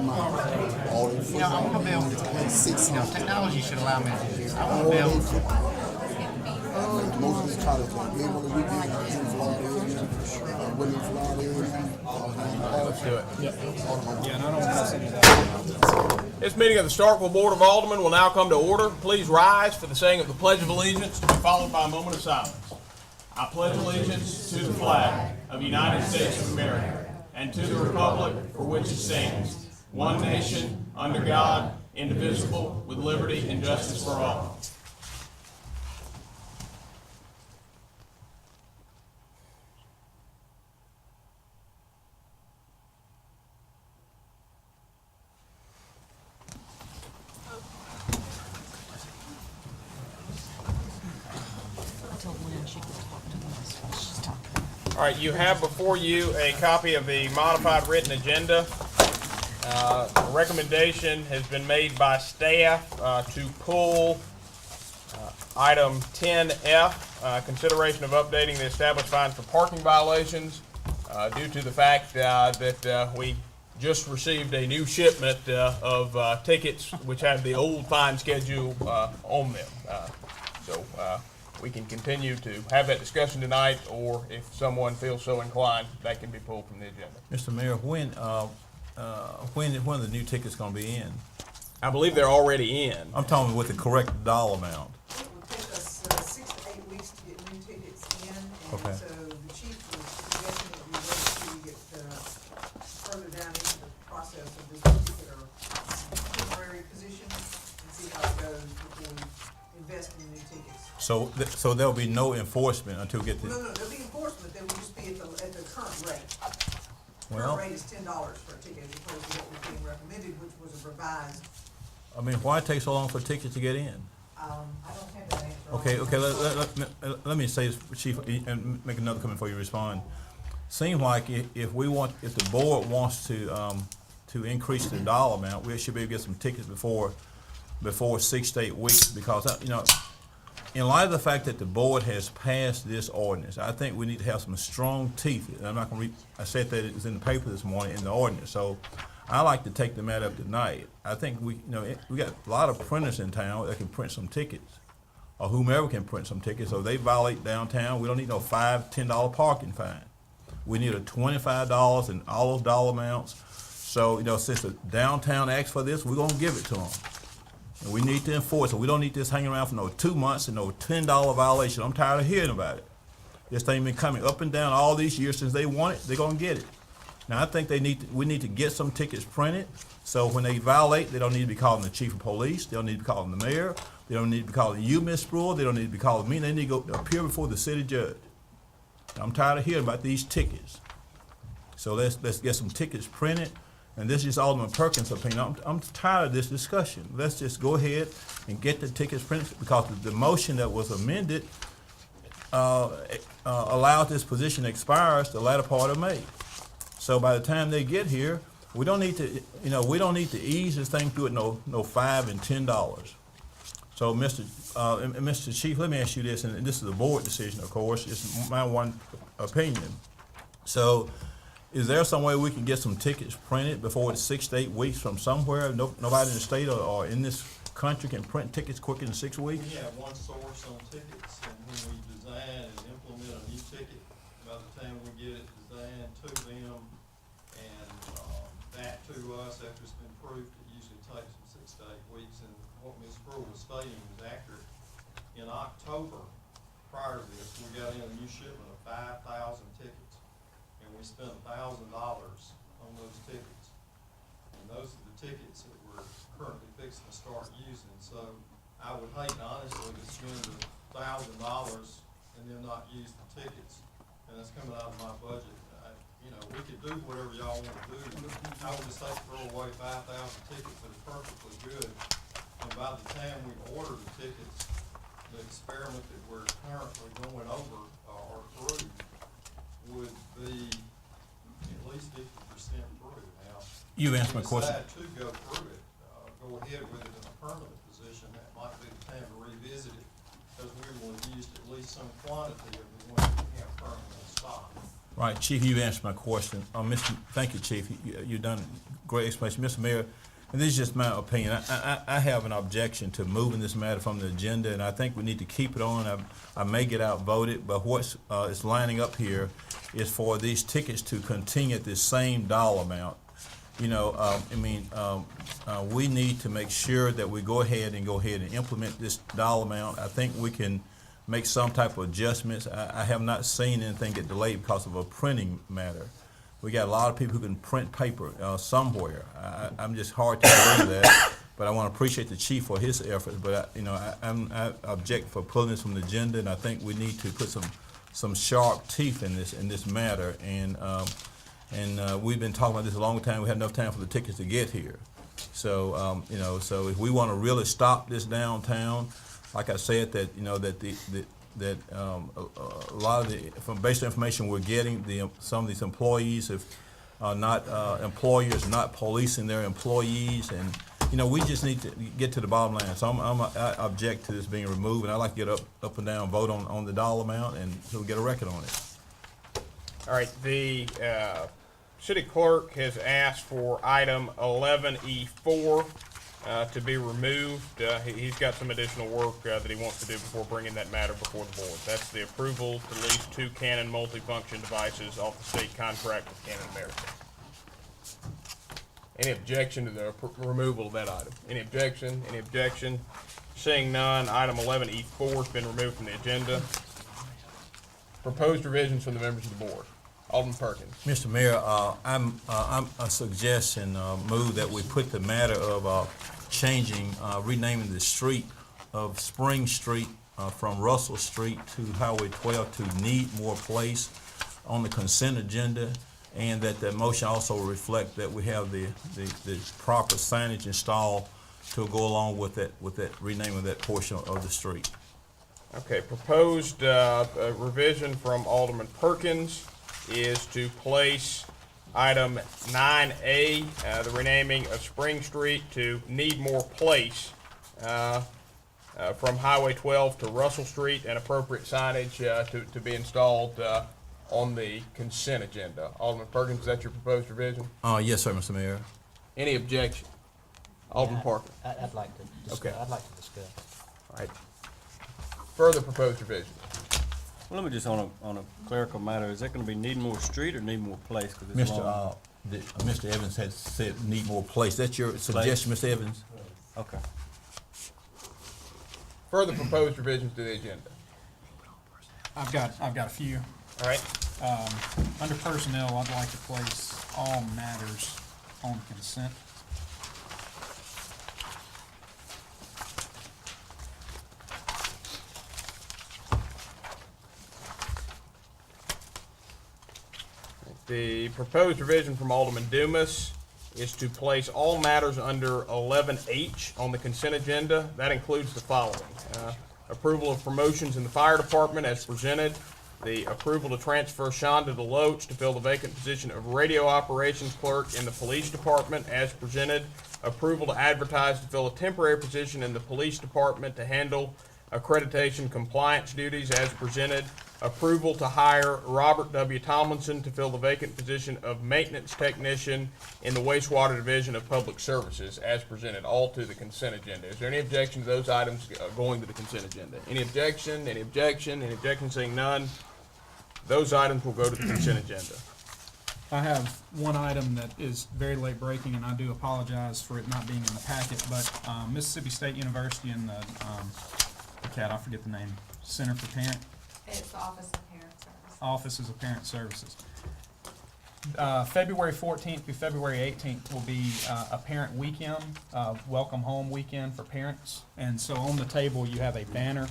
All in You know, I want to be able to, technology should allow me to do this. I want to be able to, most of these colleges, like being on the weekend, in Florida area, women in Florida area. Let's do it. Yeah, and I don't miss any of that. This meeting of the Starkville Board of Aldermen will now come to order. Please rise for the saying of the Pledge of Allegiance, to be followed by a moment of silence. I pledge allegiance to the flag of the United States of America and to the republic for which it stands, one nation, under God, indivisible, with liberty and justice for all. All right, you have before you a copy of the modified written agenda. A recommendation has been made by staff to pull item 10F, consideration of updating the established fines for parking violations, due to the fact that we just received a new shipment of tickets which have the old fine schedule on them. So we can continue to have that discussion tonight, or if someone feels so inclined, that can be pulled from the agenda. Mr. Mayor, when are the new tickets going to be in? I believe they're already in. I'm talking with the correct dollar amount. It will take us 6 to 8 weeks to get new tickets in, and Okay. so the chief was suggesting that we wait till we get further down into the process of this particular temporary position and see how it goes before we invest in new tickets. So there'll be no enforcement until we get No, the, there'll be enforcement, they will just be at the current rate. Well- Current rate is $10 for a ticket as opposed to what was being recommended, which was a revised, I mean, why it take so long for tickets to get in? I don't have that answer. Okay, let me say this, Chief, and make another comment before you respond. Seems like if the board wants to increase the dollar amount, we should be able to get some tickets before 6 to 8 weeks, because, in light of the fact that the board has passed this ordinance, I think we need to have some strong teeth. And I'm not going to read, I said that it was in the paper this morning in the ordinance, so I like to take the matter up tonight. I think we got a lot of printers in town that can print some tickets, or whomever can print some tickets. So if they violate downtown, we don't need no $5, $10 parking fine. We need a $25 and all those dollar amounts. So, since the downtown asked for this, we're going to give it to them. And we need to enforce it. We don't need this hanging around for no 2 months and no $10 violation. I'm tired of hearing about it. This thing been coming up and down all these years since they want it. They're gonna get it. Now I think we need to get some tickets printed, so when they violate, they don't need to be calling the chief of police. They don't need to be calling the mayor. They don't need to be calling you, Ms. Spruill. They don't need to be calling me. They need to go appear before the city judge. I'm tired of hearing about these tickets. So let's get some tickets printed. And this is Alderman Perkins' opinion. I'm tired of this discussion. Let's just go ahead and get the tickets printed, because the motion that was amended allowed this position expires the latter part of May. So by the time they get here, we don't need to ease this thing through at no $5 and $10. So Mr. Chief, let me ask you this, and this is a board decision, of course. It's my one opinion. So, is there some way we can get some tickets printed before it's 6 to 8 weeks from somewhere? Nobody in the state or in this country can print tickets quicker than 6 weeks? We have one source on tickets, and when we design and implement a new ticket, by the time we get it designed to them and back to us after it's been proofed, it usually takes them 6 to 8 weeks. And what Ms. Spruill was stating is accurate. In October, prior to this, we got in a new shipment of 5,000 tickets. And we spent $1,000 on those tickets. And those are the tickets that we're currently fixing to start using. So I would hate, honestly, to spend $1,000 and then not use the tickets. And that's coming out of my budget. We could do whatever y'all want to do. I would just like to throw away 5,000 tickets that are perfectly good. And by the time we order the tickets, the experiment that we're currently going over or through would be at least 50% through. Now, You answered my question. If we decide to go through it, go ahead with it in a permanent position, that might be the time to revisit it, because we will have used at least some quantity of the ones that we have currently in stock. Right, Chief, you answered my question. Thank you, Chief. You've done great explanation. Mr. Mayor, and this is just my opinion. I have an objection to moving this matter from the agenda, and I think we need to keep it on. I may get outvoted, but what's is lining up here is for these tickets to continue at this same dollar amount. You know, we need to make sure that we go ahead and implement this dollar amount. I think we can make some type of adjustments. I have not seen anything get delayed because of a printing matter. We got a lot of people who can print paper somewhere. I'm just hard to believe that, but I want to appreciate the chief for his efforts. But I object for pulling this from the agenda, and I think we need to put some sharp teeth in this matter. And we've been talking about this a long time. We had enough time for the tickets to get here. So so if we want to really stop this downtown, like I said, that a lot of from based on information we're getting, some of these employees are not employers not policing their employees, and we just need to get to the bottom line. So I object to this being removed, and I'd like to get up and down vote on the dollar amount, and so we get a record on it. All right, the city clerk has asked for item 11E4 to be removed. He's got some additional work that he wants to do before bringing that matter before the board. That's the approval to lease 2 Canon multifunction devices off the state contract with Canon America. Any objection to the removal of that item? Any objection? Any objection? Seeing none, item 11E4 has been removed from the agenda. Proposed revisions from the members of the board. Alderman Perkins. Mr. Mayor, I'm a suggestion, move that we put the matter of renaming the street of Spring Street from Russell Street to Highway 12 to Needmore Place on the consent agenda, and that the motion also reflect that we have the proper signage installed to go along with that renaming of that portion of the street. Okay, proposed revision from Alderman Perkins is to place item 9A, the renaming of Spring Street to Needmore Place, from Highway 12 to Russell Street, and appropriate signage to be installed on the consent agenda. Alderman Perkins, is that your proposed revision? Yes, sir, Mr. Mayor. Any objection? Alderman Parker. I'd like to discuss. Okay. I'd like to discuss. All right. Further proposed revision. Well, let me just, on a clerical matter, is that gonna be Needmore Street or Needmore Place? 'Cause it's long. Mr. Evans had said Needmore Place. That's your suggestion, Mr. Evans? Okay. Further proposed revisions to the agenda. I've got a few. All right. Under personnel, I'd like to place all matters on consent. The proposed revision from Alderman Dumas is to place all matters under 11H on the consent agenda. That includes the following. Approval of promotions in the fire department as presented. The approval to transfer Shonda DeLoach to fill the vacant position of radio operations clerk in the police department as presented. Approval to advertise to fill a temporary position in the police department to handle accreditation compliance duties as presented. Approval to hire Robert W. Tomlinson to fill the vacant position of maintenance technician in the wastewater division of public services as presented, all to the consent agenda. Is there any objection to those items going to the consent agenda? Any objection? Any objection? Any objection? Seeing none, those items will go to the consent agenda. I have one item that is very late breaking, and I do apologize for it not being in the packet, but Mississippi State University and the I forget the name, Center for Parent. It's the Office of Parent Services. Offices of Parent Services. February 14th through February 18th will be a parent weekend, welcome home weekend for parents. And so on the table, you have a banner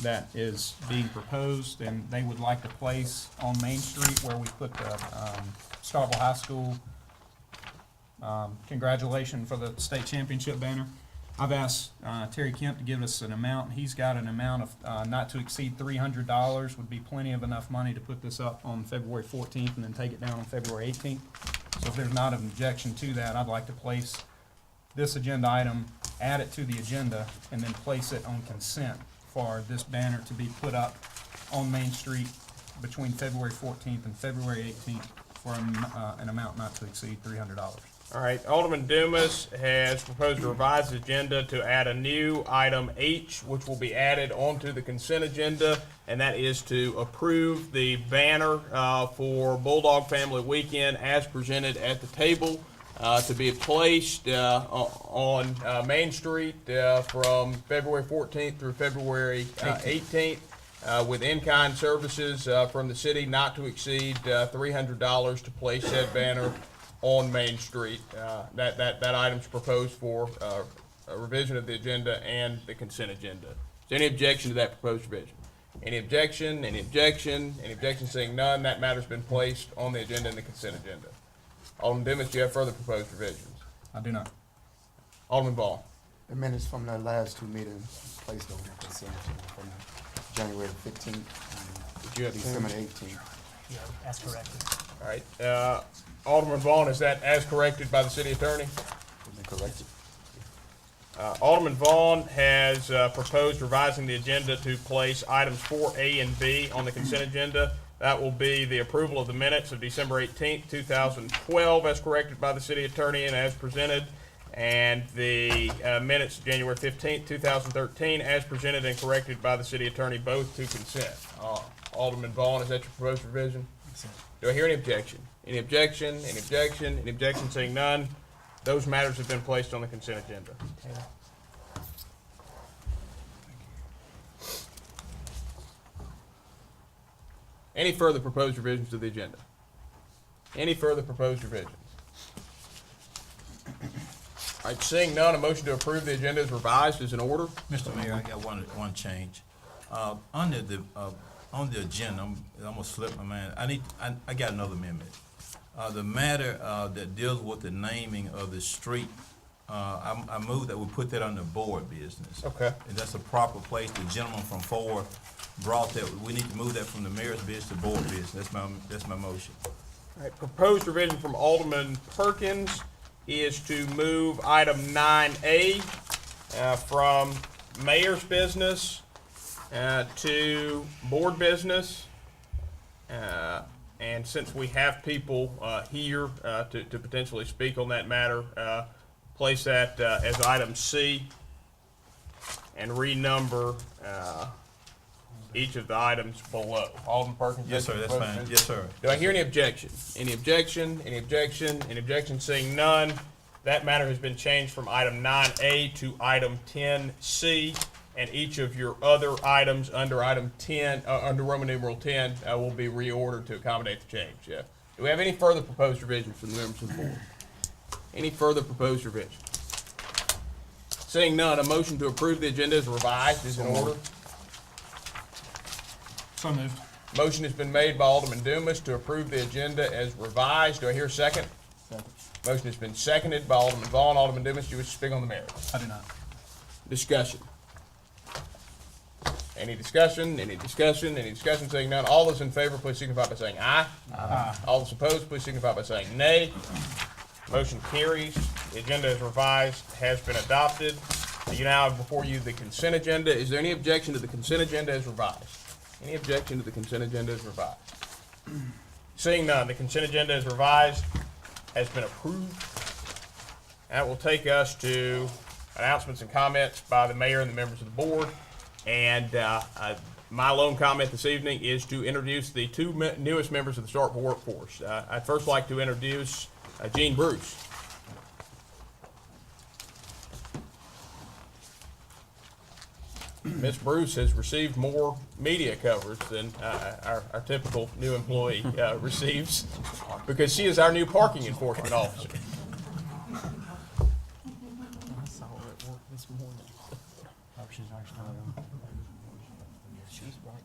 that is being proposed, and they would like to place on Main Street where we put the Starkville High School congratulations for the state championship banner. I've asked Terry Kemp to give us an amount. He's got an amount of not to exceed $300, would be plenty of enough money to put this up on February 14th and then take it down on February 18th. So if there's not an objection to that, I'd like to place this agenda item, add it to the agenda, and then place it on consent for this banner to be put up on Main Street between February 14th and February 18th for an amount not to exceed $300. All right, Alderman Dumas has proposed a revised agenda to add a new item H, which will be added onto the consent agenda, and that is to approve the banner for Bulldog Family Weekend as presented at the table to be placed on Main Street from February 14th through February 18th with in-kind services from the city not to exceed $300 to place said banner on Main Street. That item's proposed for a revision of the agenda and the consent agenda. Is there any objection to that proposed revision? Any objection? Any objection? Any objection? Seeing none, that matter's been placed on the agenda and the consent agenda. Alderman Dumas, do you have further proposed revisions? I do not. Alderman Vaughn. The minutes from the last two meetings placed on the consent agenda from January 15th Did you and have December 18th. Yeah, that's corrected. All right. Alderman Vaughn, is that as corrected by the city attorney? Been corrected. Alderman Vaughn has proposed revising the agenda to place items 4A and B on the consent agenda. That will be the approval of the minutes of December 18th, 2012, as corrected by the city attorney and as presented, and the minutes of January 15th, 2013, as presented and corrected by the city attorney, both to consent. Alderman Vaughn, is that your proposed revision? Do I hear any objection? Any objection? Any objection? Any objection? Seeing none, those matters have been placed on the consent agenda. Any further proposed revisions to the agenda? Any further proposed revisions? All right, seeing none, a motion to approve the agenda as revised is in order. Mr. Mayor, I got one change. On the agenda, I'm gonna slip my mind. I got another amendment. The matter that deals with the naming of the street, I move that we put that under board business. Okay. And that's a proper place. The gentleman from Ford brought that. We need to move that from the mayor's business to board business. That's my motion. All right, proposed revision from Alderman Perkins is to move item 9A from mayor's business to board business. And since we have people here to potentially speak on that matter, place that as item C and renumber each of the items below. Alderman Perkins? Yes, sir, that's fine. Yes, sir. Do I hear any objection? Any objection? Any objection? Any objection? Seeing none, that matter has been changed from item 9A to item 10C, and each of your other items under item 10, under Roman numeral 10, will be reordered to accommodate the change. Yeah. Do we have any further proposed revisions from the members of the board? Any further proposed revisions? Seeing none, a motion to approve the agenda as revised is in order. So moved. Motion has been made by Alderman Dumas to approve the agenda as revised. Do I hear a second? Second. Motion has been seconded by Alderman Vaughn. Alderman Dumas, do you wish to speak on the merits? I do not. Discussion. Any discussion? Any discussion? Any discussion? Seeing none. All those in favor, please signify by saying aye. Aye. All those opposed, please signify by saying nay. Motion carries. The agenda as revised has been adopted. You now have before you the consent agenda. Is there any objection to the consent agenda as revised? Any objection to the consent agenda as revised? Seeing none, the consent agenda as revised has been approved. That will take us to announcements and comments by the mayor and the members of the board. And my lone comment this evening is to introduce the two newest members of the Starkville workforce. I'd first like to introduce Gene Bruce. Ms. Bruce has received more media coverage than our typical new employee receives because she is our new parking enforcement officer. I saw her at work this morning. Oh, she's actually not. She's right.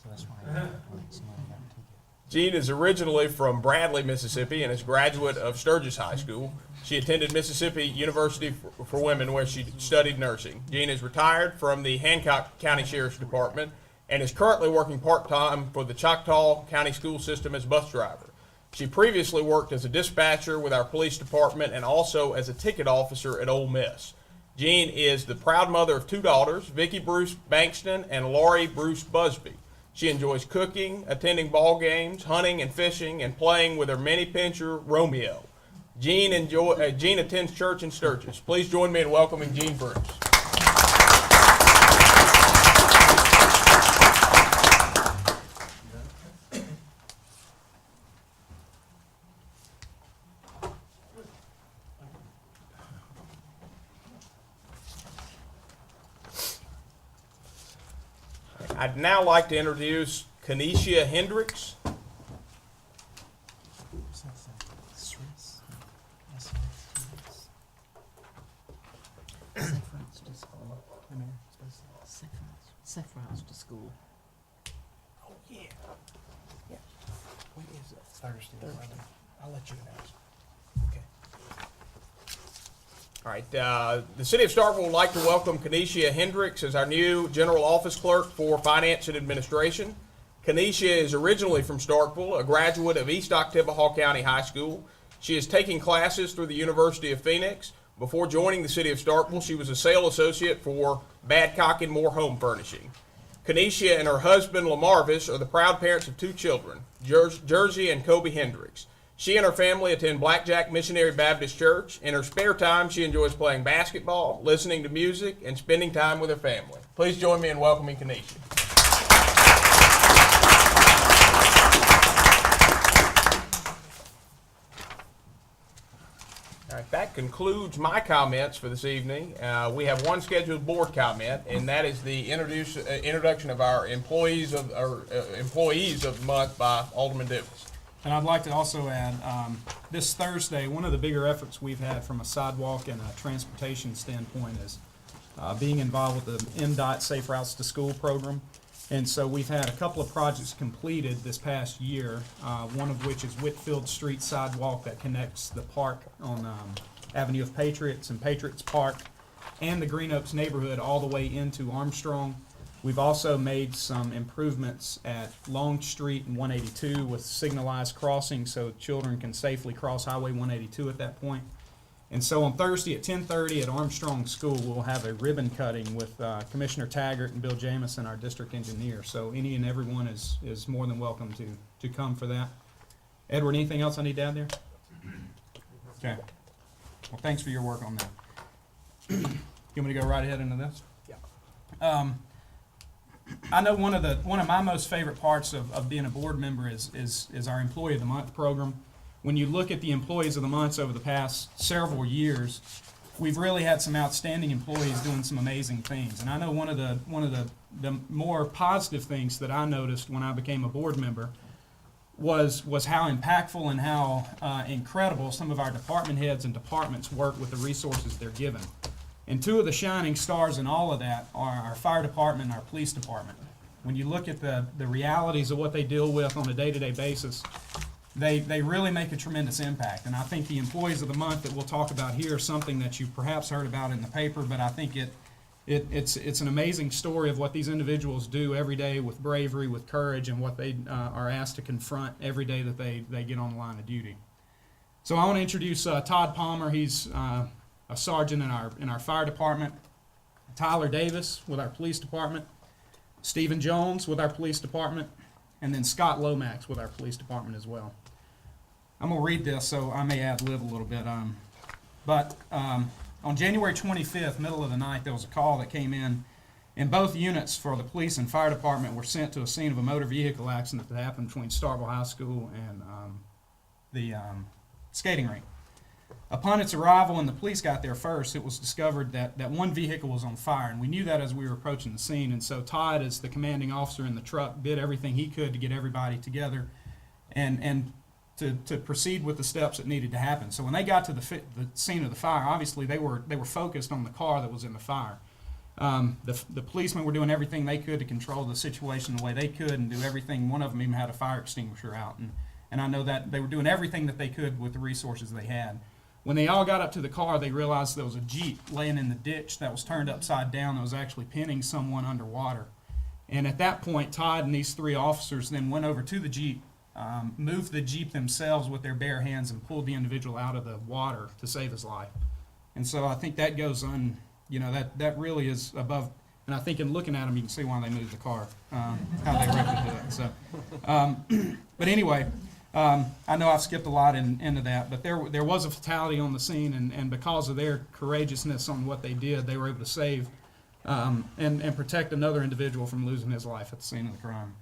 So that's why somebody got a ticket. Jean is originally from Bradley, Mississippi, and is a graduate of Sturgis High School. She attended Mississippi University for Women, where she studied nursing. Jean is retired from the Hancock County Sheriff's Department and is currently working part-time for the Choctaw County School System as bus driver. She previously worked as a dispatcher with our police department and also as a ticket officer at Ole Miss. Jean is the proud mother of 2 daughters, Vicki Bruce Bankston and Laurie Bruce Busby. She enjoys cooking, attending ball games, hunting and fishing, and playing with her mini pincher, Romeo. Jean attends church in Sturgis. Please join me in welcoming Jean Bruce. I'd now like to introduce Kenesha Hendricks. Safe routes to school. Oh, yeah. Yeah. When is it? Thursday. I'll let you know. Okay. All right. The City of Starkville would like to welcome Kenesha Hendricks as our new General Office Clerk for Finance and Administration. Kenesha is originally from Starkville, a graduate of East Oktibbeha County High School. She is taking classes through the University of Phoenix. Before joining the City of Starkville, she was a sales associate for Badcock and Moore Home Furnishing. Kenesha and her husband, Lamarvis, are the proud parents of 2 children, Jersey and Kobe Hendricks. She and her family attend Blackjack Missionary Baptist Church. In her spare time, she enjoys playing basketball, listening to music, and spending time with her family. Please join me in welcoming Kenesha. All right, that concludes my comments for this evening. We have one scheduled board comment, and that is the introduction of our employees of the month by Alderman Davis. And I'd like to also add, this Thursday, one of the bigger efforts we've had from a sidewalk and a transportation standpoint is being involved with the MDOT Safe Routes to School program. And so we've had a couple of projects completed this past year, one of which is Whitfield Street sidewalk that connects the park on Avenue of Patriots and Patriots Park and the Green Oaks neighborhood all the way into Armstrong. We've also made some improvements at Long Street and 182 with signalized crossing so children can safely cross Highway 182 at that point. And so on Thursday at 10:30 at Armstrong School, we'll have a ribbon cutting with Commissioner Taggart and Bill Jamison, our district engineer. So any and everyone is more than welcome to come for that. Edward, anything else I need to add there? Okay. Well, thanks for your work on that. You want me to go right ahead into this? Yeah. I know one of my most favorite parts of being a board member is our Employee of the Month program. When you look at the Employees of the Month over the past several years, we've really had some outstanding employees doing some amazing things. And I know one of the more positive things that I noticed when I became a board member was how impactful and how incredible some of our department heads and departments work with the resources they're given. And 2 of the shining stars in all of that are our fire department and our police department. When you look at the realities of what they deal with on a day-to-day basis, they really make a tremendous impact. And I think the Employees of the Month that we'll talk about here is something that you perhaps heard about in the paper, but I think it's an amazing story of what these individuals do every day with bravery, with courage, and what they are asked to confront every day that they get on the line of duty. So I want to introduce Todd Palmer. He's a sergeant in our fire department. Tyler Davis with our police department. Stephen Jones with our police department. And then Scott Lomax with our police department as well. I'm going to read this, so I may ad-lib a little bit. But on January 25th, middle of the night, there was a call that came in, and both units for the police and fire department were sent to a scene of a motor vehicle accident that happened between Starkville High School and the skating rink. Upon its arrival, and the police got there first, it was discovered that one vehicle was on fire, and we knew that as we were approaching the scene. And so Todd, as the commanding officer in the truck, did everything he could to get everybody together and to proceed with the steps that needed to happen. So when they got to the scene of the fire, obviously they were focused on the car that was in the fire. The policemen were doing everything they could to control the situation the way they could and do everything. One of them even had a fire extinguisher out, and I know that they were doing everything that they could with the resources they had. When they all got up to the car, they realized there was a Jeep laying in the ditch that was turned upside down that was actually pinning someone underwater. And at that point, Todd and these 3 officers then went over to the Jeep, moved the Jeep themselves with their bare hands, and pulled the individual out of the water to save his life. And so I think that goes you know, that really is above, and I think in looking at them, you can see why they moved the car, how they wrecked it. So, but anyway, I know I've skipped a lot into that, but there was a fatality on the scene, and because of their courageousness on what they did, they were able to save and protect another individual from losing his life at the scene of the crime.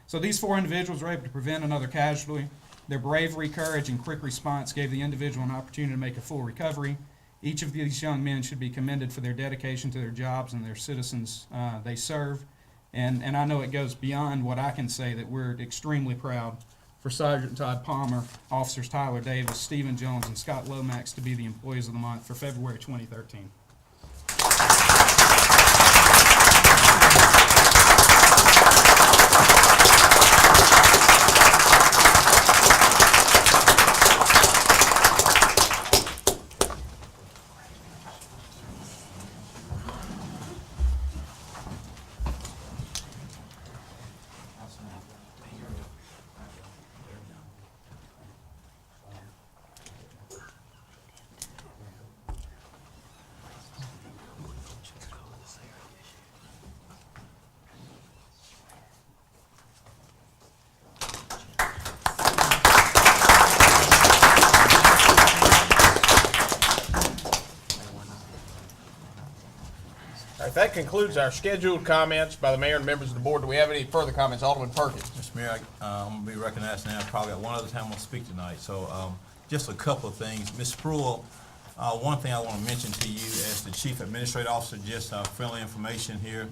So these 4 individuals were able to prevent another casualty. Their bravery, courage, and quick response gave the individual an opportunity to make a full recovery. Each of these young men should be commended for their dedication to their jobs and their citizens they serve. And I know it goes beyond what I can say, that we're extremely proud for Sergeant Todd Palmer, Officers Tyler Davis, Stephen Jones, and Scott Lomax to be the Employees of the Month for February 2013. All right, that concludes our scheduled comments by the mayor and members of the board. Do we have any further comments? Alderman Perkins. Mr. Mayor, I'm going to be recognized now. Probably got one other time I'm going to speak tonight. So just a couple of things. Ms. Spruill, one thing I want to mention to you as the Chief Administrative Officer, just friendly information here.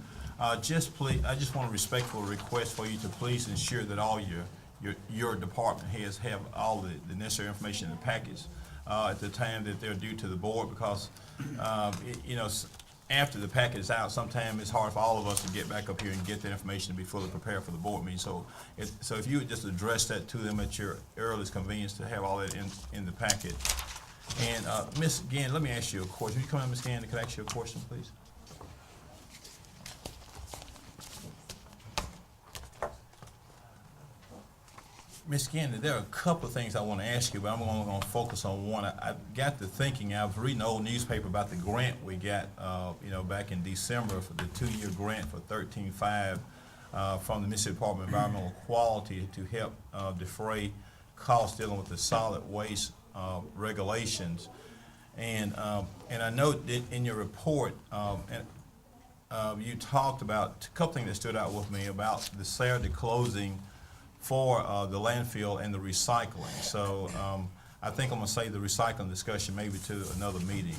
Please, I just want a respectful request for you to please ensure that all your department heads have all the necessary information in the package at the time that they're due to the board, because you know, after the packet is out, sometimes it's hard for all of us to get back up here and get that information to be fully prepared for the board meeting. So if you would just address that to them at your earliest convenience, to have all that in the packet. And Ms. Gann, let me ask you a question. Will you come in, Ms. Gann, and can I ask you a question, please? Ms. Gann, there are a couple of things I want to ask you, but I'm only going to focus on one. I got to thinking, I was reading an old newspaper about the grant we got, you know, back in December for the 2-year grant for $13.5 from the Mississippi Department of Environmental Quality to help defray costs dealing with the solid waste regulations. And I know that in your report, you talked about a couple things that stood out with me about the Saturday closing for the landfill and the recycling. So I think I'm going to save the recycling discussion maybe to another meeting.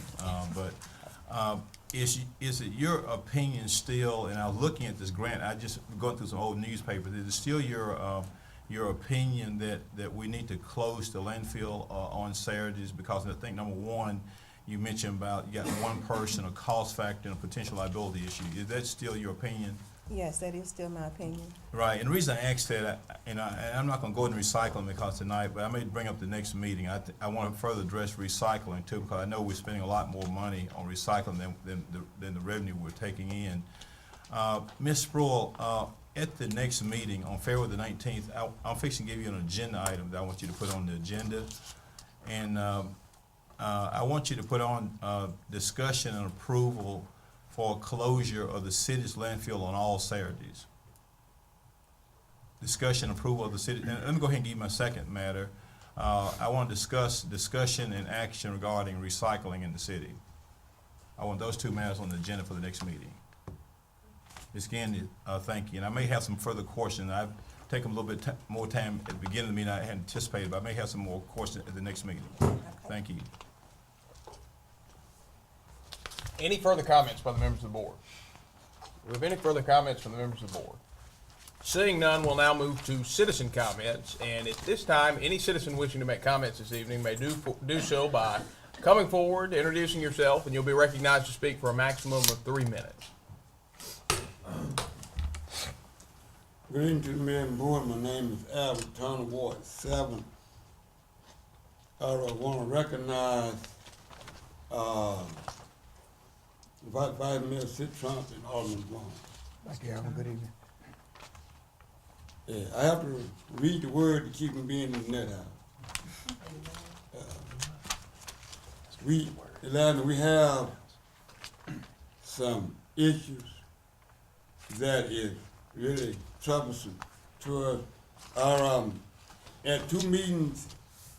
Is it your opinion still, and I was looking at this grant, I just going through some old newspapers, is it still your opinion that we need to close the landfill on Saturdays? Because I think, number one, you mentioned about you got one person, a cost factor, and a potential liability issue. Is that still your opinion? Yes, that is still my opinion. Right, and the reason I asked that, and I'm not going to go into recycling because tonight, but I may bring up the next meeting. I want to further address recycling too, because I know we're spending a lot more money on recycling than the revenue we're taking in. Ms. Spruill, at the next meeting on February the 19th, I'm fixing to give you an agenda item that I want you to put on the agenda, and I want you to put on discussion and approval for closure of the city's landfill on all Saturdays. Discussion, approval of the city, and let me go ahead and give you my second matter. I want to discuss discussion and action regarding recycling in the city. I want those two matters on the agenda for the next meeting. Ms. Gandy, thank you. And I may have some further questions. I've taken a little bit more time at the beginning of the meeting I hadn't anticipated, but I may have some more questions at the next meeting. Thank you. Any further comments by the members of the board? Do we have any further comments from the members of the board? Seeing none, we'll now move to citizen comments. And at this time, any citizen wishing to make comments this evening may do so by coming forward, introducing yourself, and you'll be recognized to speak for a maximum of 3 minutes. Good evening to the mayor and board. My name is Albert Turner, Ward 7. I want to recognize Vice Mayor Sid Trump and Alderman Vaughn. Thank you, Alvin. Good evening. Yeah, I have to read the word to keep from being in the net out. We have some issues that is really troublesome to us. At 2 meetings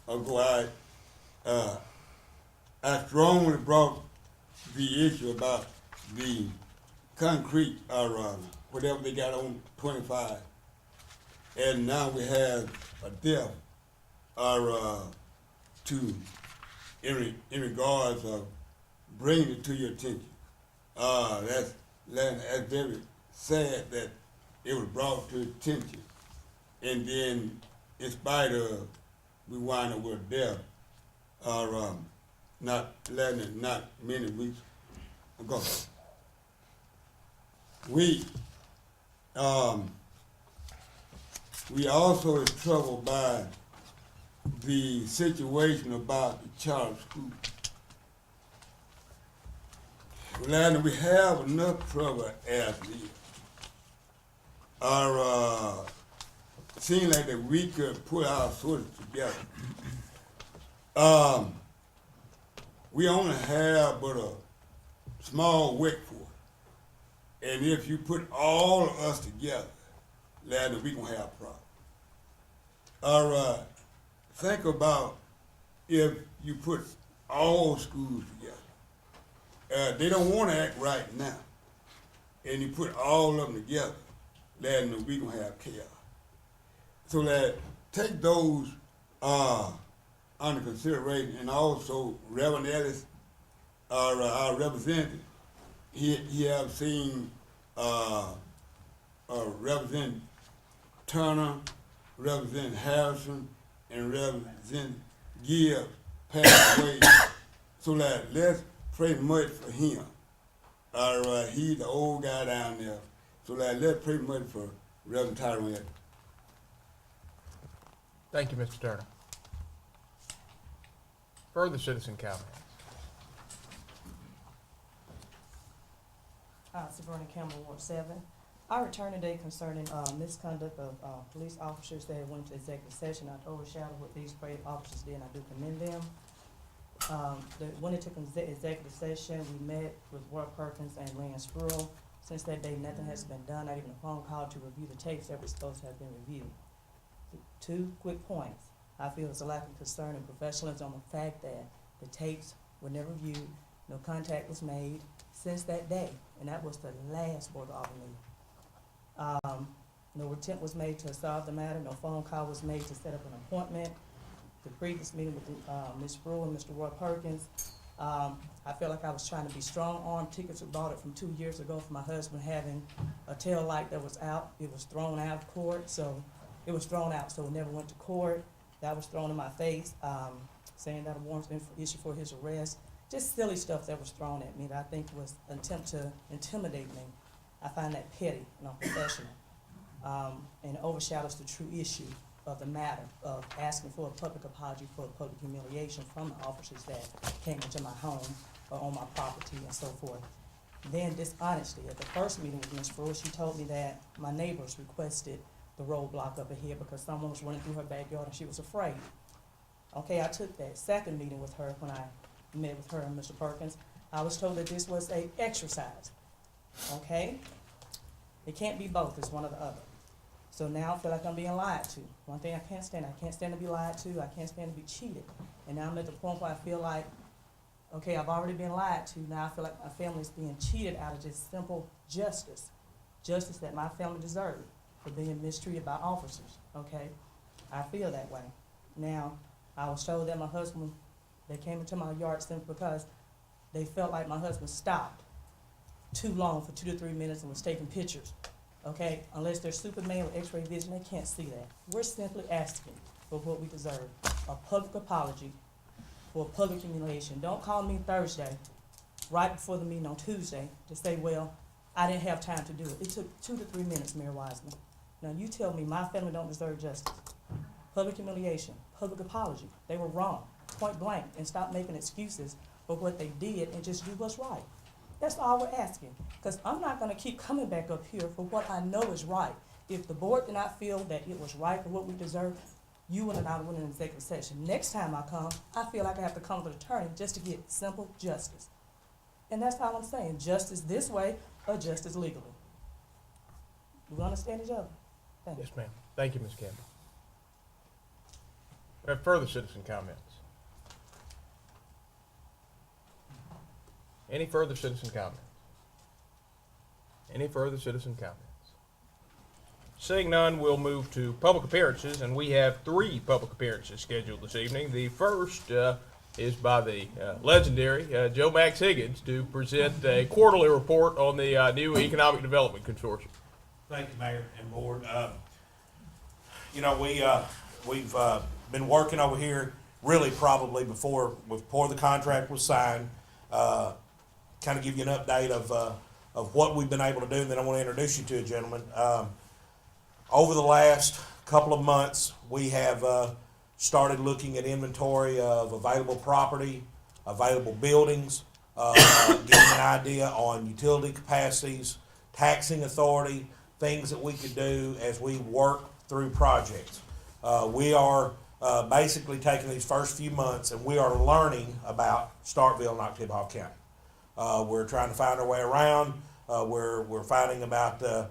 ago, I strongly brought the issue about the concrete, whatever they got on 25. And now we have a death, in regards of bringing it to your attention. That's very sad that it was brought to attention. And then, in spite of, we wind up with death, not many weeks ago. We also is troubled by the situation about the charter school. Well, we have enough trouble as it is. Seems like that we could put our sources together. We only have but a small workforce. And if you put all of us together, then we gonna have problems. Think about if you put all schools together. They don't wanna act right now. And you put all of them together, then we gonna have chaos. So that take those under consideration, and also Reverend Ellis, our representative, he have seen Representative Turner, Representative Harrison, and Representative Gibbs pass away. So that let's pray much for him. He's the old guy down there. So that let's pray much for Reverend Tyrone Ellis. Thank you, Mr. Turner. Further citizen comments? Sabrina Campbell, Ward 7. I returned today concerning misconduct of police officers that went to executive session. I overshadowed what these brave officers did, and I do commend them. When they took executive session, we met with Roy Perkins and Lance Spruill. Since that day, nothing has been done, not even a phone call to review the tapes that were supposed to have been reviewed. 2 quick points. I feel there's a lack of concern and professionalism on the fact that the tapes were never viewed, no contact was made since that day, and that was the last Board of Aldermen meeting. No attempt was made to solve the matter, no phone call was made to set up an appointment. The previous meeting with Ms. Spruill and Mr. Roy Perkins, I feel like I was trying to be strong-arm. Tickets were bought it from 2 years ago for my husband having a tail light that was out. It was thrown out of court, so it was thrown out, so it never went to court. That was thrown in my face, saying that a warrant's been issued for his arrest. Just silly stuff that was thrown at me that I think was an attempt to intimidate me. I find that petty and unprofessional, and overshadows the true issue of the matter of asking for a public apology for a public humiliation from the officers that came into my home or on my property and so forth. Then dishonesty. At the first meeting with Ms. Spruill, she told me that my neighbors requested the roadblock up ahead because someone was running through her backyard and she was afraid. Okay, I took that second meeting with her when I met with her and Mr. Perkins. I was told that this was a exercise. Okay? It can't be both, it's one or the other. So now I feel like I'm being lied to. One thing I can't stand to be lied to, I can't stand to be cheated. And now I'm at the point where I feel like, okay, I've already been lied to, now I feel like my family is being cheated out of just simple justice. Justice that my family deserved for being mistreated by officers, okay? I feel that way. Now, I was told that my husband, they came into my yard simply because they felt like my husband stopped too long for 2 to 3 minutes and was taking pictures, okay? Unless they're Superman with x-ray vision, they can't see that. We're simply asking for what we deserve, a public apology for public humiliation. Don't call me Thursday, right before the meeting on Tuesday, to say, well, I didn't have time to do it. It took 2 to 3 minutes, Mayor Wiseman. Now you tell me my family don't deserve justice. Public humiliation, public apology. They were wrong, point blank, and stop making excuses for what they did and just do what's right. That's all we're asking, because I'm not gonna keep coming back up here for what I know is right. If the board did not feel that it was right for what we deserve, you and I went in an executive session. Next time I come, I feel like I have to come with an attorney just to get simple justice. And that's all I'm saying, justice this way or justice legally. We understand each other. Thank you. Yes, ma'am. Thank you, Ms. Campbell. We have further citizen comments. Any further citizen comments? Any further citizen comments? Seeing none, we'll move to public appearances, and we have 3 public appearances scheduled this evening. The first is by the legendary Joe Max Higgins to present a quarterly report on the new Economic Development Consortium. Thank you, Mayor and Board. You know, we've been working over here really probably before the contract was signed. Kind of give you an update of what we've been able to do, and then I want to introduce you to a gentleman. Over the last couple of months, we have started looking at inventory of available property, available buildings, getting an idea on utility capacities, taxing authority, things that we could do as we work through projects. We are basically taking these first few months and we are learning about Starkville and Oktibbeha County. We're trying to find our way around. We're finding about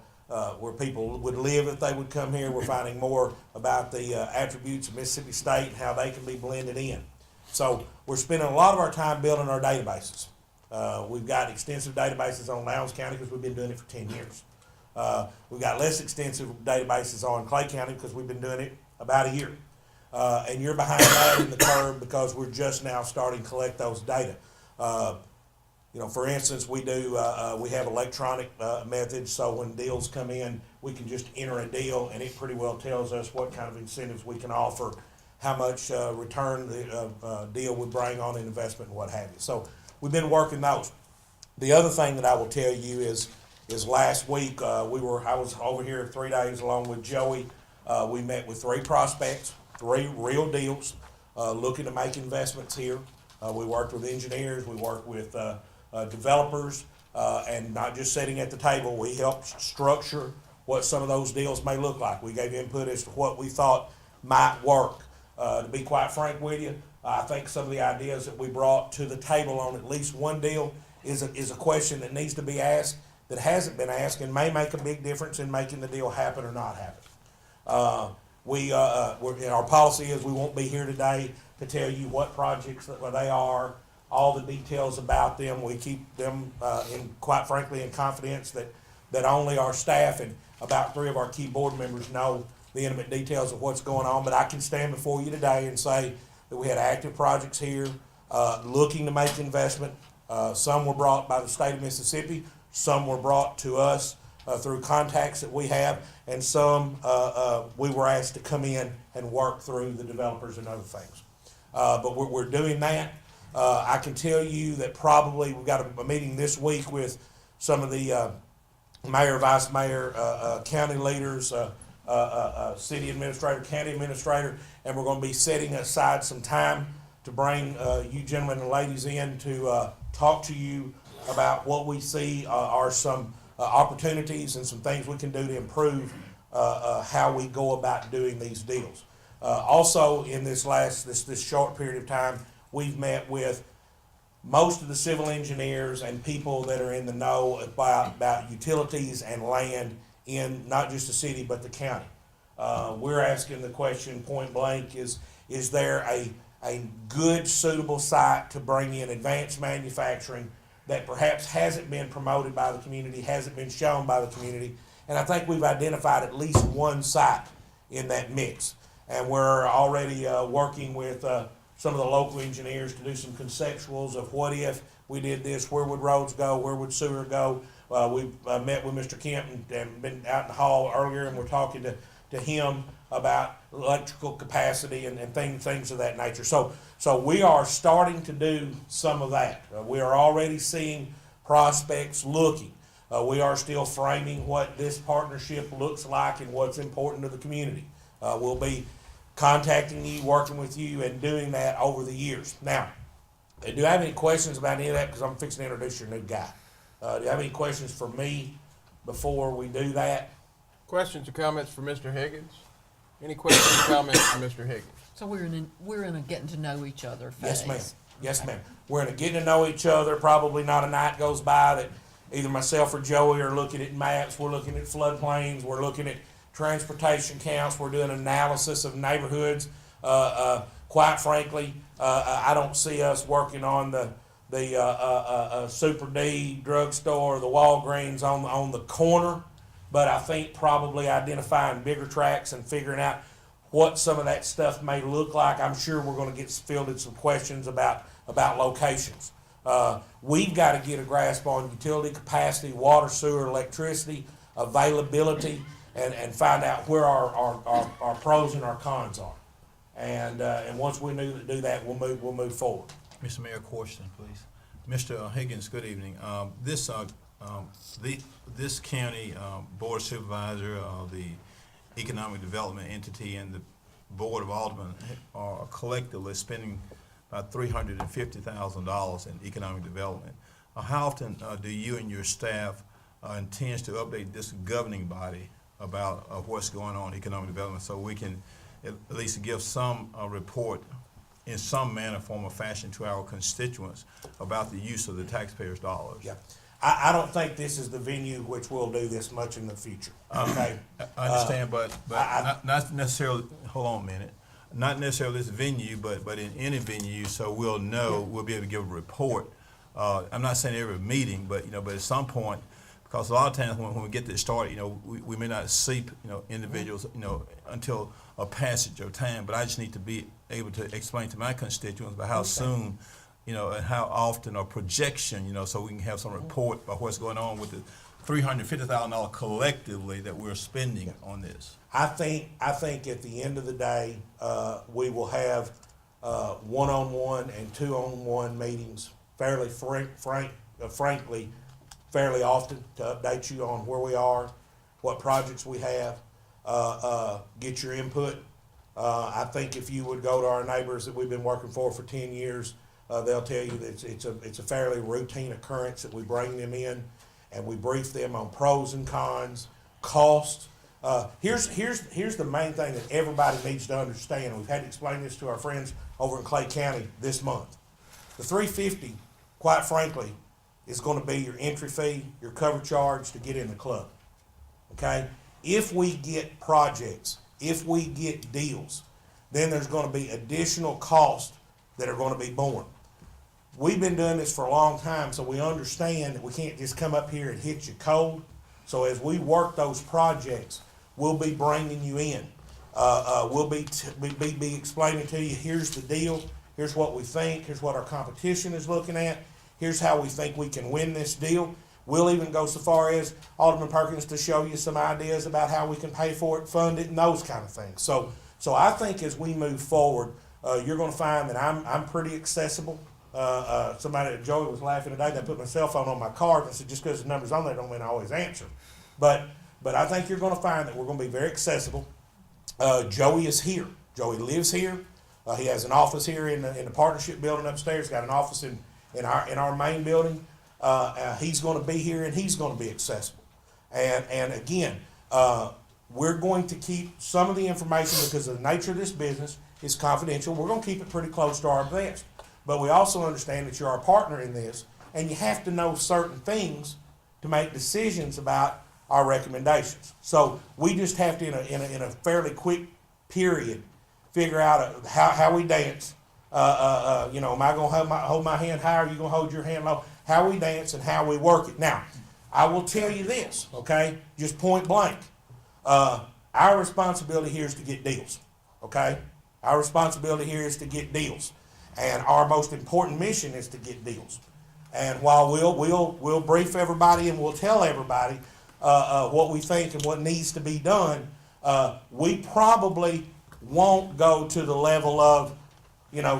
where people would live if they would come here. We're finding more about the attributes of Mississippi State and how they can be blended in. So we're spending a lot of our time building our databases. We've got extensive databases on Lowndes County because we've been doing it for 10 years. We've got less extensive databases on Clay County because we've been doing it about a year. And you're behind that in the curve because we're just now starting to collect those data. You know, for instance, we have electronic methods, so when deals come in, we can just enter a deal, and it pretty well tells us what kind of incentives we can offer, how much return the deal would bring on an investment, and what have you. So we've been working those. The other thing that I will tell you is last week I was over here 3 days along with Joey. We met with 3 prospects, 3 real deals, looking to make investments here. We worked with engineers, we worked with developers, and not just sitting at the table. We helped structure what some of those deals may look like. We gave input as to what we thought might work. To be quite frank with you, I think some of the ideas that we brought to the table on at least one deal is a question that needs to be asked that hasn't been asked and may make a big difference in making the deal happen or not happen. Our policy is we won't be here today to tell you what projects they are, all the details about them. We keep them, quite frankly, in confidence that only our staff and about 3 of our key board members know the intimate details of what's going on. But I can stand before you today and say that we had active projects here looking to make investment. Some were brought by the state of Mississippi. Some were brought to us through contacts that we have. And some we were asked to come in and work through the developers and other things. But we're doing that. I can tell you that probably we've got a meeting this week with some of the mayor, vice mayor, county leaders, city administrator, county administrator, and we're going to be setting aside some time to bring you gentlemen and ladies in to talk to you about what we see are some opportunities and some things we can do to improve how we go about doing these deals. Also, in this short period of time, we've met with most of the civil engineers and people that are in the know about utilities and land in not just the city but the county. We're asking the question point blank, is there a good, suitable site to bring in advanced manufacturing that perhaps hasn't been promoted by the community, hasn't been shown by the community? And I think we've identified at least one site in that mix. And we're already working with some of the local engineers to do some conceptuals of what if we did this, where would roads go, where would sewer go. We've met with Mr. Kemp and been out in the hall earlier, and we're talking to him about electrical capacity and things of that nature. So we are starting to do some of that. We are already seeing prospects looking. We are still framing what this partnership looks like and what's important to the community. We'll be contacting you, working with you, and doing that over the years. Now, do you have any questions about any of that? Because I'm fixing to introduce your new guy. Do you have any questions for me before we do that? Questions or comments for Mr. Higgins? Any questions or comments for Mr. Higgins? So we're in a getting to know each other phase. Yes, ma'am. Yes, ma'am. We're in a getting to know each other. Probably not a night goes by that either myself or Joey are looking at maps. We're looking at floodplains. We're looking at transportation counts. We're doing analysis of neighborhoods. Quite frankly, I don't see us working on the Super D drugstore, the Walgreens on the corner, but I think probably identifying bigger tracks and figuring out what some of that stuff may look like. I'm sure we're going to get fielded some questions about locations. We've got to get a grasp on utility capacity, water, sewer, electricity, availability, and find out where our pros and our cons are. And once we do that, we'll move forward. Mr. Mayor, question, please. Mr. Higgins, good evening. This county board supervisor, the economic development entity, and the board of aldermen are collectively spending about $350,000 in economic development. How often do you and your staff intend to update this governing body about what's going on in economic development, so we can at least give some report in some manner, form, or fashion to our constituents about the use of the taxpayers' dollars? Yeah. I don't think this is the venue which will do this much in the future. Okay. I understand, but not necessarily. Hold on a minute. Not necessarily this venue, but in any venue, so we'll know. We'll be able to give a report. I'm not saying every meeting, but but at some point, because a lot of times when we get this started, we may not see individuals until a passage of time. But I just need to be able to explain to my constituents about how soon, and how often, or projection, so we can have some report about what's going on with the $350,000 collectively that we're spending on this. I think at the end of the day, we will have one-on-one and two-on-one meetings frankly, fairly often to update you on where we are, what projects we have, get your input. I think if you would go to our neighbors that we've been working for 10 years, they'll tell you that it's a fairly routine occurrence that we bring them in and we brief them on pros and cons, costs. Here's the main thing that everybody needs to understand. We've had to explain this to our friends over in Clay County this month. The $350, quite frankly, is going to be your entry fee, your cover charge to get in the club. Okay? If we get projects, if we get deals, then there's going to be additional costs that are going to be borne. We've been doing this for a long time, so we understand that we can't just come up here and hit you cold. So as we work those projects, we'll be bringing you in. We'll be explaining to you, here's the deal, here's what we think, here's what our competition is looking at, here's how we think we can win this deal. We'll even go so far as, Alderman Perkins, to show you some ideas about how we can pay for it, fund it, and those kind of things. So I think as we move forward, you're going to find that I'm pretty accessible. Joey was laughing today that I put my cell phone on my card and said just because the number's on there don't mean I always answer. But I think you're going to find that we're going to be very accessible. Joey is here. Joey lives here. He has an office here in the partnership building upstairs. He's got an office in our main building. He's going to be here and he's going to be accessible. And again, we're going to keep some of the information because of the nature of this business is confidential. We're going to keep it pretty close to our vest. But we also understand that you're our partner in this, and you have to know certain things to make decisions about our recommendations. So we just have to, in a fairly quick period, figure out how we dance. Am I going to hold my hand high, or are you going to hold your hand low? How we dance and how we work it. Now, I will tell you this, okay, just point blank. Our responsibility here is to get deals, okay? Our responsibility here is to get deals. And our most important mission is to get deals. And while we'll brief everybody and we'll tell everybody what we think and what needs to be done, we probably won't go to the level of,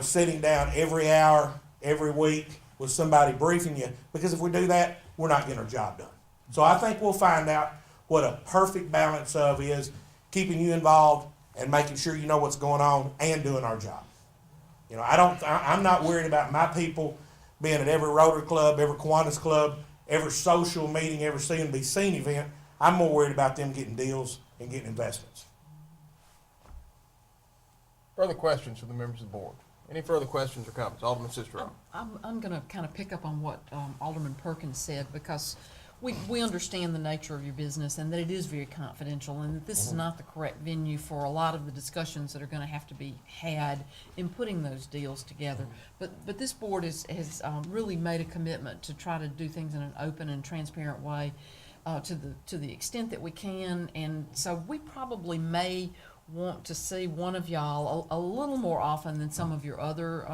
sitting down every hour, every week with somebody briefing you, because if we do that, we're not getting our job done. So I think we'll find out what a perfect balance of is keeping you involved and making sure you know what's going on and doing our job. I'm not worried about my people being at every Rotary Club, every Kiwanis Club, every social meeting, every CNBC event. I'm more worried about them getting deals and getting investments. Further questions from the members of the board? Any further questions or comments? Alderman Sistrunk. I'm gonna kind of pick up on what Alderman Perkins said, because we understand the nature of your business and that it is very confidential, and that this is not the correct venue for a lot of the discussions that are gonna have to be had in putting those deals together. But this board has really made a commitment to try to do things in an open and transparent way, to the extent that we can, and so we probably may want to see one of y'all a little more often than some of your other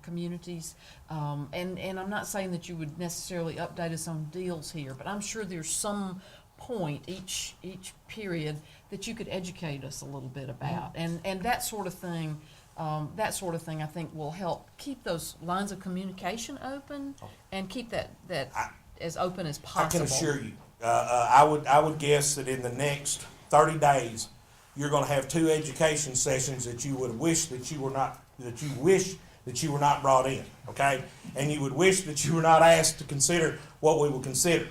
communities. And I'm not saying that you would necessarily update us on deals here, but I'm sure there's some point each period that you could educate us a little bit about. And that sort of thing, I think will help keep those lines of communication open and keep that as open as possible. I can assure you, I would guess that in the next 30 days, you're going to have 2 education sessions that you would wish that you were not brought in, okay? And you would wish that you were not asked to consider what we will consider.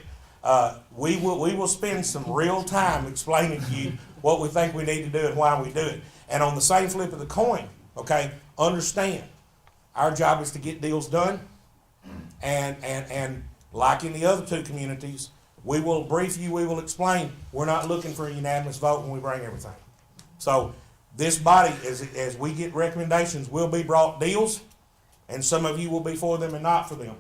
We will spend some real time explaining to you what we think we need to do and why we do it. And on the same flip of the coin, okay, understand, our job is to get deals done, and like in the other 2 communities, we will brief you, we will explain, we're not looking for a unanimous vote when we bring everything. So this body, as we get recommendations, will be brought deals, and some of you will be for them and not for them.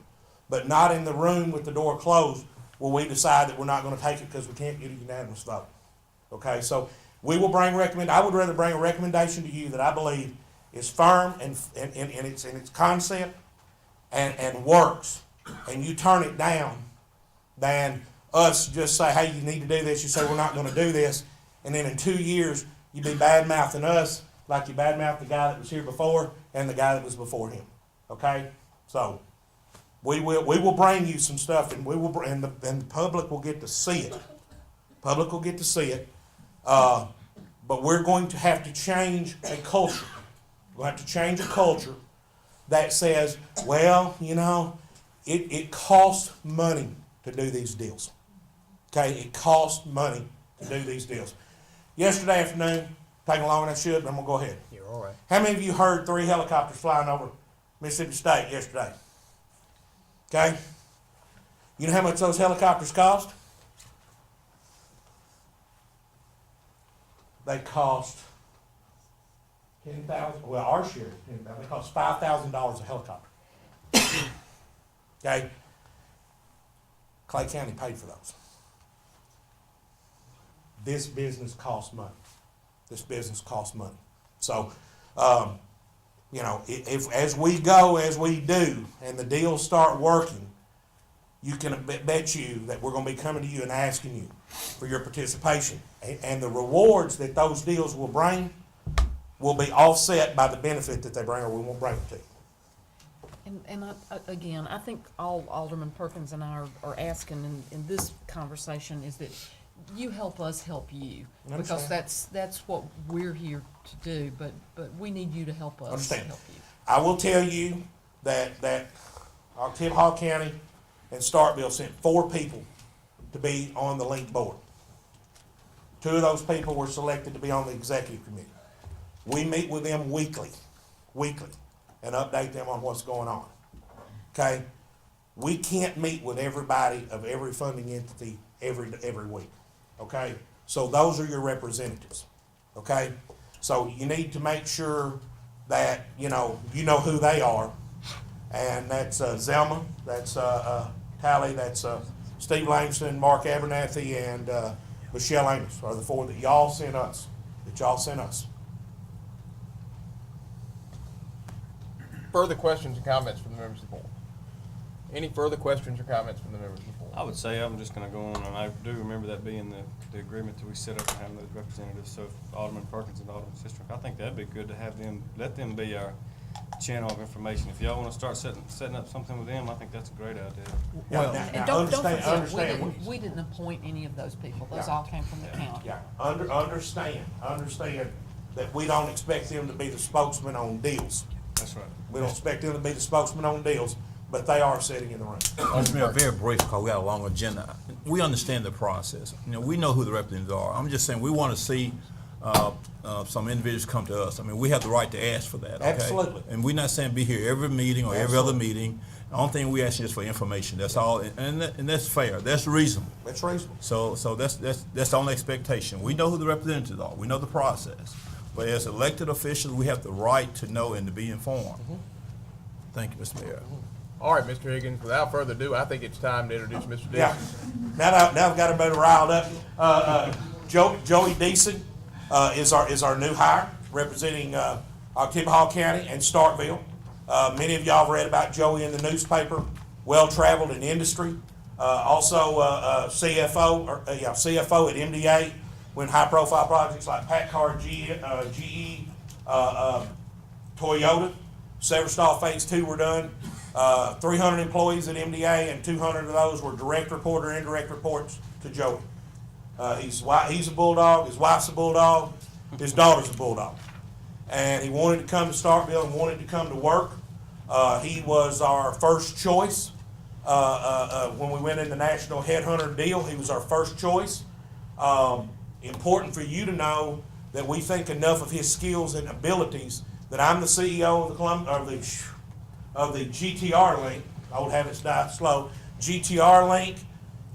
But not in the room with the door closed will we decide that we're not going to take it because we can't get a unanimous vote. Okay, so we will bring I would rather bring a recommendation to you that I believe is firm and in its concept and works, and you turn it down, than us just say, hey, you need to do this, you say we're not going to do this, and then in 2 years you'd be bad-mouthing us like you bad-mouthed the guy that was here before and the guy that was before him. Okay? So we will bring you some stuff, and the public will get to see it. Public will get to see it. But we're going to have to change a culture. We'll have to change a culture that says, well, you know, it costs money to do these deals. Okay? It costs money to do these deals. Yesterday afternoon, taking longer than I should, but I'm going to go ahead. You're all right. How many of you heard 3 helicopters flying over Mississippi State yesterday? Okay? You know how much those helicopters cost? They cost $10,000. Well, our share is $10,000. They cost $5,000 a helicopter. Okay? Clay County paid for those. This business costs money. This business costs money. So, you know, if as we go, as we do, and the deals start working, you can bet you that we're going to be coming to you and asking you for your participation. And the rewards that those deals will bring will be offset by the benefit that they bring, or we won't bring it to you. And again, I think all Alderman Perkins and I are asking in this conversation is that you help us help you, because that's what we're here to do. But we need you to help us help you. I will tell you that Tim Hall County and Starkville sent 4 people to be on the link board. 2 of those people were selected to be on the executive committee. We meet with them weekly, and update them on what's going on. Okay? We can't meet with everybody of every funding entity every week. Okay? So those are your representatives. Okay? So you need to make sure that you know who they are. And that's Zelma, that's Tally, that's Steve Langston, Mark Abernathy, and Michelle Amos are the 4 that y'all sent us. Further questions and comments from the members of the board? Any further questions or comments from the members of the board? I would say I'm just gonna go on, and I do remember that being the agreement that we set up to have those representatives. So if Alderman Perkins and Alderman Sistrunk, I think that'd be good to have them, let them be our channel of information. If y'all wanna start setting up something with them, I think that's a great idea. Well, And don't forget, we didn't appoint any of those people. Those all came from the county. Yeah, understand that we don't expect them to be the spokesman on deals. That's right. We don't expect them to be the spokesman on deals, but they are sitting in the room. It's been a very brief because we got a long agenda. We understand the process. You know, we know who the representatives are. I'm just saying we want to see some individuals come to us. I mean, we have the right to ask for that, okay? Absolutely. And we're not saying be here every meeting or every other meeting. The only thing we ask is for information, that's all, and that's fair, that's reasonable. That's reasonable. So that's the only expectation. We know who the representatives are, we know the process. But as elected officials, we have the right to know and to be informed. Thank you, Mr. Mayor. All right, Mr. Higgins, without further ado, I think it's time to introduce Mr. Dixon. Yeah. Now I've got everybody riled up. Joey Deason is our new hire, representing Tippah County and Starkville. Many of y'all have read about Joey in the newspaper. Well-traveled in industry. Also CFO at MDA. When high-profile projects like Packard, GE, Toyota, Severstal Phase 2 were done. 300 employees at MDA, and 200 of those were direct report or indirect reports to Joey. He's a bulldog, his wife's a bulldog, his daughter's a bulldog. And he wanted to come to Starkville and wanted to come to work. He was our first choice. When we went in the national headhunter deal, he was our first choice. Important for you to know that we think enough of his skills and abilities that I'm the CEO of the GTR Link. Old habits die slow. GTR Link.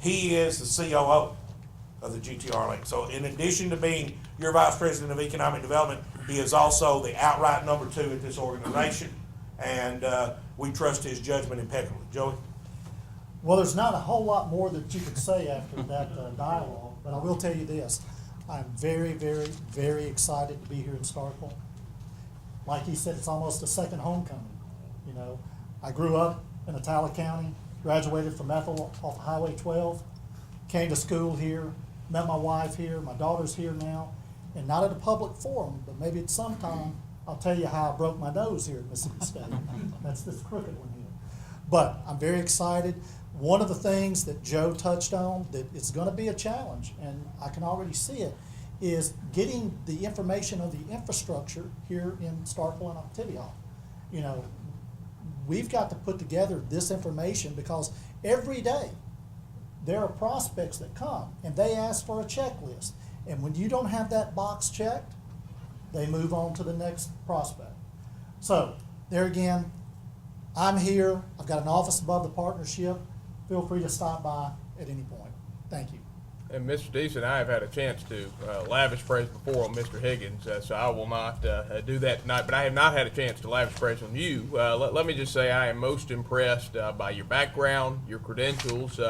He is the COO of the GTR Link. So in addition to being your Vice President of Economic Development, he is also the outright number 2 at this organization, and we trust his judgment impeccably. Joey? Well, there's not a whole lot more that you could say after that dialogue, but I will tell you this. I'm very, very, very excited to be here in Starkville. Like he said, it's almost a second homecoming. You know, I grew up in Atala County, graduated from Ethel off Highway 12, came to school here, met my wife here, my daughter's here now, and not at a public forum, but maybe at some time I'll tell you how I broke my nose here at Mississippi State. That's this crooked one here. But I'm very excited. One of the things that Joe touched on that it's going to be a challenge, and I can already see it, is getting the information of the infrastructure here in Starkville and Tippah. You know, we've got to put together this information because every day there are prospects that come and they ask for a checklist. And when you don't have that box checked, they move on to the next prospect. So there again, I'm here. I've got an office above the partnership. Feel free to stop by at any point. Thank you. And Mr. Deason and I have had a chance to lavish praise before on Mr. Higgins, so I will not do that tonight. But I have not had a chance to lavish praise on you. Let me just say I am most impressed by your background, your credentials,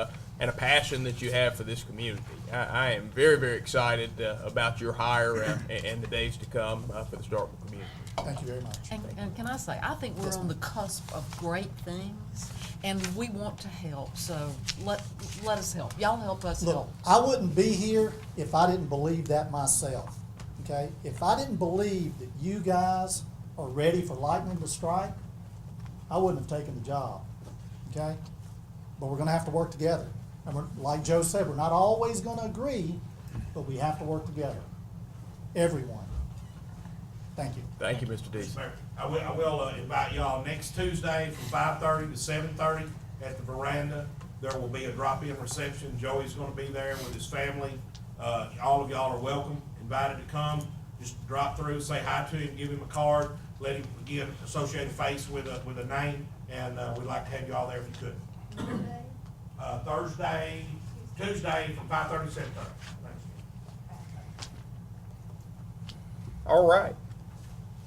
and a passion that you have for this community. I am very, very excited about your hire and the days to come for the Starkville community. Thank you very much. And can I say, I think we're on the cusp of great things, and we want to help, so let us help. Y'all help us Look, help. I wouldn't be here if I didn't believe that myself, okay? If I didn't believe that you guys are ready for lightning to strike, I wouldn't have taken the job, okay? But we're gonna have to work together. And we're, like Joe said, we're not always gonna agree, but we have to work together. Everyone. Thank you. Thank you, Mr. Deason. I will invite y'all next Tuesday from 5:30 to 7:30 at the veranda. There will be a drop-in reception. Joey's gonna be there with his family. All of y'all are welcome, invited to come. Just drop through, say hi to him, give him a card, let him get associated face with a name, and we'd like to have you all there if you could. Tuesday from 5:30 to 7:30. Thanks. All right.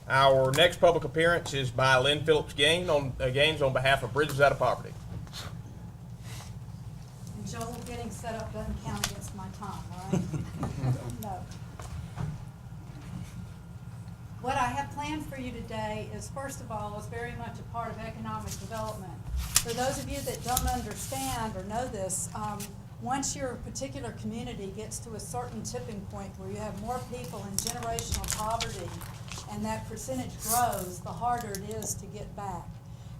Our next public appearance is by Lynn Phillips Gaines on behalf of Bridges Out of Poverty. And Joel, getting set up doesn't count against my time, all right? No. What I have planned for you today is, first of all, is very much a part of economic development. For those of you that don't understand or know this, once your particular community gets to a certain tipping point where you have more people in generational poverty and that percentage grows, the harder it is to get back.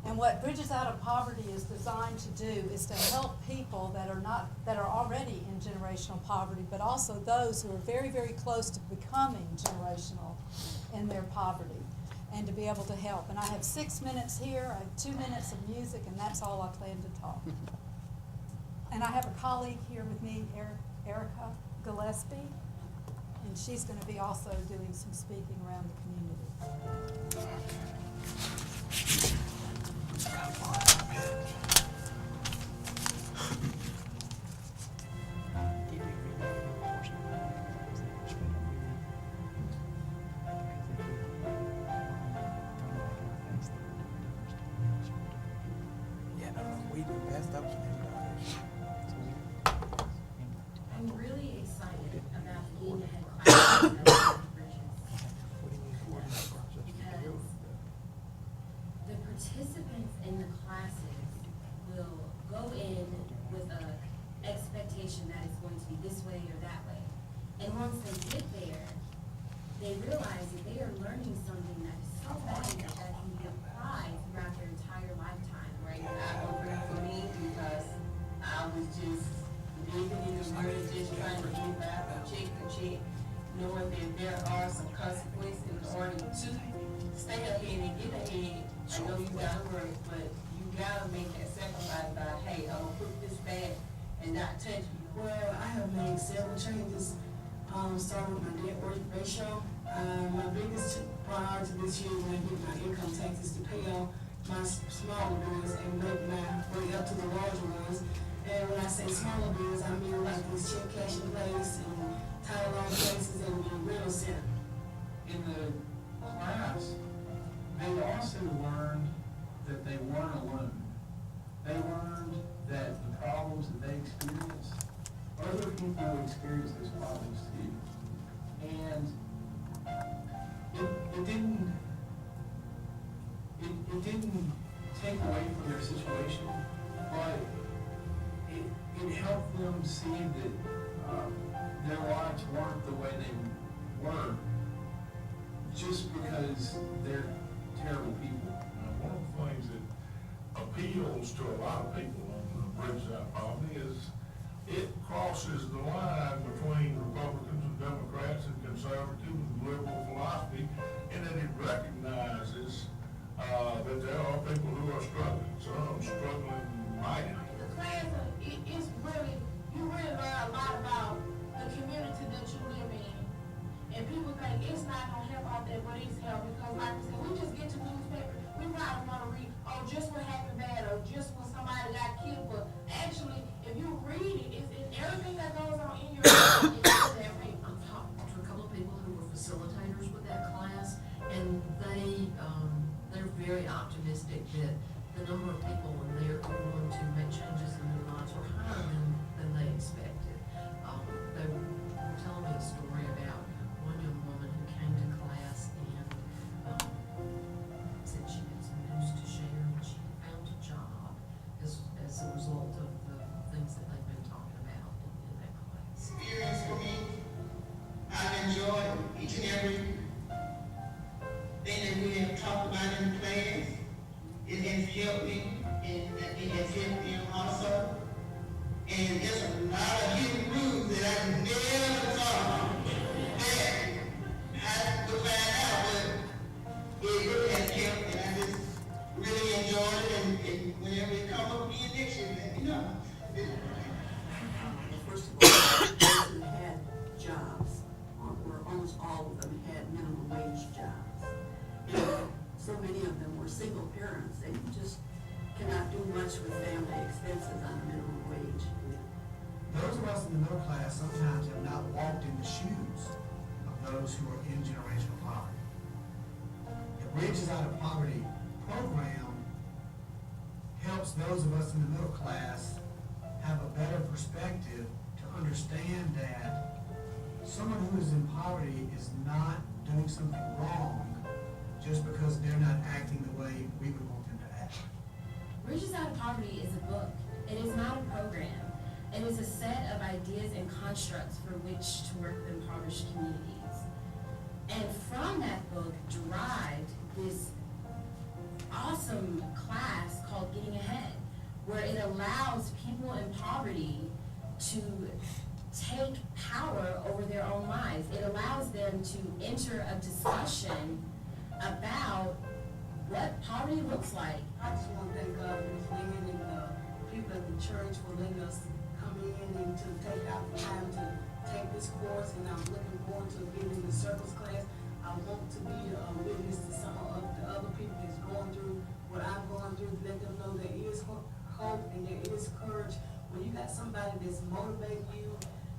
And what Bridges Out of Poverty is designed to do is to help people that are already in generational poverty, but also those who are very, very close to becoming generational in their poverty, and to be able to help. And I have 6 minutes here, I have 2 minutes of music, and that's all I plan to talk. And I have a colleague here with me, Erica Gillespie, and she's gonna be also doing some speaking around the community. I'm really excited about being ahead classes because the participants in the classes will go in with a expectation that it's going to be this way or that way. And once they get there, they realize that they are learning something that is so valuable that can be applied throughout their entire lifetime. Right, I opened for me because I was just living in the world, just trying to get by from check to check, knowing that there are some consequences in order to stay ahead and get ahead. I know you gotta work, but you gotta make that sacrifice by, hey, I'm gonna put this back and not touch it. Well, I have made several changes, starting with my net worth ratio. My biggest priority this year is when I get my income taxes to pay off my smaller bills and make my way up to the larger ones. And when I say smaller bills, I mean like these check cash in place and title loan places and the rental center. In the class, they also learned that they weren't alone. They learned that the problems that they experienced, other people experience those problems too. And it didn't take away from their situation, but it helped them see that their lives weren't the way they were just because they're terrible people. One of the things that appeals to a lot of people on the Bridges Out Poverty is it crosses the line between Republicans and Democrats and conservative and liberal philosophy, and that it recognizes that there are people who are struggling, some struggling mightily. The class, it's really, you really learn a lot about the community that you live in. And people think it's not gonna help out there, but it's help, because like I said, we just get to newspaper, we probably wanna read, oh, just what happened bad, or just when somebody got killed, but actually, if you read it, it's everything that goes on in your life, it's in that paper. I've talked to a couple of people who were facilitators with that class, and they're very optimistic that the number of people when they're going to make changes in their lives were higher than they expected. They were telling me a story about one young woman who came to class and said she had some news to share, and she found a job as a result of the things that they've been talking about in that class. Experience for me, I've enjoyed each and every thing that we have talked about in the class. It has helped me, and it has helped them also. And there's a lot of hidden rules that I never thought that I would find out, but it really has helped, and I just really enjoyed it, and whenever it comes up again next year, let me know. First of all, those who had jobs, or almost all of them had minimum wage jobs. And so many of them were single parents, and you just cannot do much with family expenses on a minimum wage. Those of us in the middle class sometimes have not walked in the shoes of those who are in generational poverty. The Bridges Out of Poverty program helps those of us in the middle class have a better perspective to understand that someone who is in poverty is not doing something wrong just because they're not acting the way we would want them to act. Bridges Out of Poverty is a book. It is not a program. It is a set of ideas and constructs for which to work with impoverished communities. And from that book derived this awesome class called Getting Ahead, where it allows people in poverty to take power over their own lives. It allows them to enter a discussion about what poverty looks like. I just want to thank God for this land and the people in the church for letting us come in and to take out the time to take this course, and I'm looking forward to being in the circles class. I want to be a witness to some of the other people that's going through what I've gone through, to let them know there is hope and there is courage. When you got somebody that's motivating you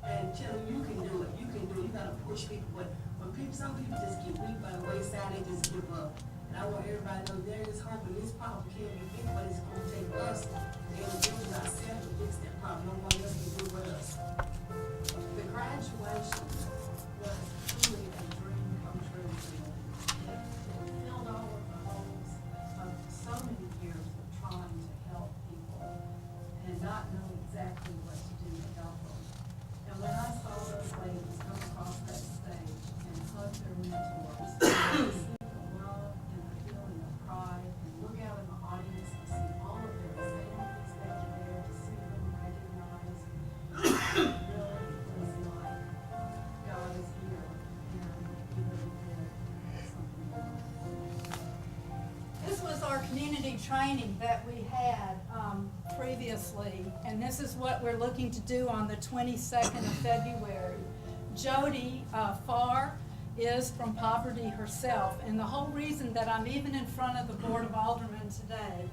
and telling you can do it, you gotta push people. But when some people just get weak by the wayside, they just give up. And I want everybody to know there is hope, and this problem can't be fixed, but it's gonna take us, the individuals ourselves, to fix that problem. No one else can do it with us. The graduation was truly a dream come true for me. It filled all of the holes of so many years of trying to help people and not know exactly what to do to help them. And when I saw those ladies come across that stage and hug their mentors, and see the love and the feeling of pride, and look out in the audience and see all of their families that were there to see them recognized, really was like, God is here, and He really did something. This was our community training that we had previously, and this is what we're looking to do on the 22nd of February. Jody Farr is from poverty herself, and the whole reason that I'm even in front of the Board of Aldermen today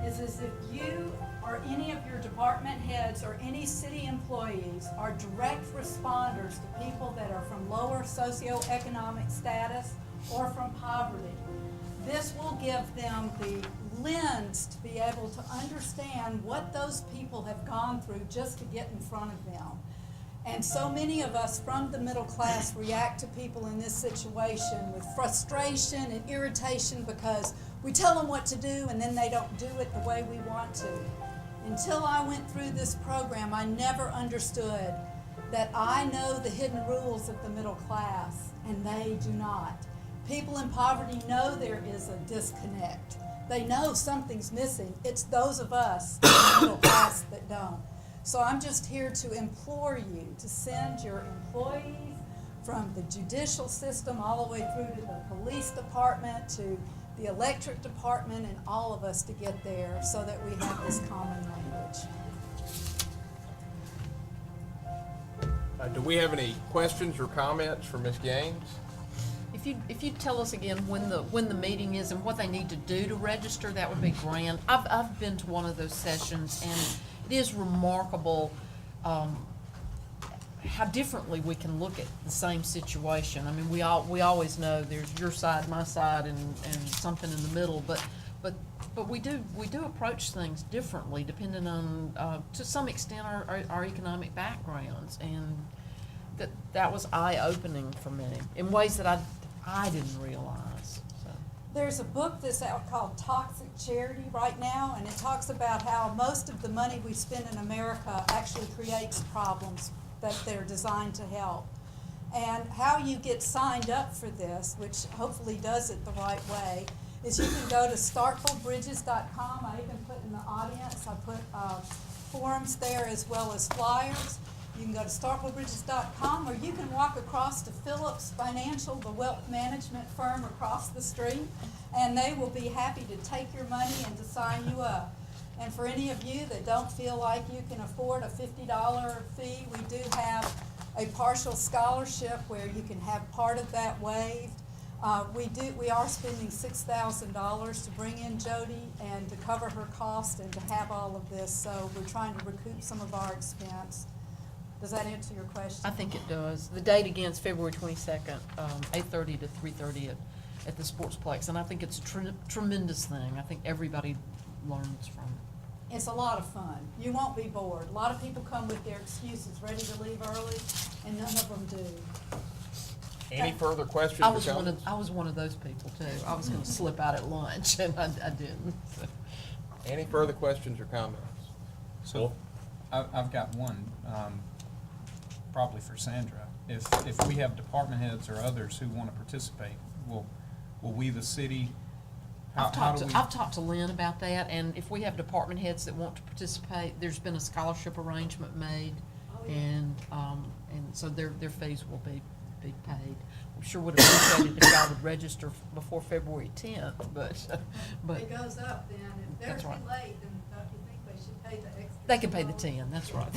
is if you or any of your department heads or any city employees are direct responders to people that are from lower socioeconomic status or from poverty, this will give them the lens to be able to understand what those people have gone through just to get in front of them. And so many of us from the middle class react to people in this situation with frustration and irritation because we tell them what to do and then they don't do it the way we want to. Until I went through this program, I never understood that I know the hidden rules of the middle class and they do not. People in poverty know there is a disconnect. They know something's missing. It's those of us in the middle class that don't. So I'm just here to implore you to send your employees from the judicial system all the way through to the police department, to the electric department, and all of us to get there so that we have this common language. Do we have any questions or comments for Ms. Gaines? If you tell us again when the meeting is and what they need to do to register, that would be grand. I've been to one of those sessions, and it is remarkable how differently we can look at the same situation. I mean, we always know there's your side, my side, and something in the middle, but we do approach things differently depending on to some extent our economic backgrounds, and that was eye-opening for me in ways that I didn't realize. So. There's a book that's out called Toxic Charity right now, and it talks about how most of the money we spend in America actually creates problems that they're designed to help. And how you get signed up for this, which hopefully does it the right way, is you can go to starkvillebridges.com. I even put in the audience, I put forums there as well as flyers. You can go to starkvillebridges.com, or you can walk across to Phillips Financial, the wealth management firm across the street, and they will be happy to take your money and to sign you up. And for any of you that don't feel like you can afford a $50 fee, we do have a partial scholarship where you can have part of that waived. We are spending $6,000 to bring in Jody and to cover her cost and to have all of this, so we're trying to recoup some of our expense. Does that answer your question? I think it does. The date again is February 22nd, 8:30 to 3:30 at the Sportsplex, and I think it's a tremendous thing. I think everybody learns from it. It's a lot of fun. You won't be bored. A lot of people come with their excuses, ready to leave early, and none of them do. Any further questions I or was comments? one of those people too. I was going to slip out at lunch, and I didn't. So. Any further questions or comments? So, I've got one, probably for Sandra. If we have department heads or others who want to participate, will we, the city, I've talked to Lynn about that, and if we have department heads that want to participate, there's been a scholarship arrangement made, and so their fees will be paid. We sure would appreciate it if y'all would register before February 10th, but It goes up then. If they're That's too right. late, then don't you think they should pay the extra? they can pay the 10. That's right.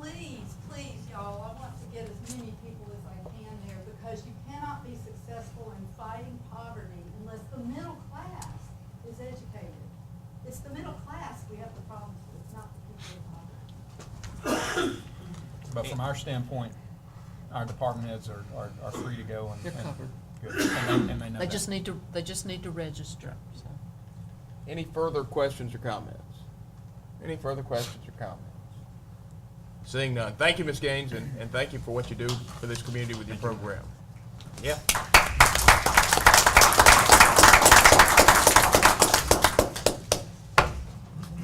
Please, y'all. educated. It's the middle class we have the problems with, not the people in poverty. But from our standpoint, our department heads are free to go and. They're covered. Good. And they know They that. just need to register, so. Any further questions or comments? Any further questions or comments? Seeing none. Thank you, Ms. Gaines, and thank you for what you do for this community with your program. Yeah.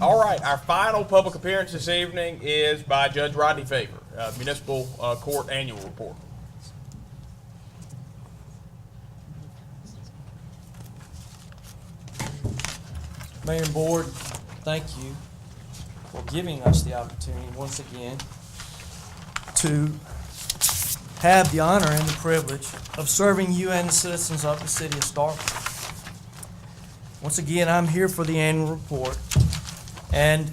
All right, our final public appearance this evening is by Judge Rodney Favor, Municipal Court Annual Report. Mayor and Board, thank you for giving us the opportunity once again to have the honor and the privilege of serving you and the citizens of the city of Starkville. Once again, I'm here for the annual report. And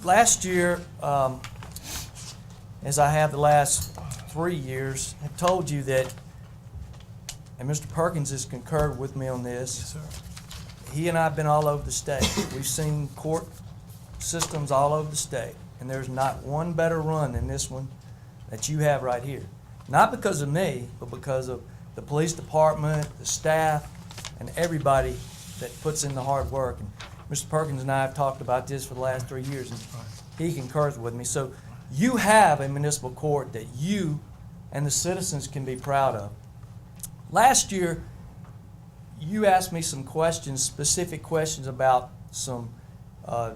last year, as I have the last 3 years, have told you that, and Mr. Perkins has concurred with me on this. Yes, sir. He and I have been all over the state. We've seen court systems all over the state, and there's not one better run than this one that you have right here. Not because of me, but because of the police department, the staff, and everybody that puts in the hard work. And Mr. Perkins and I have talked about this for the last 3 years, and he concurs with me. So you have a municipal court that you and the citizens can be proud of. Last year, you asked me some questions, specific questions about some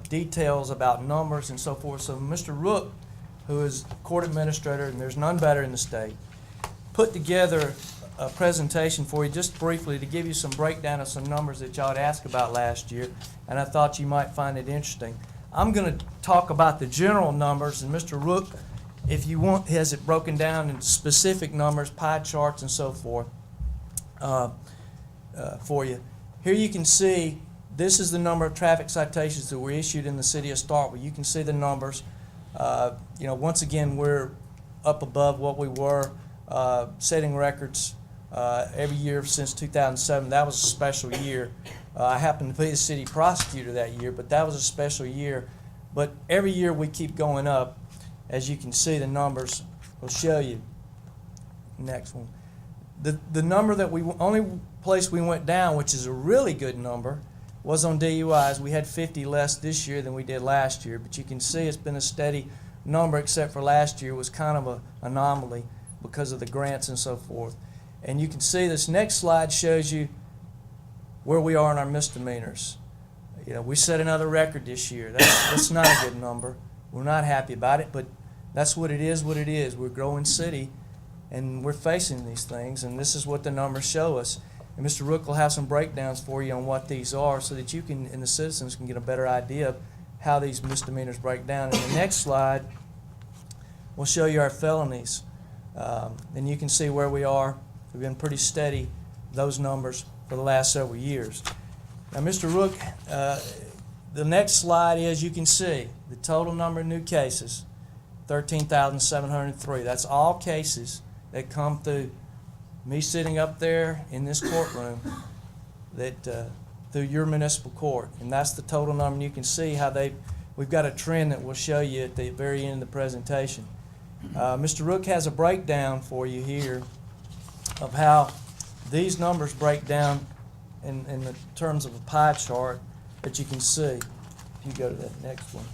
details about numbers and so forth. So Mr. Rook, who is court administrator, and there's none better in the state, put together a presentation for you just briefly to give you some breakdown of some numbers that y'all had asked about last year, and I thought you might find it interesting. I'm going to talk about the general numbers, and Mr. Rook, if you want, has it broken down in specific numbers, pie charts and so forth. For you. Here you can see this is the number of traffic citations that were issued in the city of Starkville. You can see the numbers. Once again, we're up above what we were, setting records every year since 2007. That was a special year. I happened to be the city prosecutor that year, but that was a special year. But every year we keep going up. As you can see, the numbers will show you. Next one. The number that only place we went down, which is a really good number, was on DUIs. We had 50 less this year than we did last year, but you can see it's been a steady number, except for last year was kind of an anomaly because of the grants and so forth. And you can see this next slide shows you where we are in our misdemeanors. We set another record this year. That's not a good number. We're not happy about it, but that's what it is. We're a growing city, and we're facing these things, and this is what the numbers show us. And Mr. Rook will have some breakdowns for you on what these are so that you can, and the citizens can get a better idea of how these misdemeanors break down. And the next slide will show you our felonies. And you can see where we are. We've been pretty steady, those numbers, for the last several years. Now, Mr. Rook, the next slide is, you can see the total number of new cases, 13,703. That's all cases that come through me sitting up there in this courtroom that through your municipal court, and that's the total number. And you can see how we've got a trend that we'll show you at the very end of the presentation. Mr. Rook has a breakdown for you here of how these numbers break down in the terms of a pie chart that you can see. If you go to that next one,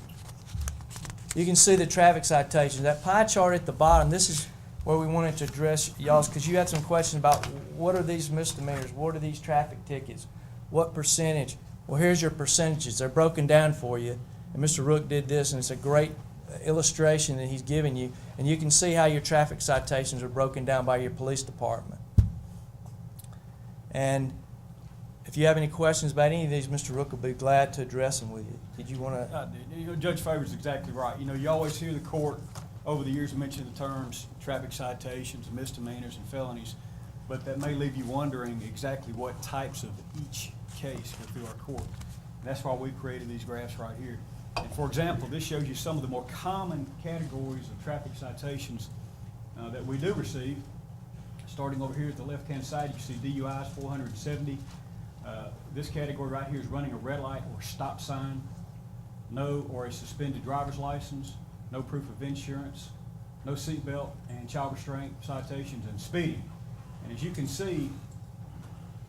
you can see the traffic citations. That pie chart at the bottom, this is where we wanted to address y'all, because you had some questions about what are these misdemeanors, what are these traffic tickets, what percentage. Well, here's your percentages. They're broken down for you, and Mr. Rook did this, and it's a great illustration that he's given you, and you can see how your traffic citations are broken down by your police department. And if you have any questions about any of these, Mr. Rook will be glad to address them with you. Did you want to? Judge Favor's exactly right. You always hear the court over the years mention the terms traffic citations, misdemeanors, and felonies, but that may leave you wondering exactly what types of each case go through our court. And that's why we created these graphs right here. And for example, this shows you some of the more common categories of traffic citations that we do receive. Starting over here at the left-hand side, you see DUIs, 470. This category right here is running a red light or stop sign, no or a suspended driver's license, no proof of insurance, no seatbelt, and child restraint citations and speeding. And as you can see,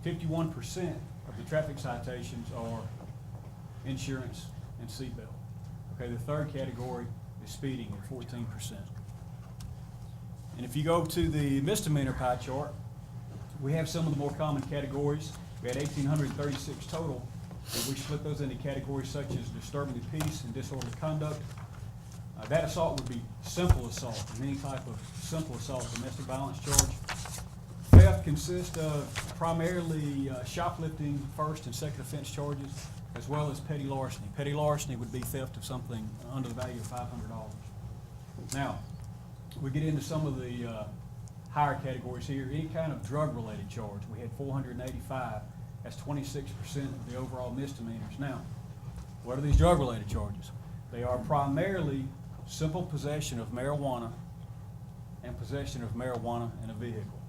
51% of the traffic citations are insurance and seatbelt. Okay, the third category is speeding at 14%. And if you go to the misdemeanor pie chart, we have some of the more common categories. We had 1,836 total, and we split those into categories such as disturbing the peace and disorderly conduct. That assault would be simple assault, and any type of simple assault, domestic violence charge. Theft consists of primarily shoplifting, first and second offense charges, as well as petty larceny. Petty larceny would be theft of something under the value of $500. Now, we get into some of the higher categories here. Any kind of drug-related charge, we had 485. That's 26% of the overall misdemeanors. Now, what are these drug-related charges? They are primarily simple possession of marijuana and possession of marijuana in a vehicle.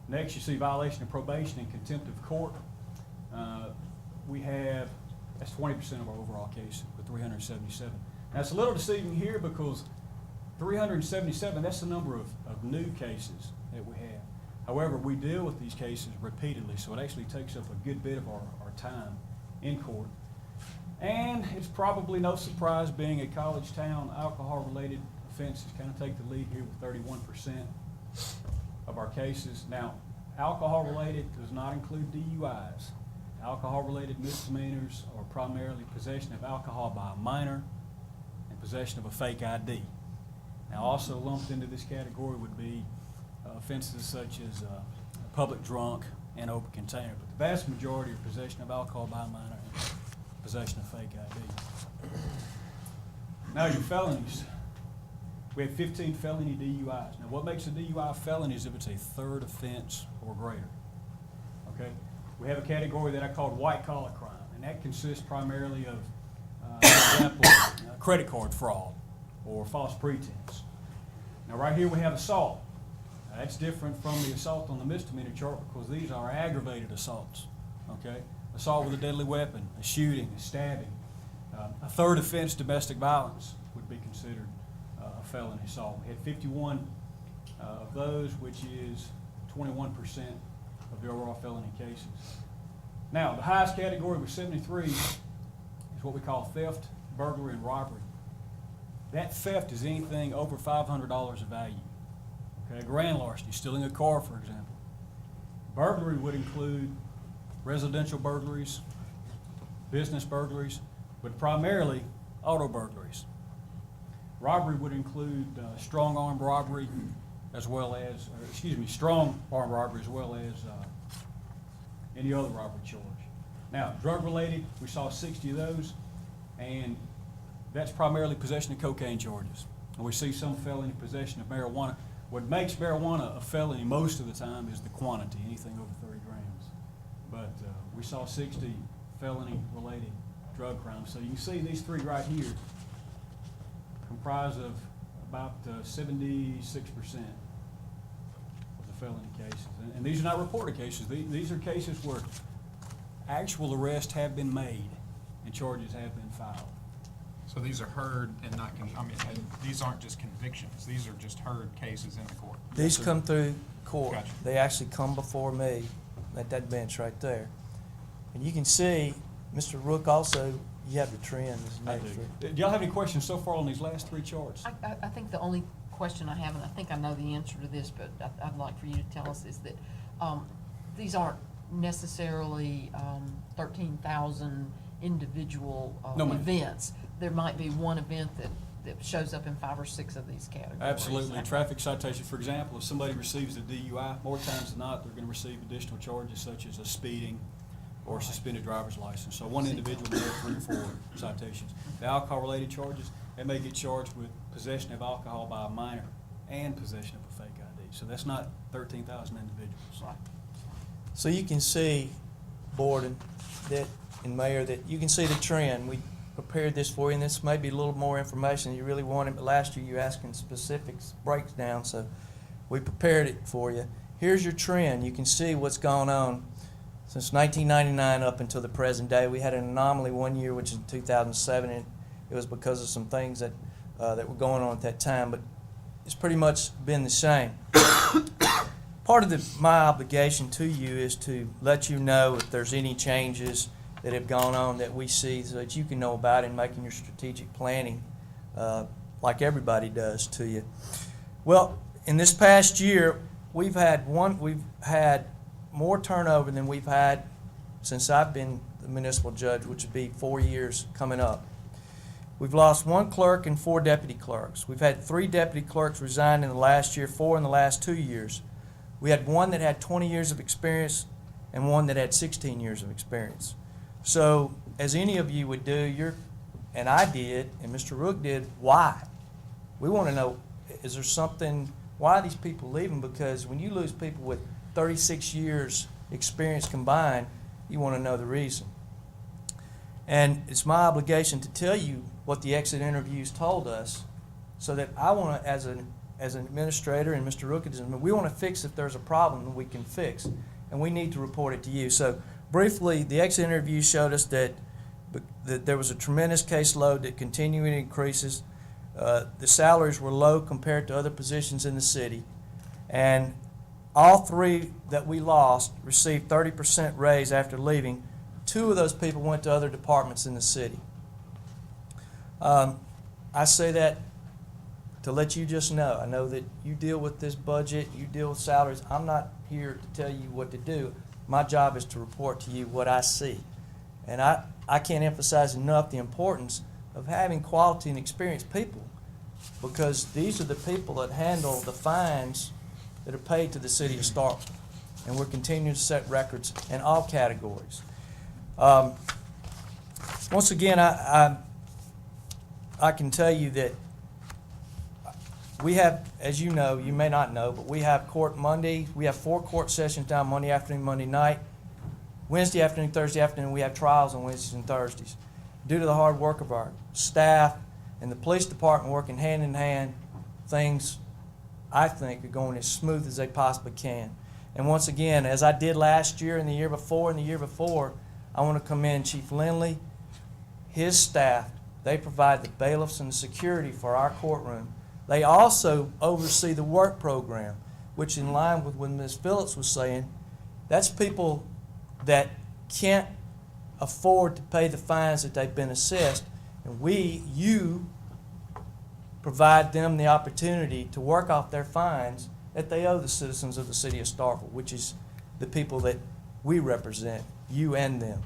Next, you see violation of probation and contempt of court. That's 20% of our overall case with 377. Now, it's a little deceiving here because 377, that's the number of new cases that we have. However, we deal with these cases repeatedly, so it actually takes up a good bit of our time in court. And it's probably no surprise, being a college town, alcohol-related offenses kind of take the lead here with 31% of our cases. Now, alcohol-related does not include DUIs. Alcohol-related misdemeanors are primarily possession of alcohol by a minor and possession of a fake ID. Now, also lumped into this category would be offenses such as public drunk and open container. But the vast majority are possession of alcohol by a minor and possession of fake ID. Now, your felonies. We have 15 felony DUIs. Now, what makes a DUI a felony is if it's a third offense or greater. Okay? We have a category that I called white-collar crime, and that consists primarily of, for example, credit card fraud or false pretense. Now, right here we have assault. Now, that's different from the assault on the misdemeanor chart because these are aggravated assaults. Okay? Assault with a deadly weapon, a shooting, a stabbing. A third offense, domestic violence, would be considered a felony assault. We had 51 of those, which is 21% of the overall felony cases. Now, the highest category with 73 is what we call theft, burglary, and robbery. That theft is anything over $500 of value. Okay, grand larceny, stealing a car, for example. Burglary would include residential burglaries, business burglaries, but primarily auto burglaries. Robbery would include strong armed robbery, as well as, strong armed robbery as well as any other robbery charge. Now, drug-related, we saw 60 of those, and that's primarily possession of cocaine charges. And we see some felony possession of marijuana. What makes marijuana a felony most of the time is the quantity, anything over 30 grams. But we saw 60 felony-related drug crimes. So you can see these three right here comprise of about 76% of the felony cases. And these are not reported cases. These are cases where actual arrests have been made and charges have been filed. So these are heard and not, these aren't just convictions. These are just heard cases in the court. These come through court. Gotcha. They actually come before me at that bench right there. And you can see, Mr. Rook, also, you have the trend. I do. Do y'all have any questions so far on these last three charts? I think the only question I have, and I think I know the answer to this, but I'd like for you to tell us, is that these aren't necessarily 13,000 individual No, ma'am. events. There might be one event that shows up in 5 or 6 of these categories. Absolutely. Traffic citation, for example, if somebody receives a DUI, more times than not, they're going to receive additional charges such as a speeding or suspended driver's license. So one individual may have 3 or 4 citations. The alcohol-related charges, they may get charged with possession of alcohol by a minor and possession of a fake ID. So that's not 13,000 individuals. Right. So you can see, Board and Mayor, that you can see the trend. We prepared this for you, and this may be a little more information than you really wanted, but last year you were asking specifics, breakdown, so we prepared it for you. Here's your trend. You can see what's going on. Since 1999 up until the present day, we had an anomaly one year, which is 2007, and it was because of some things that were going on at that time, but it's pretty much been the same. Part of my obligation to you is to let you know if there's any changes that have gone on that we see, so that you can know about it in making your strategic planning, like everybody does to you. Well, in this past year, we've had more turnover than we've had since I've been the municipal judge, which would be 4 years coming up. We've lost 1 clerk and 4 deputy clerks. We've had 3 deputy clerks resign in the last year, 4 in the last 2 years. We had 1 that had 20 years of experience and 1 that had 16 years of experience. So, as any of you would do, and I did, and Mr. Rook did, why? We want to know, is there something, why are these people leaving? Because when you lose people with 36 years experience combined, you want to know the reason. And it's my obligation to tell you what the exit interviews told us, so that I want to, as an administrator, and Mr. Rook, we want to fix if there's a problem that we can fix, and we need to report it to you. So briefly, the exit interview showed us that there was a tremendous caseload that continually increases. The salaries were low compared to other positions in the city, and all 3 that we lost received 30% raise after leaving. 2 of those people went to other departments in the city. I say that to let you just know. I know that you deal with this budget, you deal with salaries. I'm not here to tell you what to do. My job is to report to you what I see. And I can't emphasize enough the importance of having quality and experienced people, because these are the people that handle the fines that are paid to the city of Starkville. And we're continuing to set records in all categories. Once again, I can tell you that we have, as you know, you may not know, but we have court Monday. We have 4 court sessions down Monday afternoon, Monday night. Wednesday afternoon, Thursday afternoon, we have trials on Wednesdays and Thursdays. Due to the hard work of our staff and the police department working hand in hand, things, I think, are going as smooth as they possibly can. And once again, as I did last year and the year before, I want to commend Chief Lindley, his staff. They provide the bailiffs and the security for our courtroom. They also oversee the work program, which, in line with what Ms. Phillips was saying, that's people that can't afford to pay the fines that they've been assessed, and you provide them the opportunity to work off their fines that they owe the citizens of the city of Starkville, which is the people that we represent, you and them.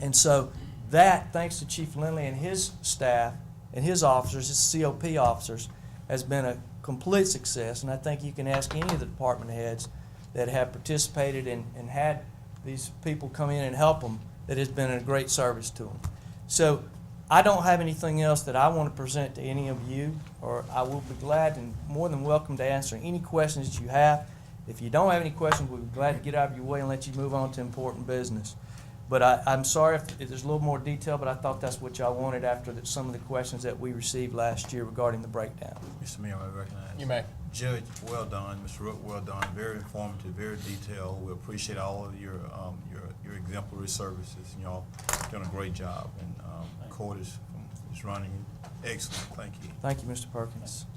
And so that, thanks to Chief Lindley and his staff and his officers, his COP officers, has been a complete success. And I think you can ask any of the department heads that have participated and had these people come in and help them, that has been a great service to them. So I don't have anything else that I want to present to any of you, or I will be glad and more than welcome to answer any questions that you have. If you don't have any questions, we'll be glad to get out of your way and let you move on to important business. But I'm sorry if there's a little more detail, but I thought that's what y'all wanted after some of the questions that we received last year regarding the breakdown. Mr. Mayor, I recognize. You may. Judge, well done. Mr. Rook, well done. Very informative, very detailed. We appreciate all of your exemplary services. And y'all doing a great job. And court is running excellent. Thank you. Thank you, Mr. Perkins.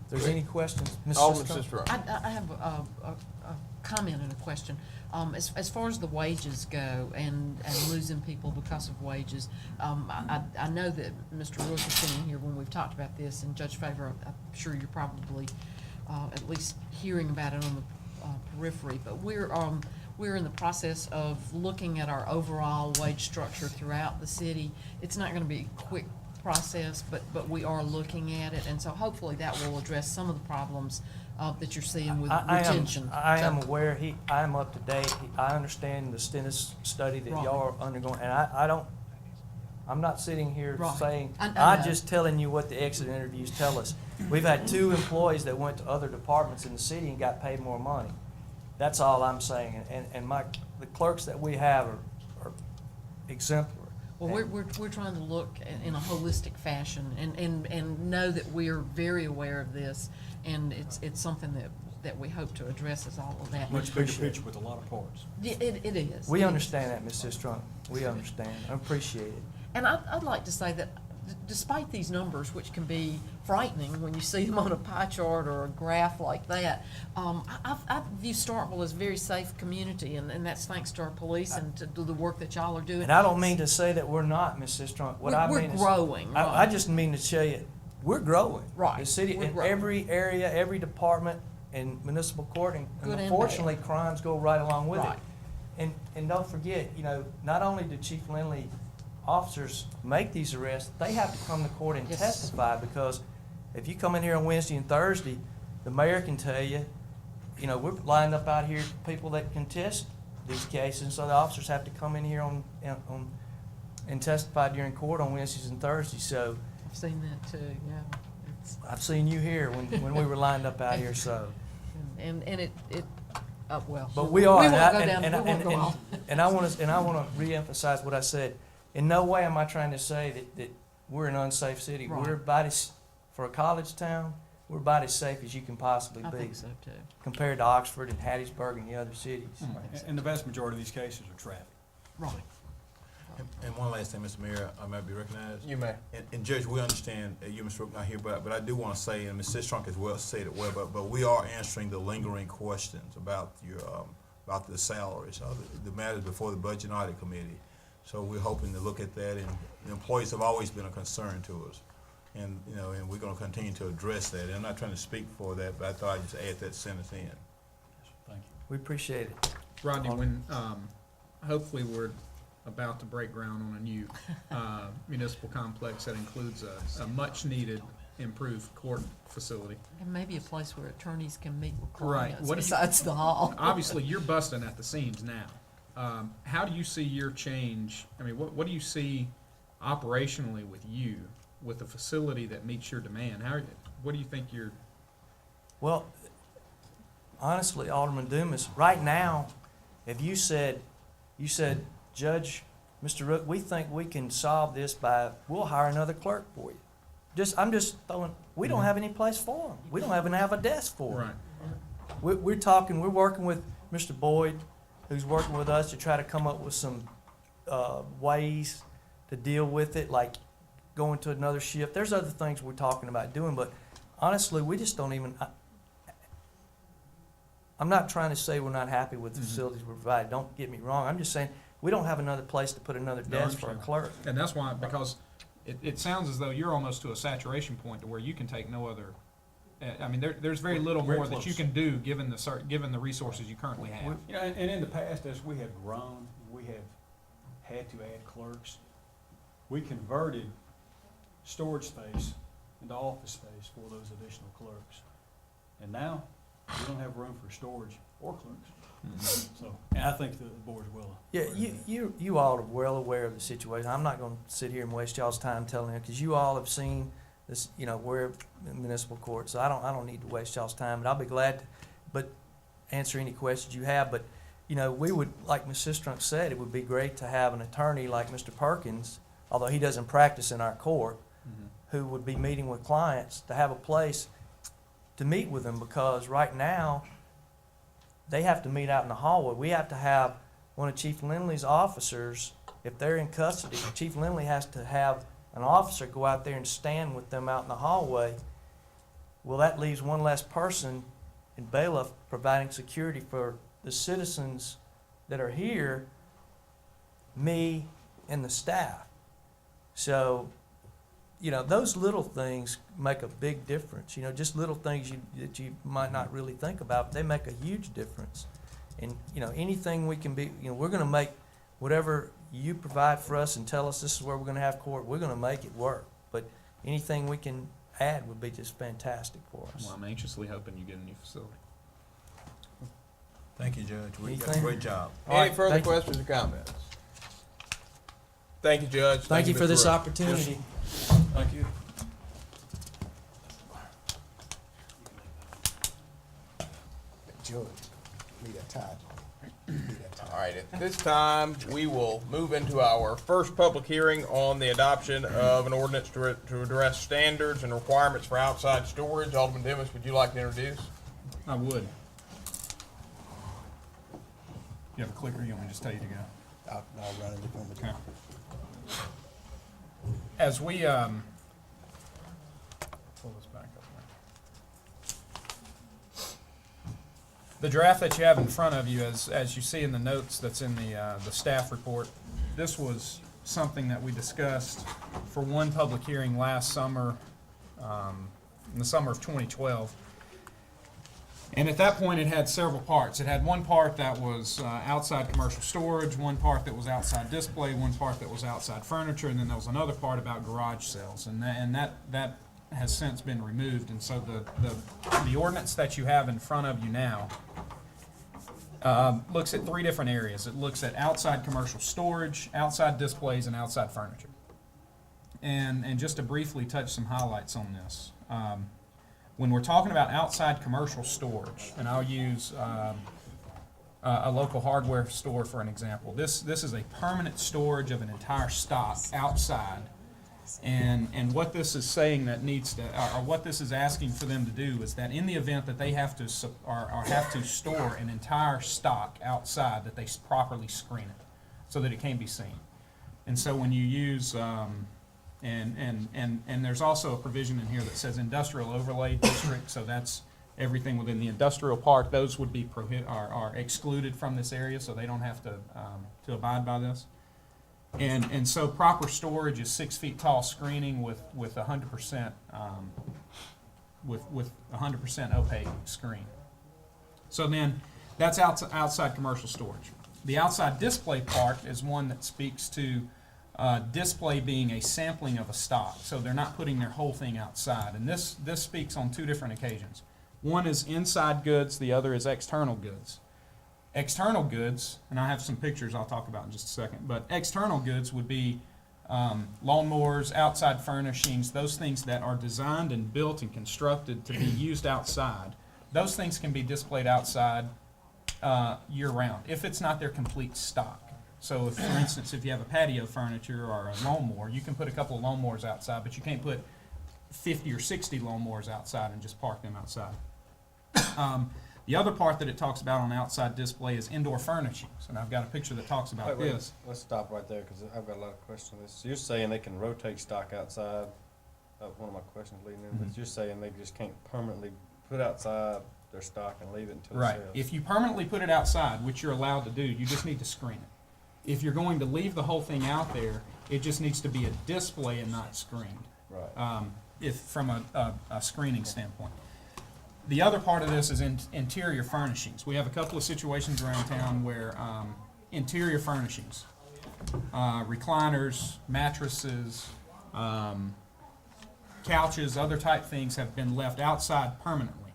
If there's any questions, Ms. Alderman Sister? Sister. I have a comment and a question. As far as the wages go and losing people because of wages, I know that Mr. Rook has been in here when we've talked about this, and Judge Favor, I'm sure you're probably at least hearing about it on the periphery, but we're in the process of looking at our overall wage structure throughout the city. It's not going to be a quick process, but we are looking at it, and so hopefully that will address some of the problems that you're seeing with retention. I am aware. I am up to date. I understand the Stennis study that y'all are undergoing, and I'm not sitting here saying. I'm just telling you what the exit interviews tell us. We've had 2 employees that went to other departments in the city and got paid more money. That's all I'm saying. And the clerks that we have are exemplary. Well, we're trying to look in a holistic fashion and know that we are very aware of this, and it's something that that we hope to address is all of that. Much bigger picture with a lot of parts. It is. We It is. understand that, Ms. Sistrunk. We understand. I appreciate it. And I'd like to say that despite these numbers, which can be frightening when you see them on a pie chart or a graph like that, I view Starkville as a very safe community, and that's thanks to our police and to the work that y'all are doing. And I don't mean to say that we're not, Ms. Sistrunk. What I We're mean is, growing, I right. just mean to tell you, we're growing. Right. The city, We're in growing. every area, every department, in municipal court, and Good and unfortunately, crimes go right along with Right. it. And don't forget, not only do Chief Lindley officers make these arrests, they have to come to court and Yes. testify, because if you come in here on Wednesday and Thursday, the mayor can tell you, we're lined up out here for people that contest these cases, so the officers have to come in here and testify during court on Wednesdays and Thursdays. So I've seen that too, yeah. It's- I've seen you here when we were lined up out here, so. And well. But we are, We and won't go I- down, and- we won't go and- on. and I want to reemphasize what I said. In no way am I trying to say that we're an unsafe city. Right. We're about as, for a college town, we're about as safe as you can possibly I be think so too. compared to Oxford and Hattiesburg and the other cities. And the vast majority of these cases are traffic. Right. And one last thing, Mr. Mayor, I may be recognized. You may. And Judge, we understand, you, Mr. Rook, not here, but I do want to say, and Ms. Sistrunk has well said it well, but we are answering the lingering questions about about the salaries, the matters before the Budget and Audit Committee. So we're hoping to look at that, and the employees have always been a concern to us. And, and we're going to continue to address that. And I'm not trying to speak for that, but I thought I'd just add that sentence in. Thank you. We appreciate it. Rodney, when, hopefully we're about to break ground on a new municipal complex that includes a much-needed improved court facility. And maybe a place where attorneys can meet with Right. clients What do you- besides the hall. Obviously, you're busting at the seams now. How do you see your change? I mean, what do you see operationally with you, with a facility that meets your demand? What do you think you're? Well, honestly, Alderman Dumas, right now, if you said, Judge, Mr. Rook, we think we can solve this we'll hire another clerk for you. I'm just throwing, we don't have any place for them. We don't even have a desk for them. Right. We're working with Mr. Boyd, who's working with us to try to come up with some ways to deal with it, like going to another shift. There's other things we're talking about doing, but honestly, we just don't even, I'm not trying to say we're not happy with the facilities we provide. Don't get me wrong. I'm just saying we don't have another place to put another No, I desk for a understand. clerk. And that's why, because it sounds as though you're almost to a saturation point to where you can take no other. I mean, there's very little We're more that you close. can do given the resources you currently have. And in the past, as we have grown, we have had to add clerks. We converted storage space into office space for those additional clerks. And now, we don't have room for storage or clerks. So, and I think the board's well. Yeah, you all are well aware of the situation. I'm not gonna sit here and waste y'all's time telling you, because you all have seen this, we're in municipal court, so I don't need to waste y'all's time, but I'll be glad to, answer any questions you have. But, we would, like Ms. Sistrunk said, it would be great to have an attorney like Mr. Perkins, although he doesn't practice in our court, who would be meeting with clients, to have a place to meet with them, because right now, they have to meet out in the hallway. We have to have one of Chief Lindley's officers, if they're in custody, Chief Lindley has to have an officer go out there and stand with them out in the hallway. Well, that leaves one less person in bailiff providing security for the citizens that are here, me, and the staff. So, those little things make a big difference. Just little things that you might not really think about, they make a huge difference. And, anything we can be, we're going to make whatever you provide for us and tell us this is where we're going to have court, we're going to make it work. But anything we can add would be just fantastic for us. Well, I'm anxiously hoping you get a new facility. Thank you, Judge. We did a Anything? great job. Any further questions or comments? Thank you, Judge. Thank you for Mr. this Rook. opportunity. Thank you. Judge, need a tie. All right, at this time, we will move into our first public hearing on the adoption of an ordinance to address standards and requirements for outside storage. Alderman Demas, would you like to introduce? I would. You have a clicker, you want me to just tell you to go? I'll run it if you want me to. Okay. As we, pull this back up there. The draft that you have in front of you, as you see in the notes that's in the staff report, this was something that we discussed for one public hearing last summer, in the summer of 2012. And at that point, it had several parts. It had one part that was outside commercial storage, one part that was outside display, one part that was outside furniture, and then there was another part about garage sales. And that has since been removed. And so the ordinance that you have in front of you now looks at three different areas. It looks at outside commercial storage, outside displays, and outside furniture. And just to briefly touch some highlights on this. When we're talking about outside commercial storage, and I'll use a local hardware store for an example. This is a permanent storage of an entire stock outside. And what this is saying that needs to, or what this is asking for them to do is that in the event that they have to have to store an entire stock outside, that they properly screen it so that it can be seen. And so when you use and there's also a provision in here that says industrial overlay district, so that's everything within the industrial park. Those would be are excluded from this area, so they don't have to abide by this. And so proper storage is 6 feet tall screening with 100% with 100% opaque screen. So then that's outside commercial storage. The outside display part is one that speaks to display being a sampling of a stock, so they're not putting their whole thing outside. And this speaks on two different occasions. One is inside goods, the other is external goods. External goods, and I have some pictures I'll talk about in just a second, but external goods would be lawnmowers, outside furnishings, those things that are designed and built and constructed to be used outside. Those things can be displayed outside year-round, if it's not their complete stock. So, if, for instance, if you have a patio furniture or a lawnmower, you can put a couple of lawnmowers outside, but you can't put 50 or 60 lawnmowers outside and just park them outside. The other part that it talks about on outside display is indoor furnishings, and I've got a picture that talks about Wait, this. let's stop right there, because I've got a lot of questions on this. So you're saying they can rotate stock outside? One of my questions leading in, but you're saying they just can't permanently put outside their stock and leave it until it Right. sells? If you permanently put it outside, which you're allowed to do, you just need to screen it. If you're going to leave the whole thing out there, it just needs to be a display and not screened. Right. If from a screening standpoint. The other part of this is interior furnishings. We have a couple of situations around town where interior furnishings, recliners, mattresses, couches, other type things have been left outside permanently.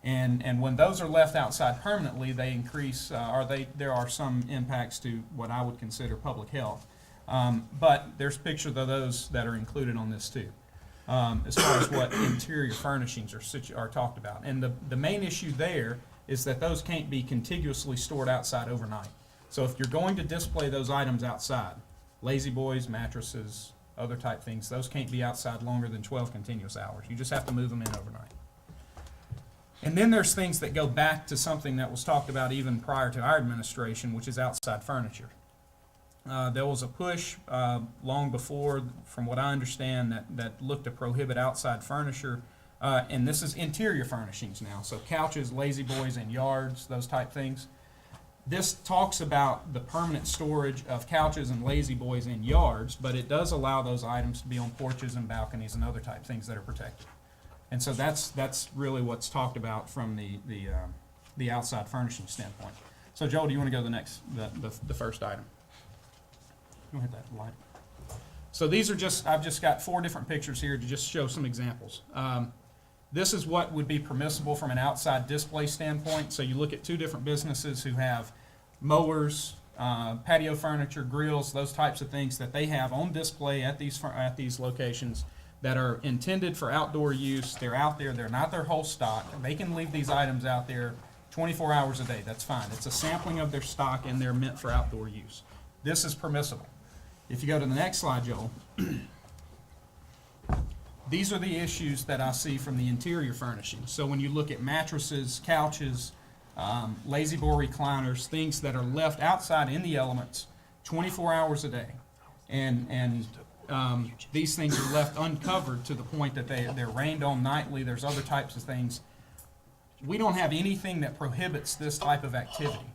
And when those are left outside permanently, they increase, there are some impacts to what I would consider public health. But there's pictures of those that are included on this too. As far as what interior furnishings are talked about. And the main issue there is that those can't be contiguously stored outside overnight. So if you're going to display those items outside, lazy boys, mattresses, other type things, those can't be outside longer than 12 continuous hours. You just have to move them in overnight. And then there's things that go back to something that was talked about even prior to our administration, which is outside furniture. There was a push long before, from what I understand, that looked to prohibit outside furniture. And this is interior furnishings now, so couches, lazy boys in yards, those type things. This talks about the permanent storage of couches and lazy boys in yards, but it does allow those items to be on porches and balconies and other type things that are protected. And so that's really what's talked about from the outside furnishing standpoint. So Joel, do you want to go to the first item? Go ahead, that light. So these are I've just got 4 different pictures here to just show some examples. This is what would be permissible from an outside display standpoint. So you look at 2 different businesses who have mowers, patio furniture, grills, those types of things that they have on display at these locations that are intended for outdoor use. They're out there, they're not their whole stock. They can leave these items out there 24 hours a day, that's fine. It's a sampling of their stock and they're meant for outdoor use. This is permissible. If you go to the next slide, Joel, these are the issues that I see from the interior furnishings. So when you look at mattresses, couches, lazy boy recliners, things that are left outside in the elements 24 hours a day. And these things are left uncovered to the point that they're rained on nightly. There's other types of things. We don't have anything that prohibits this type of activity.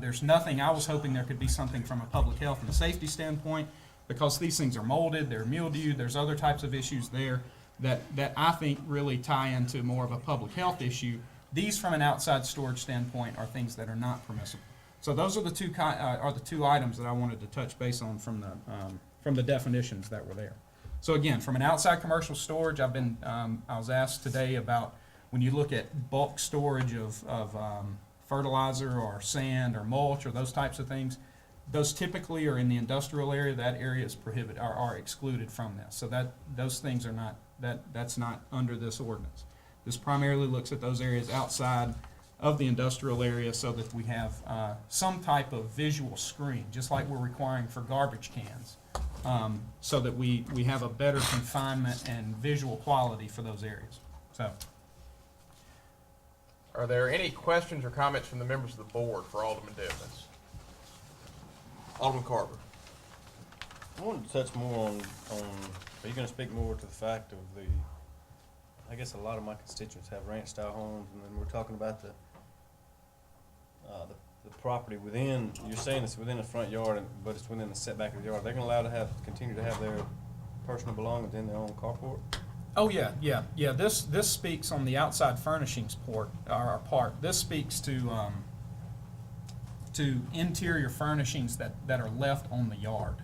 There's nothing. I was hoping there could be something from a public health and safety standpoint, because these things are molded, they're mildewed, there's other types of issues there that I think really tie into more of a public health issue. These, from an outside storage standpoint, are things that are not permissible. So those are the two items that I wanted to touch base on from the definitions that were there. So again, from an outside commercial storage, I was asked today about when you look at bulk storage of fertilizer or sand or mulch or those types of things, those typically are in the industrial area. That area is prohibited, are excluded from this. So those things are not, that's not under this ordinance. This primarily looks at those areas outside of the industrial area so that we have some type of visual screen, just like we're requiring for garbage cans, so that we have a better confinement and visual quality for those areas. So, Are there any questions or comments from the members of the board for Alderman Devens? Alderman Carver. I wanted to touch more on, are you gonna speak more to the fact of I guess a lot of my constituents have ranch-style homes, and then we're talking about the property within, you're saying it's within the front yard, but it's within the setback of the yard. They're gonna allow to continue to have their personal belongings in their own carport? oh yeah. This speaks on the outside furnishings part. This speaks to interior furnishings that are left on the yard.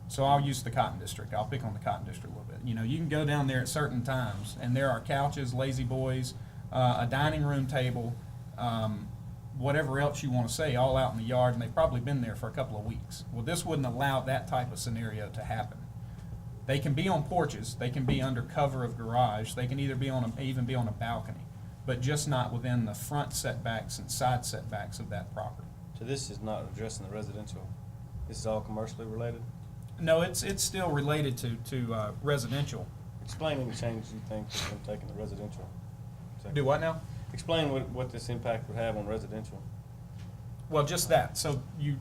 So I'll use the Cotton District. I'll pick on the Cotton District a little bit. You know, you can go down there at certain times, and there are couches, lazy boys, a dining room table, whatever else you want to say, all out in the yard, and they've probably been there for a couple of weeks. Well, this wouldn't allow that type of scenario to happen. They can be on porches, they can be under cover of garage, they can either be even be on a balcony, but just not within the front setbacks and side setbacks of that property. So this is not addressing the residential, this is all commercially related? No, it's still related to residential. Explain any changes you think that's been taken to residential sector. Do what now? Explain what this impact would have on residential. Well, just that. So you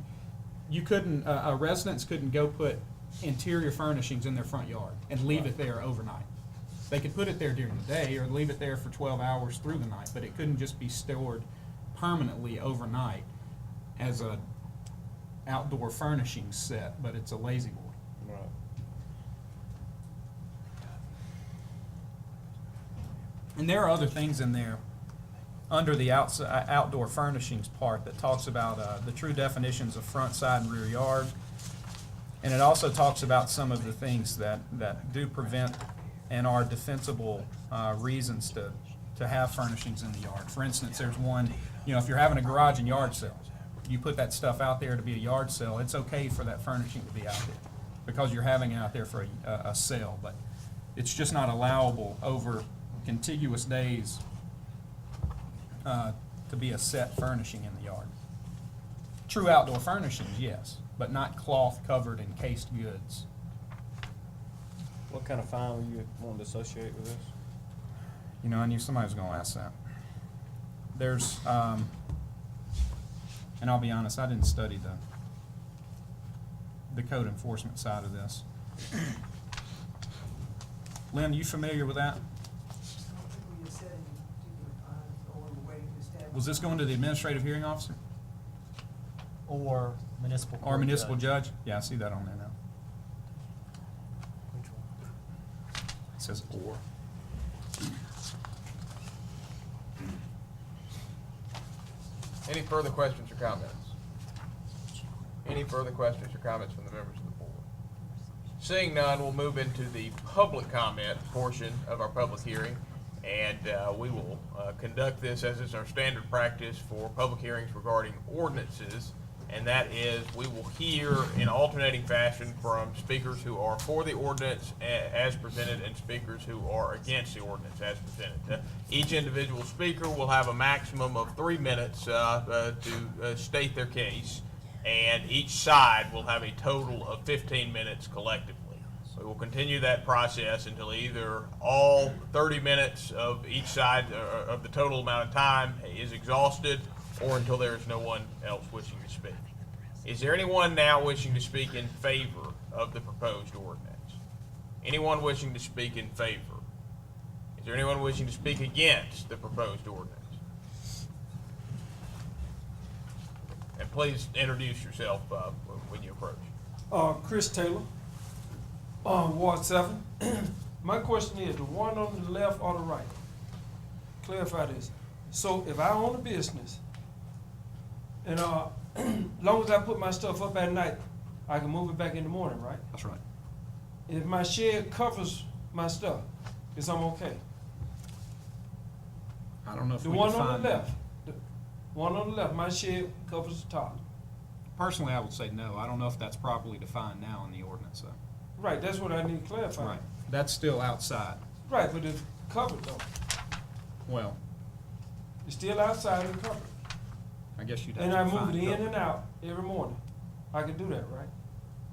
couldn't, a residence couldn't go put interior furnishings in their front yard and leave it there overnight. They could put it there during the day or leave it there for 12 hours through the night, but it couldn't just be stored permanently overnight as a outdoor furnishing set, but it's a lazy boy. Right. And there are other things in there under the outdoor furnishings part that talks about the true definitions of front, side, and rear yard. And it also talks about some of the things that do prevent and are defensible reasons to have furnishings in the yard. For instance, there's one, you know, if you're having a garage and yard sale, you put that stuff out there to be a yard sale, it's okay for that furnishing to be out there because you're having it out there for a sale, but it's just not allowable over contiguous days to be a set furnishing in the yard. True outdoor furnishings, yes, but not cloth-covered encased goods. What kind of fine were you wanting to associate with this? You know, I knew somebody was gonna ask that. There's, and I'll be honest, I didn't study the code enforcement side of this. Lynn, you familiar with that? We have set any particular fines or we're waiting to establish. Was this going to the administrative hearing officer? Or municipal court Or municipal judge. judge? Yeah, I see that on there now. It says or. Any further questions or comments? Any further questions or comments from the members of the board? Seeing none, we'll move into the public comment portion of our public hearing. And we will conduct this as is our standard practice for public hearings regarding ordinances. And that is, we will hear in alternating fashion from speakers who are for the ordinance as presented and speakers who are against the ordinance as presented. Each individual speaker will have a maximum of 3 minutes to state their case, and each side will have a total of 15 minutes collectively. We will continue that process until either all 30 minutes of each side of the total amount of time is exhausted, or until there is no one else wishing to speak. Is there anyone now wishing to speak in favor of the proposed ordinance? Anyone wishing to speak in favor? Is there anyone wishing to speak against the proposed ordinance? And please introduce yourself when you approach. Chris Taylor, Ward 7. My question is, the one on the left or the right? Clarify this. So if I own a business, and long as I put my stuff up at night, I can move it back in the morning, right? That's right. If my shed covers my stuff, is I'm okay? I don't know if The we one define on the that. left, the one on the left, my shed covers the top. Personally, I would say no. I don't know if that's properly defined now in the ordinance, though. Right, that's what I need to clarify. Right. That's still outside. Right, but it's covered though. Well, It's still outside and covered. I guess you'd have And to I define move it in cover. and out every morning. I can do that, right?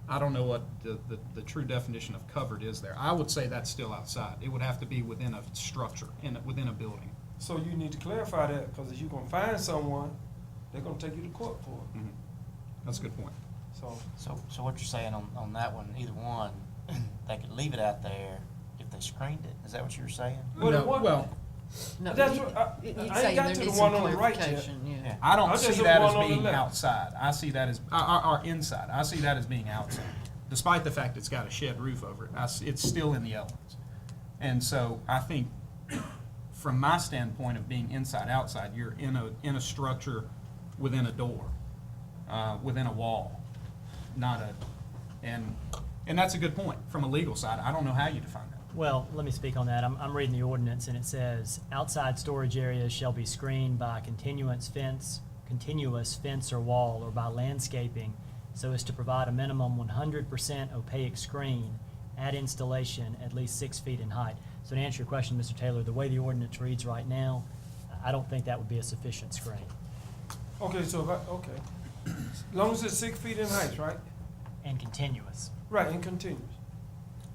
I don't know what the true definition of covered is there. I would say that's still outside. It would have to be within a structure, within a building. So you need to clarify that, because if you're gonna find someone, they're gonna take you to court for it. Mhm. That's a good point. So what you're saying on that one, either one, they could leave it out there if they screened it? Is that what you were saying? Well, the one- well, No, that's what, I ain't got to the one on the right yet. Yeah. I don't I'm just see the that one as on the being left. outside. I see that as, or inside. I see that as being outside. Despite the fact it's got a shed roof over it, it's still in the elements. And so I think, from my standpoint of being inside, outside, you're in a structure within a door, within a wall, not a, and that's a good point. From a legal side, I don't know how you define that. Well, let me speak on that. I'm reading the ordinance, and it says, outside storage areas shall be screened by a continuous fence or wall, or by landscaping, so as to provide a minimum 100% opaque screen at installation at least 6 feet in height. So to answer your question, Mr. Taylor, the way the ordinance reads right now, I don't think that would be a sufficient screen. Okay, so as long as it's 6 feet in height, right? And continuous. Right, and continuous.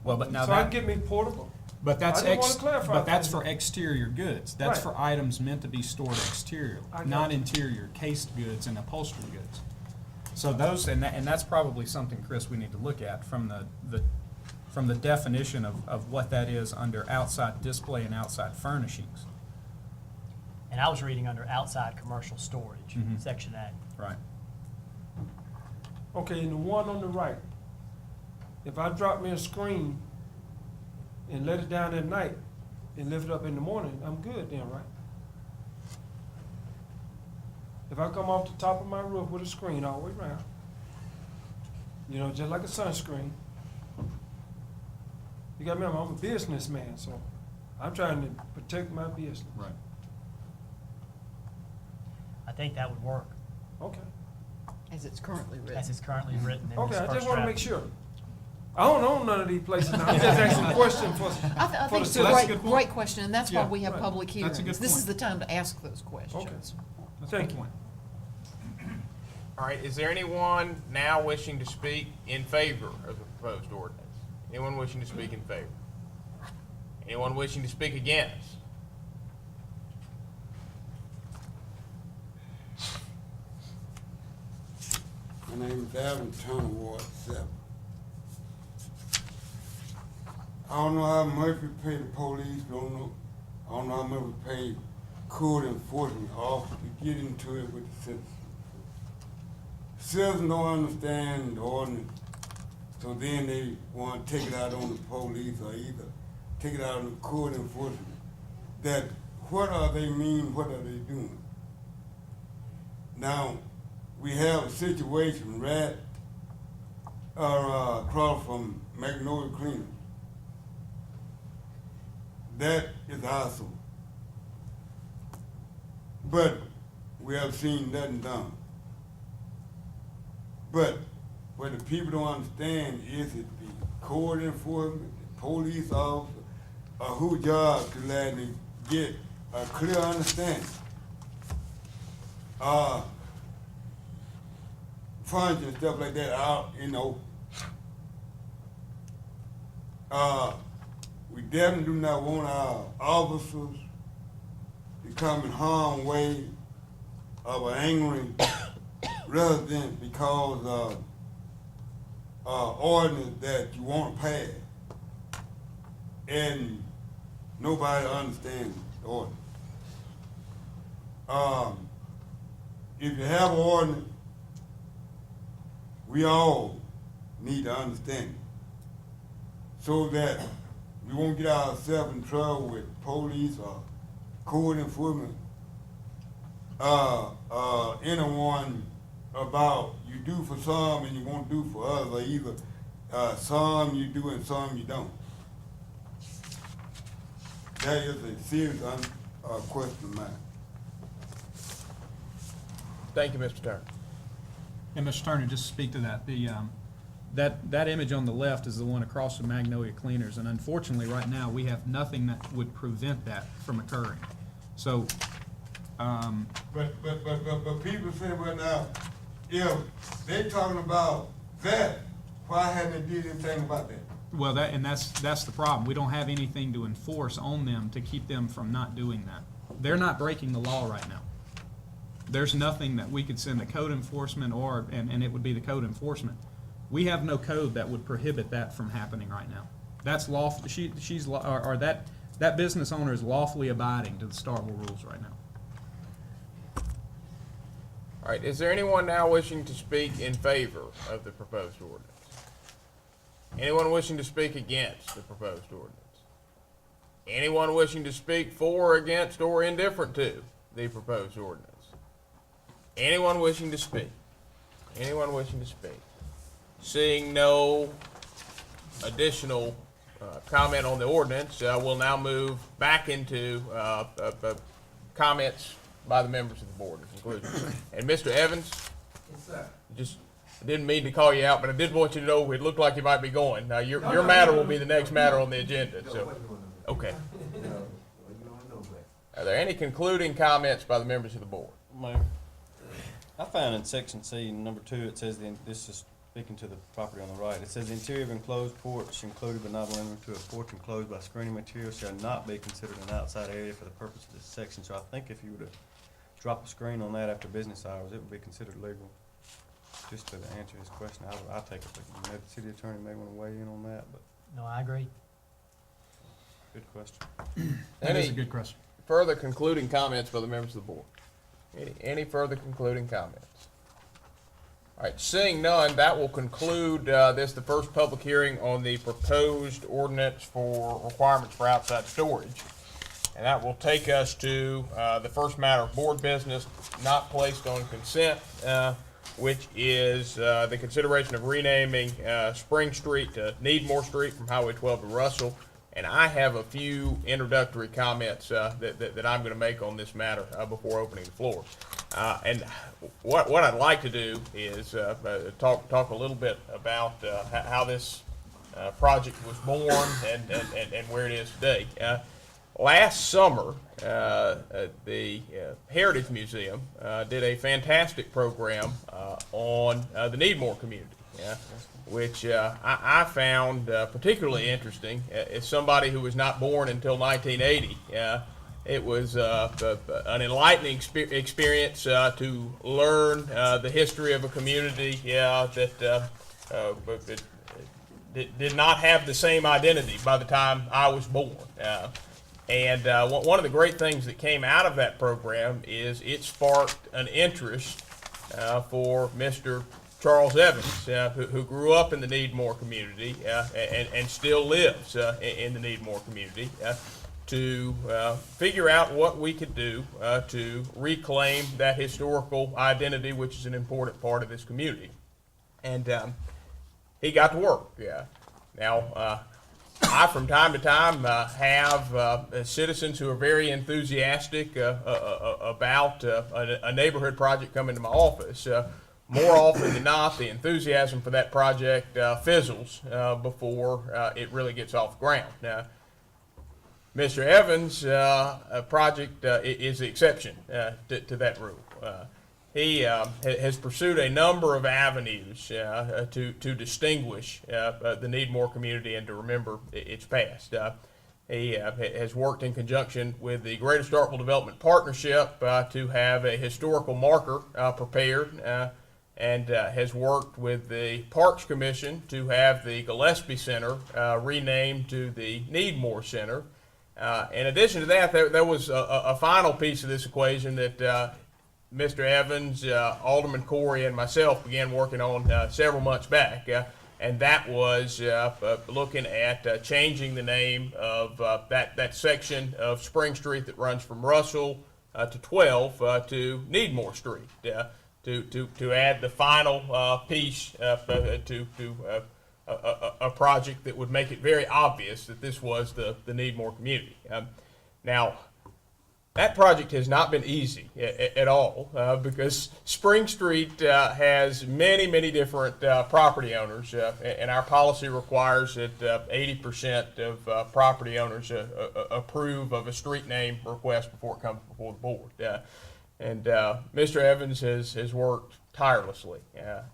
Well, but now So I that, can get me portable. but that's I just wanna clarify but that's things. for exterior goods. That's Right. for items meant to be stored exterior, I got not you. interior, cased goods and upholstery goods. So those, and that's probably something, Chris, we need to look at from the definition of what that is under outside display and outside furnishings. And I was reading under outside commercial storage, Mhm. Section A. Right. Okay, and the one on the right, if I drop me a screen and let it down at night and lift it up in the morning, I'm good then, right? If I come off the top of my roof with a screen all the way around, just like a sunscreen, you got me, I'm a businessman, so I'm trying to protect my business. Right. I think that would work, Okay, As it's currently written. as it's currently written in okay, this I first just wanna draft. make sure. I don't own none of these places now, I'm just asking a question for I the think it's a citizens. That's a good point. great question, and that's why Yeah, we have right. public That's a hearings. good This is point. the time to ask those questions. That's a Thank good you. point. All right, is there anyone now wishing to speak in favor of the proposed ordinance? Anyone wishing to speak in favor? Anyone wishing to speak against? My name is Alvin Turner, Ward 7. I don't know how much we pay the police, I don't know how much we pay code enforcement officers to get into it with the citizens. Citizens don't understand the ordinance, so then they want to take it out on the police or either take it out on the code enforcement. That what are they mean, what are they doing? Now, we have a situation right across from Magnolia Cleaner. That is awesome. But we have seen nothing done. But what the people don't understand is it the code enforcement, the police officer, or who job to let them get a clear understanding. Funds and stuff like that out, We definitely do not want our officers to come in harm's way of an angry resident because of ordinance that you want to pass. And nobody understands the ordinance. If you have an ordinance, we all need to understand it so that we won't get ourselves in trouble with police or code enforcement, anyone about you do for some and you won't do for others, or either some you do and some you don't. That is a serious question of mine. Thank you, Mr. Turner. And Mr. Turner, just to speak to that, that image on the left is the one across from Magnolia Cleaners, and unfortunately, right now, we have nothing that would prevent that from occurring. So, But people say, well now, if they talking about that, why haven't they did anything about that? well, that's the problem. We don't have anything to enforce on them to keep them from not doing that. They're not breaking the law right now. There's nothing that we could send the code enforcement and it would be the code enforcement. We have no code that would prohibit that from happening right now. That's lawful. That business owner is lawfully abiding to the Starkville rules right now. All right, is there anyone now wishing to speak in favor of the proposed ordinance? Anyone wishing to speak against the proposed ordinance? Anyone wishing to speak for, against, or indifferent to the proposed ordinance? Anyone wishing to speak? Anyone wishing to speak? Seeing no additional comment on the ordinance, we'll now move back into comments by the members of the board in conclusion. And Mr. Evans? Yes, sir. Just didn't mean to call you out, but I did want you to know it looked like you might be going. Your matter will be the next matter on the agenda. So, okay. Are there any concluding comments by the members of the board? Mayor, I found in section C, number 2, it says, this is speaking to the property on the right, it says the interior of enclosed porch included but not limited to a porch enclosed by screening material shall not be considered an outside area for the purpose of this section. So I think if you were to drop a screen on that after business hours, it would be considered legal. Just to answer his question, I'll take it, but the city attorney may want to weigh in on that, but No, I agree. good question. That is a good question. Further concluding comments by the members of the board? Any further concluding comments? All right, seeing none, that will conclude the first public hearing on the proposed ordinance for requirements for outside storage. And that will take us to the first matter of board business not placed on consent, which is the consideration of renaming Spring Street to Needmore Street from Highway 12 to Russell. And I have a few introductory comments that I'm going to make on this matter before opening the floor. And what I'd like to do is talk a little bit about how this project was born and where it is today. Last summer, the Heritage Museum did a fantastic program on the Needmore community. Which I found particularly interesting as somebody who was not born until 1980. It was an enlightening experience to learn the history of a community that did not have the same identity by the time I was born. And one of the great things that came out of that program is it sparked an interest for Mr. Charles Evans, who grew up in the Needmore community and still lives in the Needmore community, to figure out what we could do to reclaim that historical identity, which is an important part of this community. And he got to work. Now, I, from time to time, have citizens who are very enthusiastic about a neighborhood project coming to my office. More often than not, the enthusiasm for that project fizzles before it really gets off the ground. Now, Mr. Evans' project is the exception to that rule. he has pursued a number of avenues to distinguish the Needmore community and to remember its past. He has worked in conjunction with the Greater Starkville Development Partnership to have a historical marker prepared, and has worked with the Parks Commission to have the Gillespie Center renamed to the Needmore Center. In addition to that, there was a final piece of this equation that Mr. Evans, Alderman Corey, and myself began working on several months back, and that was looking at changing the name of that section of Spring Street that runs from Russell to 12 to Needmore Street, to add the final piece to a project that would make it very obvious that this was the Needmore community. Now, that project has not been easy at all because Spring Street has many different property owners, and our policy requires that 80% of property owners approve of a street name request before it comes before the board. And Mr. Evans has worked tirelessly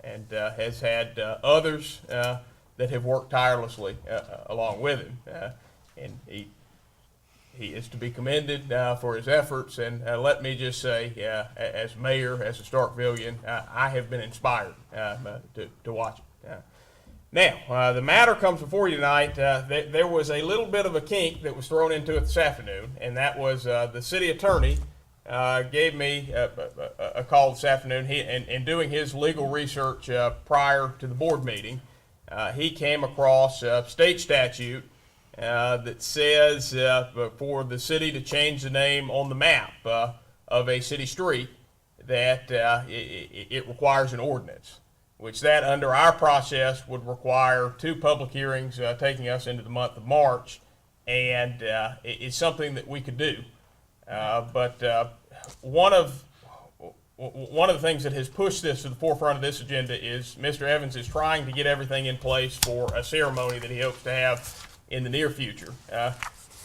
and has had others that have worked tirelessly along with him, and he is to be commended for his efforts, and let me just say, as mayor, as a Starkvillian, I have been inspired to watch it. Now, the matter comes before you tonight. There was a little bit of a kink that was thrown into it this afternoon, and that was the city attorney gave me a call this afternoon. In doing his legal research prior to the board meeting, he came across a state statute that says for the city to change the name on the map of a city street, that it requires an ordinance, which that under our process would require 2 public hearings taking us into the month of March, and it's something that we could do. But one of the things that has pushed this to the forefront of this agenda is Mr. Evans is trying to get everything in place for a ceremony that he hopes to have in the near future.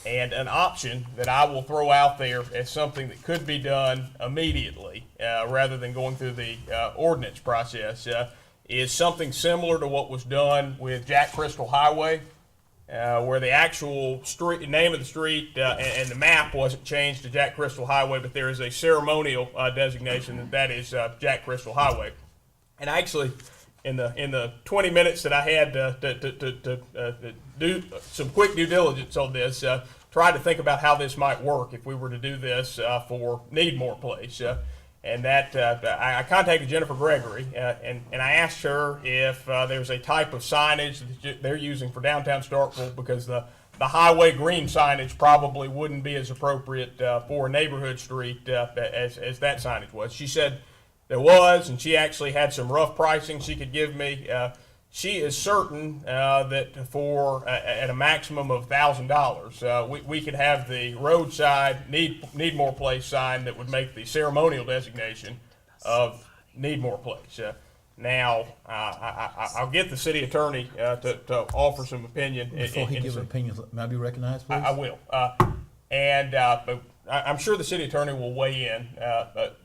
And an option that I will throw out there as something that could be done immediately rather than going through the ordinance process is something similar to what was done with Jack Crystal Highway, where the actual street name of the street and the map wasn't changed to Jack Crystal Highway, but there is a ceremonial designation that is Jack Crystal Highway. And actually, in the 20 minutes that I had to do some quick due diligence on this, tried to think about how this might work if we were to do this for Needmore Place. And that I contacted Jennifer Gregory, and I asked her if there's a type of signage that they're using for downtown Starkville, because the highway green signage probably wouldn't be as appropriate for a neighborhood street as that signage was. She said there was, and she actually had some rough pricing she could give me. She is certain that for at a maximum of $1,000, we could have the roadside Needmore Place sign that would make the ceremonial designation of Needmore Place. Now, I'll get the city attorney to offer some opinion. Before he gives an opinion, may I be recognized, please? I will. But I'm sure the city attorney will weigh in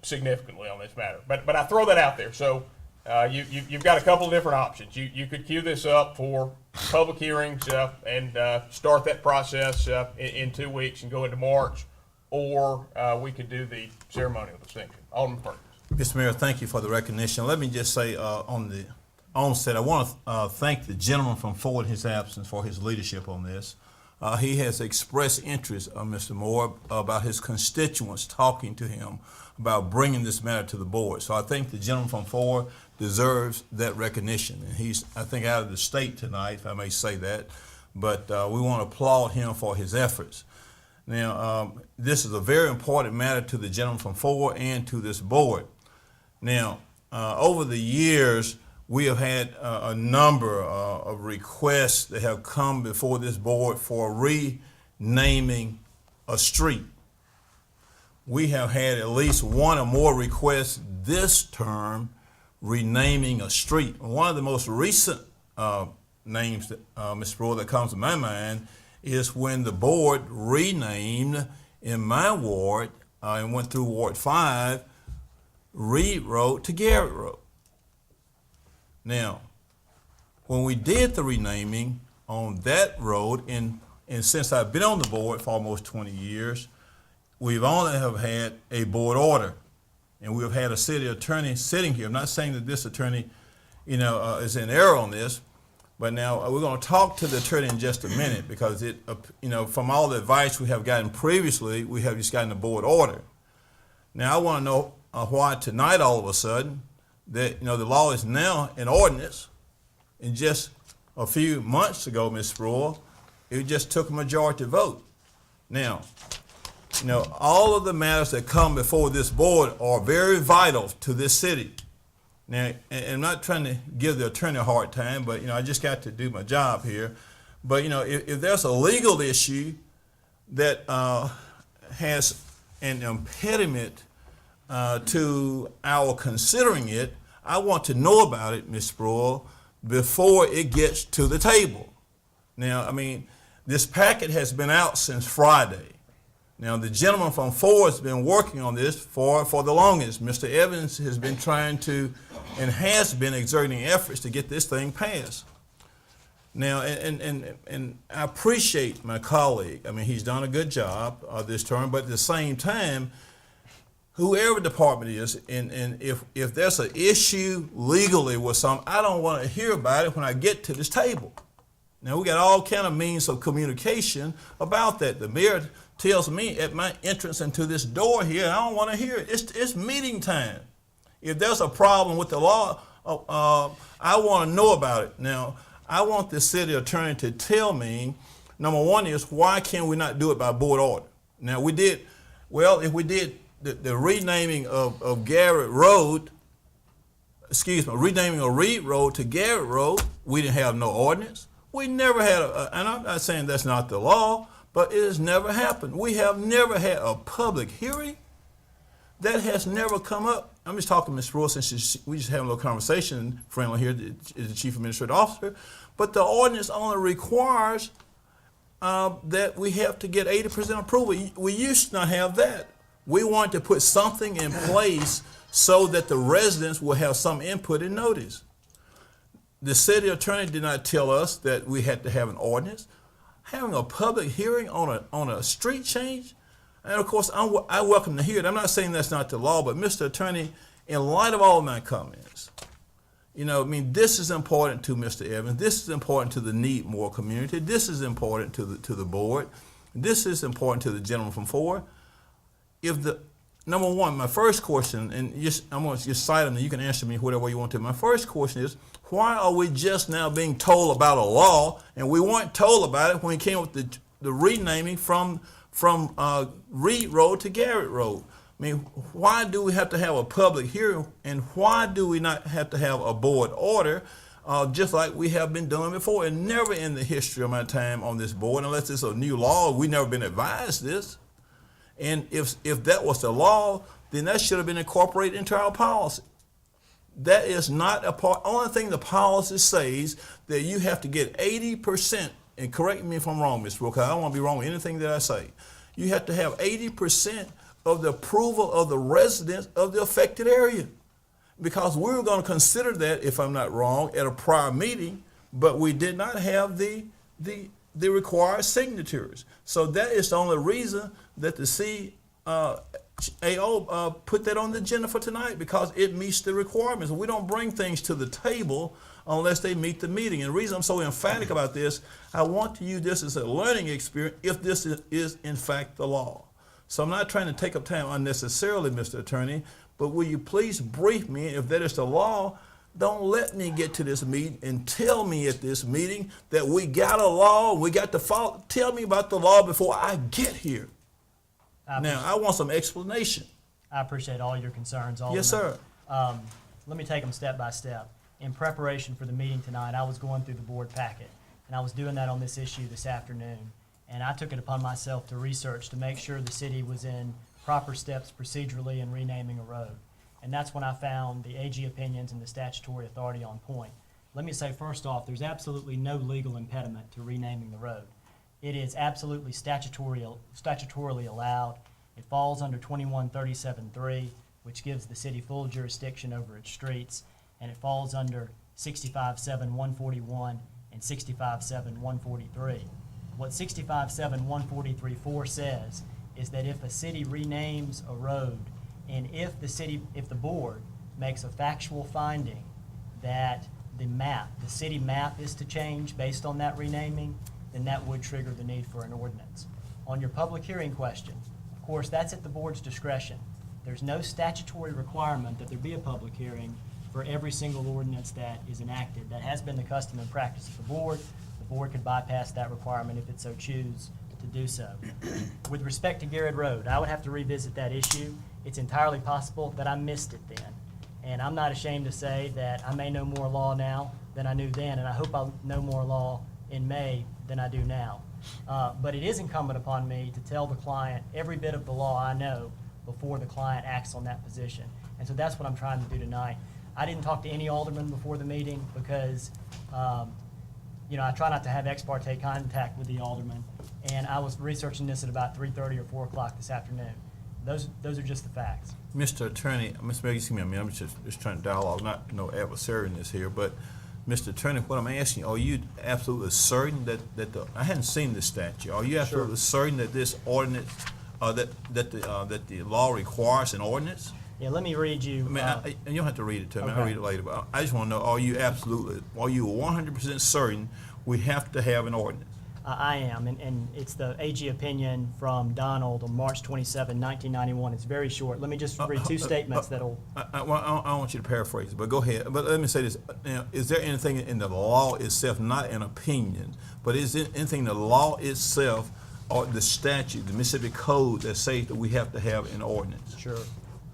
significantly on this matter. But I throw that out there. So you've got a couple of different options. You could queue this up for public hearings and start that process in 2 weeks and go into March, or we could do the ceremonial distinction. Alderman Perkins. Mr. Mayor, thank you for the recognition. Let me just say on the onset, I want to thank the gentleman from Ford in his absence for his leadership on this. He has expressed interest, Mr. Moore, about his constituents talking to him about bringing this matter to the board. So I think the gentleman from Ford deserves that recognition. And he's, I think, out of the state tonight, if I may say that. But we want to applaud him for his efforts. Now, this is a very important matter to the gentleman from Ford and to this board. Now, over the years, we have had a number of requests that have come before this board for renaming a street. We have had at least one or more requests this term renaming a street. One of the most recent names, Mr. Brewer, that comes to my mind is when the board renamed in my ward and went through Ward 5 Reed Road to Garrett Road. Now, when we did the renaming on that road, and since I've been on the board for almost 20 years, we've only have had a board order, and we've had a city attorney sitting here. I'm not saying that this attorney, is in error on this, but now we're going to talk to the attorney in just a minute because it, from all the advice we have gotten previously, we have just gotten a board order. Now I want to know why tonight all of a sudden that the law is now an ordinance, and just a few months ago, Ms. Sproul, it just took a majority vote. Now, all of the matters that come before this board are very vital to this city. Now, and I'm not trying to give the attorney a hard time, but I just got to do my job here. But if there's a legal issue that has an impediment to our considering it, I want to know about it, Ms. Sproul, before it gets to the table. Now, this packet has been out since Friday. Now, the gentleman from Ford has been working on this for the longest. Mr. Evans has been trying to, and has been exerting efforts to get this thing passed. Now, and I appreciate my colleague. He's done a good job this term, but at the same time, whoever department is, and if there's an issue legally with something, I don't want to hear about it when I get to this table. Now, we got all kind of means of communication about that. The mayor tells me at my entrance into this door here, I don't want to hear it. It's meeting time. If there's a problem with the law, I want to know about it. Now, I want the city attorney to tell me, number one is, why can we not do it by board order? Now, if we did the renaming of Garrett Road, renaming of Reed Road to Garrett Road, we didn't have no ordinance. We never had and I'm not saying that's not the law, but it has never happened. We have never had a public hearing. That has never come up. I'm just talking to Ms. Sproul since we just having a little conversation friendly here, is the Chief Administrative Officer. But the ordinance only requires that we have to get 80% approval. We used to not have that. We wanted to put something in place so that the residents will have some input and notice. The city attorney did not tell us that we had to have an ordinance. Having a public hearing on a street change, and of course I welcome to hear it. I'm not saying that's not the law, but Mr. Attorney, in light of all my comments, this is important to Mr. Evans. This is important to the Needmore community. This is important to the board. This is important to the gentleman from Ford. Number one, my first question, and I'm going to just cite them, and you can answer me whatever way you want to. My first question is, why are we just now being told about a law, and we weren't told about it when we came up with the renaming from Reed Road to Garrett Road? Why do we have to have a public hearing, and why do we not have to have a board order, just like we have been doing before? And never in the history of my time on this board, unless it's a new law, we've never been advised this. And if that was the law, then that should have been incorporated into our policy. That is not a part. Only thing the policy says that you have to get 80%, and correct me if I'm wrong, Ms. Brooke, I don't want to be wrong with anything that I say. You have to have 80% of the approval of the residents of the affected area. Because we were going to consider that, if I'm not wrong, at a prior meeting, but we did not have the required signatures. So that is the only reason that the CAO put that on the agenda for tonight, because it meets the requirements. We don't bring things to the table unless they meet the meeting. And the reason I'm so emphatic about this, I want to use this as a learning experience if this is in fact the law. So I'm not trying to take up time unnecessarily, Mr. Attorney, but will you please brief me if that is the law? Don't let me get to this meeting and tell me at this meeting that we got a law, we got to follow. Tell me about the law before I get here. Now, I want some explanation. I appreciate all your concerns, Alderman. Yes, sir. Let me take them step by step. In preparation for the meeting tonight, I was going through the board packet, and I was doing that on this issue this afternoon. And I took it upon myself to research to make sure the city was in proper steps procedurally in renaming a road. And that's when I found the AG opinions and the statutory authority on point. Let me say first off, there's absolutely no legal impediment to renaming the road. It is absolutely statutorily allowed. It falls under 2137.3. which gives the city full jurisdiction over its streets, and it falls under 65.7.141 and 65.7.143. What 65.7.143.4 says is that if a city renames a road, and if the board makes a factual finding that the city map is to change based on that renaming, then that would trigger the need for an ordinance. On your public hearing question, of course, that's at the board's discretion. There's no statutory requirement that there be a public hearing for every single ordinance that is enacted. That has been the custom and practice of the board. The board could bypass that requirement if it so choose to do so. With respect to Garrett Road, I would have to revisit that issue. It's entirely possible that I missed it then. And I'm not ashamed to say that I may know more law now than I knew then, and I hope I'll know more law in May than I do now. But it is incumbent upon me to tell the client every bit of the law I know before the client acts on that position. And so that's what I'm trying to do tonight. I didn't talk to any alderman before the meeting because, I try not to have ex parte contact with the alderman. And I was researching this at about 3:30 or 4 o'clock this afternoon. Those are just the facts. Mr. Attorney, Mr. Mayor, excuse me, I'm just trying to dialogue, not no adversariness here, but Mr. Attorney, what I'm asking, are you absolutely certain that I hadn't seen this statute, are you absolutely certain that this ordinance, that the law requires an ordinance? Yeah, let me read you. I mean, and you don't have to read it to me, Okay. I'll read it later, but I just want to know, are you 100% certain we have to have an ordinance? I am, and it's the AG opinion from Donald on March 27, 1991. It's very short. Let me just read two statements that'll... I want you to paraphrase it, but go ahead. But let me say this. Now, is there anything in the law itself, not an opinion, but is there anything in the law itself or the statute, the Mississippi Code, that says that we have to have an ordinance? Sure.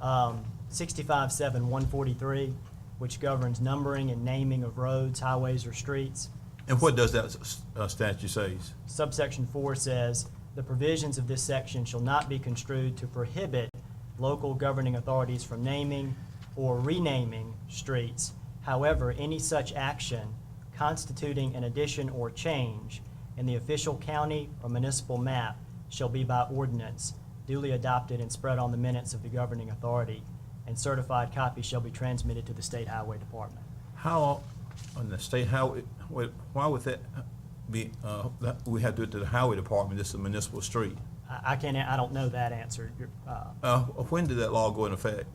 65.7.143, which governs numbering and naming of roads, highways, or streets. And what does that statute say? Subsection 4 says, the provisions of this section shall not be construed to prohibit local governing authorities from naming or renaming streets. However, any such action constituting an addition or change in the official county or municipal map shall be by ordinance, duly adopted and spread on the minutes of the governing authority, and certified copies shall be transmitted to the State Highway Department. How, on the state highway, why would that be, we have to do it to the highway department, this is a municipal street? I don't know that answer. When did that law go into effect?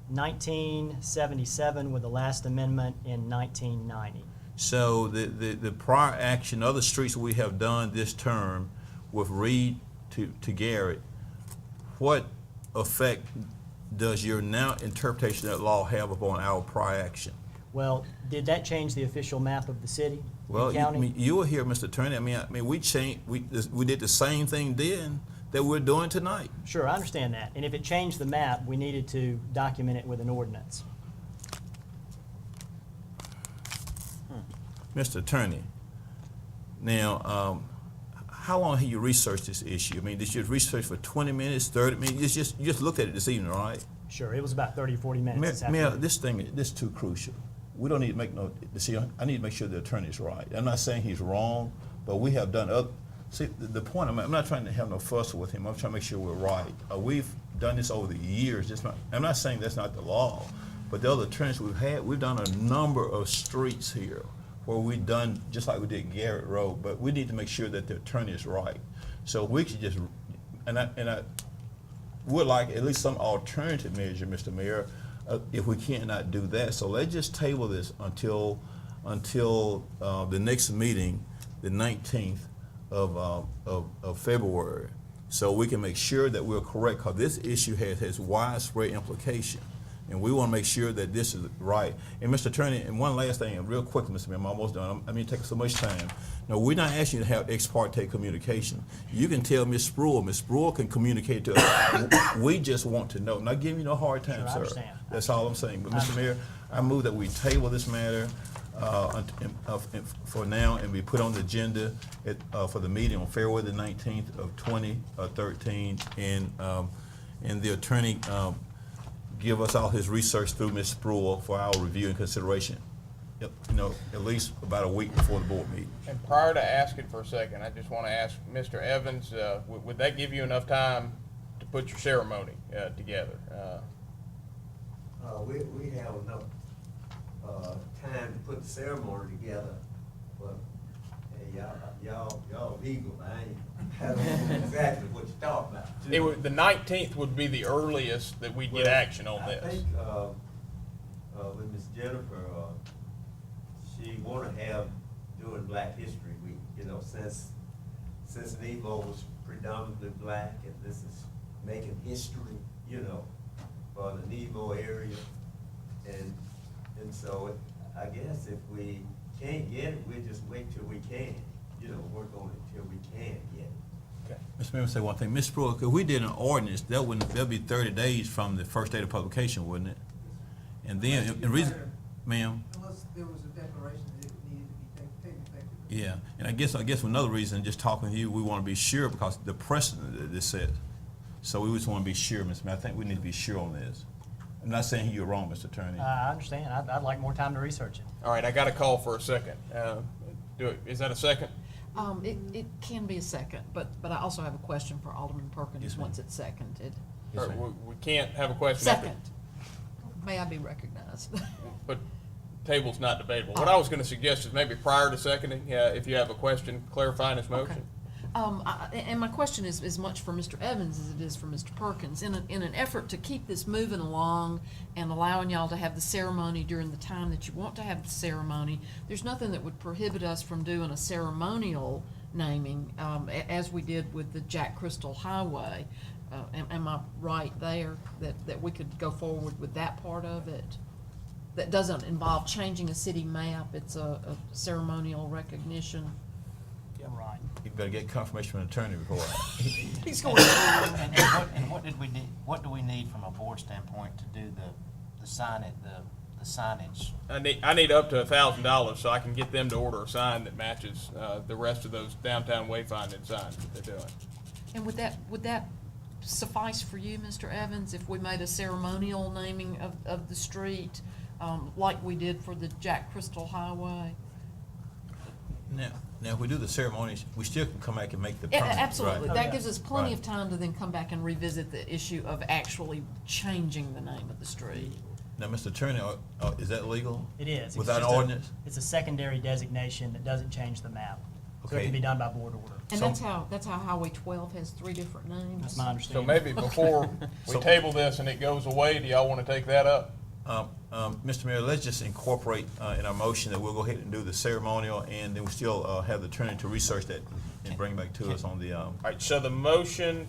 1977 with the last amendment in 1990. So the prior action, other streets we have done this term with Reed to Garrett, what effect does your now interpretation of that law have upon our prior action? Well, did that change the official map of the city, Well, county? you were here, Mr. Attorney. I mean, we changed. We did the same thing then that we're doing tonight. Sure, I understand that. And if it changed the map, we needed to document it with an ordinance. Mr. Attorney, now, how long have you researched this issue? I mean, did you research for 20 minutes, 30 minutes? You just looked at it this evening, right? Sure, it was about 30 or 40 minutes this Mayor, afternoon. this is too crucial. We don't need to make no decision. I need to make sure the attorney's right. I'm not saying he's wrong, but we have done other. See, the point, I'm not trying to have no fuss with him. I'm trying to make sure we're right. We've done this over the years. I'm not saying that's not the law, but the other attorneys we've done a number of streets here where we've done just like we did Garrett Road, but we need to make sure that the attorney is right. So we could just, and I would like at least some alternative measure, Mr. Mayor, if we cannot do that. So let's just table this until the next meeting, the 19th of February, so we can make sure that we're correct, because this issue has widespread implication, and we want to make sure that this is right. And Mr. Attorney, and one last thing, and real quickly, Mr. Mayor, I'm almost done. I mean, it takes so much time. No, we're not asking you to have ex parte communication. You can tell Ms. Spruill. Ms. Spruill can communicate to us. We just want to know. Not giving you no hard time, Sure, I sir. understand. That's all I'm saying. But Mr. Mayor, I move that we table this matter for now, and we put on the agenda for the meeting on February the 19th of 2013, and the attorney give us all his research through Ms. Spruill for our review and consideration. Yep, at least about a week before the board meeting. And prior to asking for a second, I just want to ask Mr. Evans, would that give you enough time to put your ceremony together? we have enough, time to put the ceremony together, but, hey, y'all legal, I don't know exactly what you're talking about. It would, the 19th would be the earliest that we'd get action on I this. think, with Miss Jennifer, she wanna have during Black History Week, you know, since Nebo was predominantly black, and this is making history, you know, for the Nebo area. And so I guess if we can't get it, we'll just wait till we can, you know, work on it till we can get it. Okay. Mr. Mayor, say one thing. Ms. Brewer, if we did an ordinance, that'll be 30 days from the first date of publication, wouldn't it? And then, the reason, ma'am, Unless there was a declaration that it needed to be taken effective. yeah, and I guess another reason, just talking to you, we want to be sure because the precedent that this set. So we just want to be sure, Mr. Mayor. I think we need to be sure on this. I'm not saying you're wrong, Mr. Attorney. I understand. I'd like more time to research it. All right, I got a call for a second. Is that a second? It can be a second, but I also have a question for Alderman Perkins Yes, ma'am. once it's seconded. Yes, Or ma'am. we can't have a question after- Second. May I be recognized? But table's not debatable. What I was gonna suggest is maybe prior to seconding, if you have a question clarifying his motion. And my question is as much for Mr. Evans as it is for Mr. Perkins. In an effort to keep this moving along and allowing y'all to have the ceremony during the time that you want to have the ceremony, there's nothing that would prohibit us from doing a ceremonial naming, as we did with the Jack Crystal Highway. Am I right there, that we could go forward with that part of it? That doesn't involve changing a city map, it's a ceremonial recognition. Right. You better get confirmation from the attorney before. He's going And what did we need, what do we need from a board standpoint to do the signage? I need up to $1,000 so I can get them to order a sign that matches the rest of those downtown wayfinding signs that they're doing. And would that suffice for you, Mr. Evans, if we made a ceremonial naming of the street, like we did for the Jack Crystal Highway? Now, if we do the ceremonies, we still can come back and make the permit. Absolutely. right? That gives us plenty Right. of time to then come back and revisit the issue of actually changing the name of the street. Now, Mr. Attorney, is that legal? It is. It's Without an just ordinance? It's a secondary designation that doesn't change the map. So it Okay. can be done by board order. And So- that's how Highway 12 has 3 different names? That's my So understanding. maybe before we So- table this and it goes away, do y'all wanna take that up? Mr. Mayor, let's just incorporate in our motion that we'll go ahead and do the ceremonial, and then we still have the attorney to research that and bring back to us on the, All right, so the motion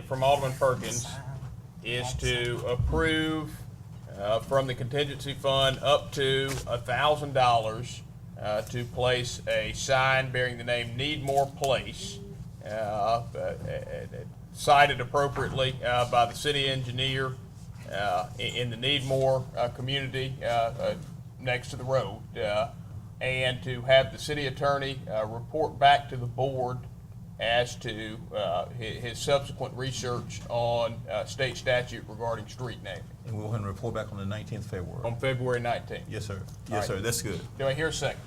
from Alderman Perkins is to approve from the contingency fund up to $1,000 to place a sign bearing the name Needmore Place, cited appropriately by the city engineer in the Needmore community next to the road, and to have the city attorney report back to the board as to his subsequent research on state statute regarding street naming and we'll go ahead and report back on the 19th of February. on February 19th. Yes, sir. All Yes, right. sir. That's good. Do I hear a second?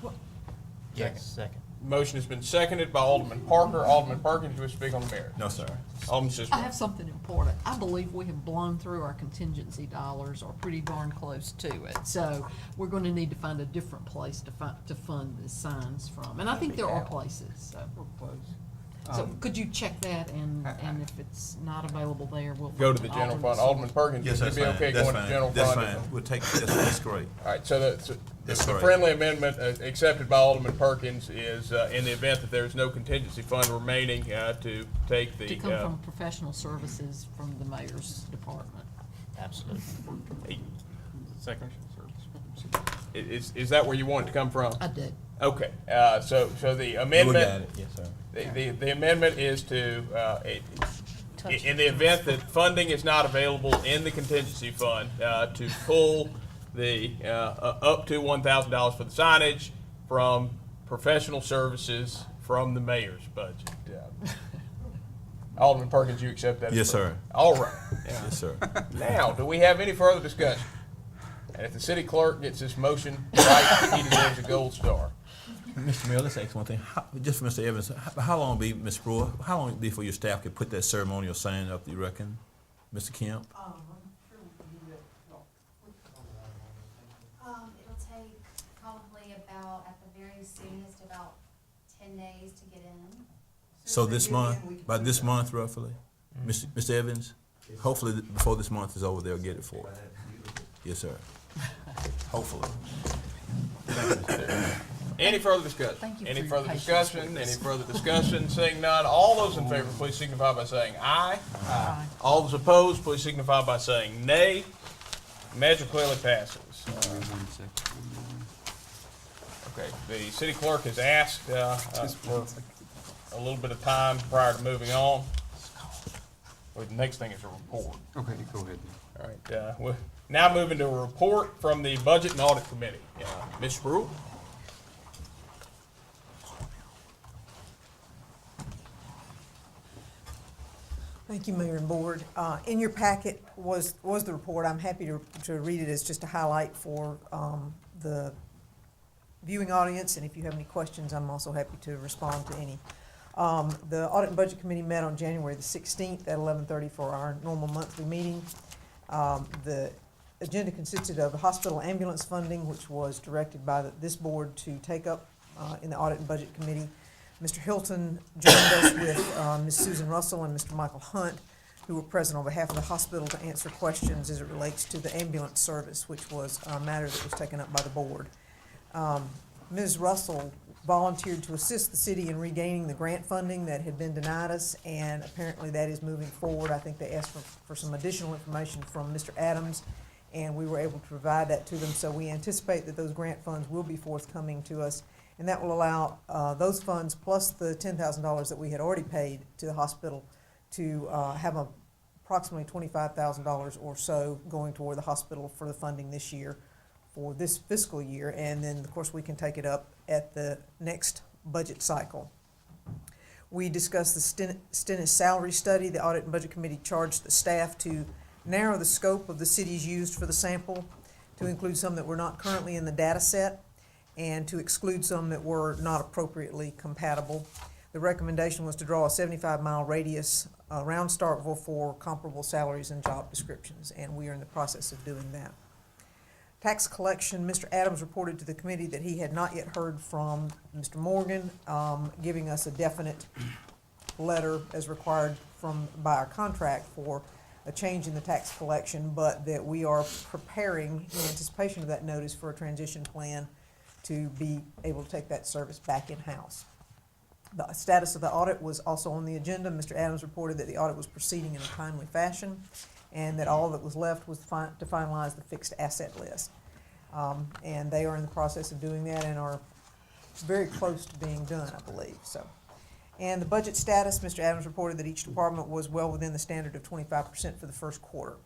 Yes, second. Motion has been seconded by Alderman Parker. Alderman Perkins, you wish to speak on the matter? No, sir. Alderman I Sister. have something important. I believe we have blown through our contingency dollars, or pretty darn close to it. So we're going to need to find a different place to fund the signs from. And I think there are places, so. So could you check that, and if it's not available there, we'll. Go to the general fund. Alderman Perkins, Yes, would that's you be fine. okay That's going to fine. general That's fund? fine. We'll take, that's great. All right, so That's the great. friendly amendment accepted by Alderman Perkins is in the event that there's no contingency fund remaining to take the. To come from professional services from the mayor's department. Absolutely. Second. Is that where you want it to come from? I did. Okay, so the We amendment. got it. Yes, sir. The amendment is to, in the event that funding is not available in the contingency fund, to pull the, up to $1,000 for the signage from professional services from the mayor's budget. Alderman Perkins, you accept that? Yes, sir. All right. Yes, sir. Now, do we have any further discussion? And if the city clerk gets this motion right, he deserves a gold star. Mr. Mayor, let's ask one thing. Just for Mr. Evans, how long will be, Ms. Brewer, how long will it be before your staff can put that ceremonial sign up, do you reckon? Mr. Kemp? I'm sure we can do that soonest about 10 days to get in. So this month, by this month roughly, Mr. Evans, hopefully before this month is over, they'll get it for us. Yes, sir. Hopefully. Any further discussion? Thank you Any for your further patience discussion? with Any this. further discussion? Seeing none, all those in favor, please signify by saying aye. Aye. All those opposed, please signify by saying nay. Measure clearly passes. Okay, the city clerk has asked for a little bit of time prior to moving on. Well, the next thing is a report. Okay, go ahead. All right, we're now moving to a report from the Budget and Audit Committee. Ms. Brewer? Thank you, Mayor and Board. In your packet was the report. I'm happy to read it as just a highlight for the viewing audience, and if you have any questions, I'm also happy to respond to any. The Audit and Budget Committee met on January the 16th at 11:30 for our normal monthly meeting. The agenda consisted of the hospital ambulance funding, which was directed by this board to take up in the Audit and Budget Committee. Mr. Hilton joined us with Ms. Susan Russell and Mr. Michael Hunt, who were present on behalf of the hospital to answer questions as it relates to the ambulance service, which was a matter that was taken up by the board. Ms. Russell volunteered to assist the city in regaining the grant funding that had been denied us, and apparently that is moving forward. I think they asked for some additional information from Mr. Adams, and we were able to provide that to them. So we anticipate that those grant funds will be forthcoming to us, and that will allow those funds plus the $10,000 that we had already paid to the hospital to have approximately $25,000 or so going toward the hospital for the funding this year, for this fiscal year, and then of course we can take it up at the next budget cycle. We discussed the Stennis salary study. The Audit and Budget Committee charged the staff to narrow the scope of the cities used for the sample, to include some that were not currently in the data set, and to exclude some that were not appropriately compatible. The recommendation was to draw a 75-mile radius around Starkville for comparable salaries and job descriptions, and we are in the process of doing that. Tax collection, Mr. Adams reported to the committee that he had not yet heard from Mr. Morgan, giving us a definite letter as required by our contract for a change in the tax collection, but that we are preparing in anticipation of that notice for a transition plan to be able to take that service back in-house. The status of the audit was also on the agenda. Mr. Adams reported that the audit was proceeding in a timely fashion, and that all that was left was to finalize the fixed asset list. And they are in the process of doing that and are very close to being done, I believe. And the budget status, Mr. Adams reported that each department was well within the standard of 25% for the first quarter.